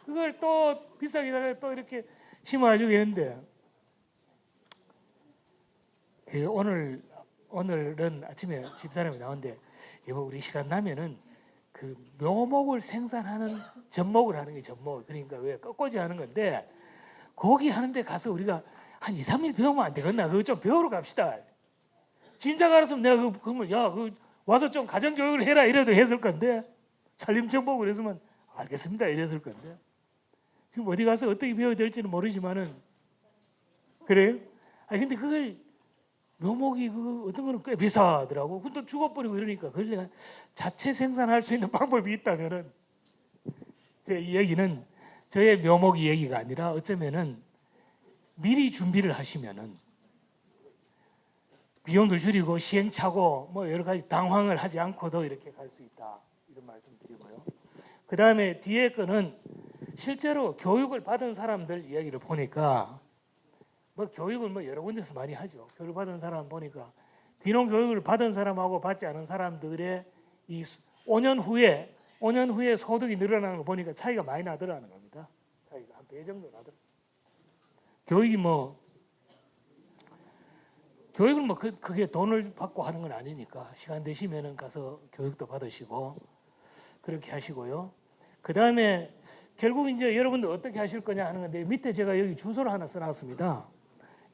그걸 또 비싸게 또 이렇게 심어가지고 했는데 오늘은 아침에 집사람이 나오는데 이거 우리 시간 나면은 그 묘목을 생산하는 접목을 하는 게 접목. 그러니까 왜 꺾고지 하는 건데 거기 하는데 가서 우리가 한 2, 3일 배우면 안 되겠나? 그거 좀 배우러 갑시다. 진작 알았으면 내가 그러면 와서 좀 가정교육을 해라 이래도 했을 건데 산림정보를 했으면 알겠습니다 이랬을 건데 지금 어디 가서 어떻게 배워야 될지는 모르지만은 그래요? 근데 그걸 묘목이 어떤 거는 꽤 비싸더라고. 근데 죽어버리고 이러니까 그걸 내가 자체 생산할 수 있는 방법이 있다면은 이 얘기는 저의 묘목 얘기가 아니라 어쩌면은 미리 준비를 하시면은 비용도 줄이고 시행착오 뭐 여러 가지 당황을 하지 않고도 이렇게 갈 수 있다. 이런 말씀 드리고요. 그 다음에 뒤에 거는 실제로 교육을 받은 사람들 이야기를 보니까 뭐 교육을 뭐 여러 군데서 많이 하죠. 교육을 받은 사람 보니까 귀농 교육을 받은 사람하고 받지 않은 사람들의 이 5년 후에 소득이 늘어나는 거 보니까 차이가 많이 나더라는 겁니다. 차이가 한 배 정도 나더라. 교육은 뭐 그게 돈을 받고 하는 건 아니니까 시간 되시면은 가서 교육도 받으시고 그렇게 하시고요. 그 다음에 결국 이제 여러분들 어떻게 하실 거냐 하는 건데 밑에 제가 여기 주소를 하나 써놨습니다.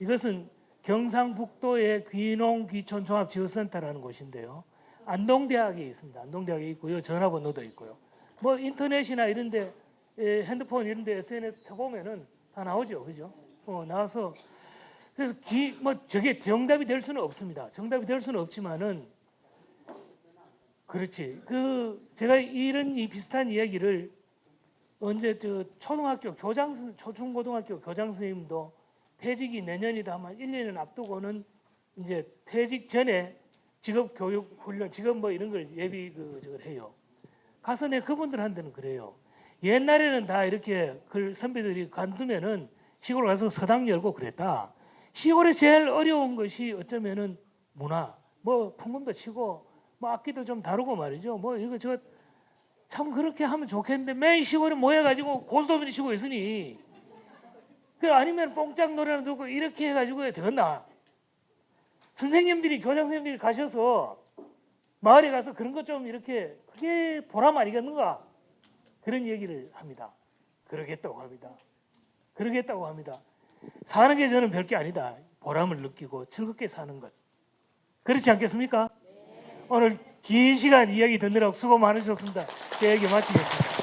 이것은 경상북도의 귀농귀촌종합지원센터라는 곳인데요. 안동대학에 있습니다. 안동대학에 있고요. 전화번호도 있고요. 뭐 인터넷이나 이런데 핸드폰 이런데 SNS 쳐보면은 다 나오죠, 그죠? 나와서 그래서 저게 정답이 될 수는 없습니다. 정답이 될 수는 없지만은 그렇지. 제가 이 비슷한 이야기를 언제 초등학교 초중고등학교 교장 선생님도 퇴직이 내년이다 하면 1년을 앞두고는 이제 퇴직 전에 직업 교육 훈련, 직업 뭐 이런 걸 예비 저걸 해요. 가서 내 그분들한테는 그래요. 옛날에는 다 이렇게 선배들이 관두면은 시골 가서 서당 열고 그랬다. 시골에 제일 어려운 것이 어쩌면은 문화, 뭐 풍금도 치고 뭐 악기도 좀 다루고 말이죠. 뭐 이거 참 그렇게 하면 좋겠는데 매일 시골에 모여가지고 고스톱을 치고 있으니 아니면 뽕짝 노래나 듣고 이렇게 해가지고 되겠나? 선생님들이 교장 선생님들이 가셔서 마을에 가서 그런 것 좀 이렇게 그게 보람 아니겠는가? 그런 얘기를 합니다. 그러겠다고 합니다. 사는 게 저는 별게 아니다. 보람을 느끼고 즐겁게 사는 것. 그렇지 않겠습니까? 네. 오늘 긴 시간 이야기 듣느라고 수고 많으셨습니다. 제 얘기 마치겠습니다.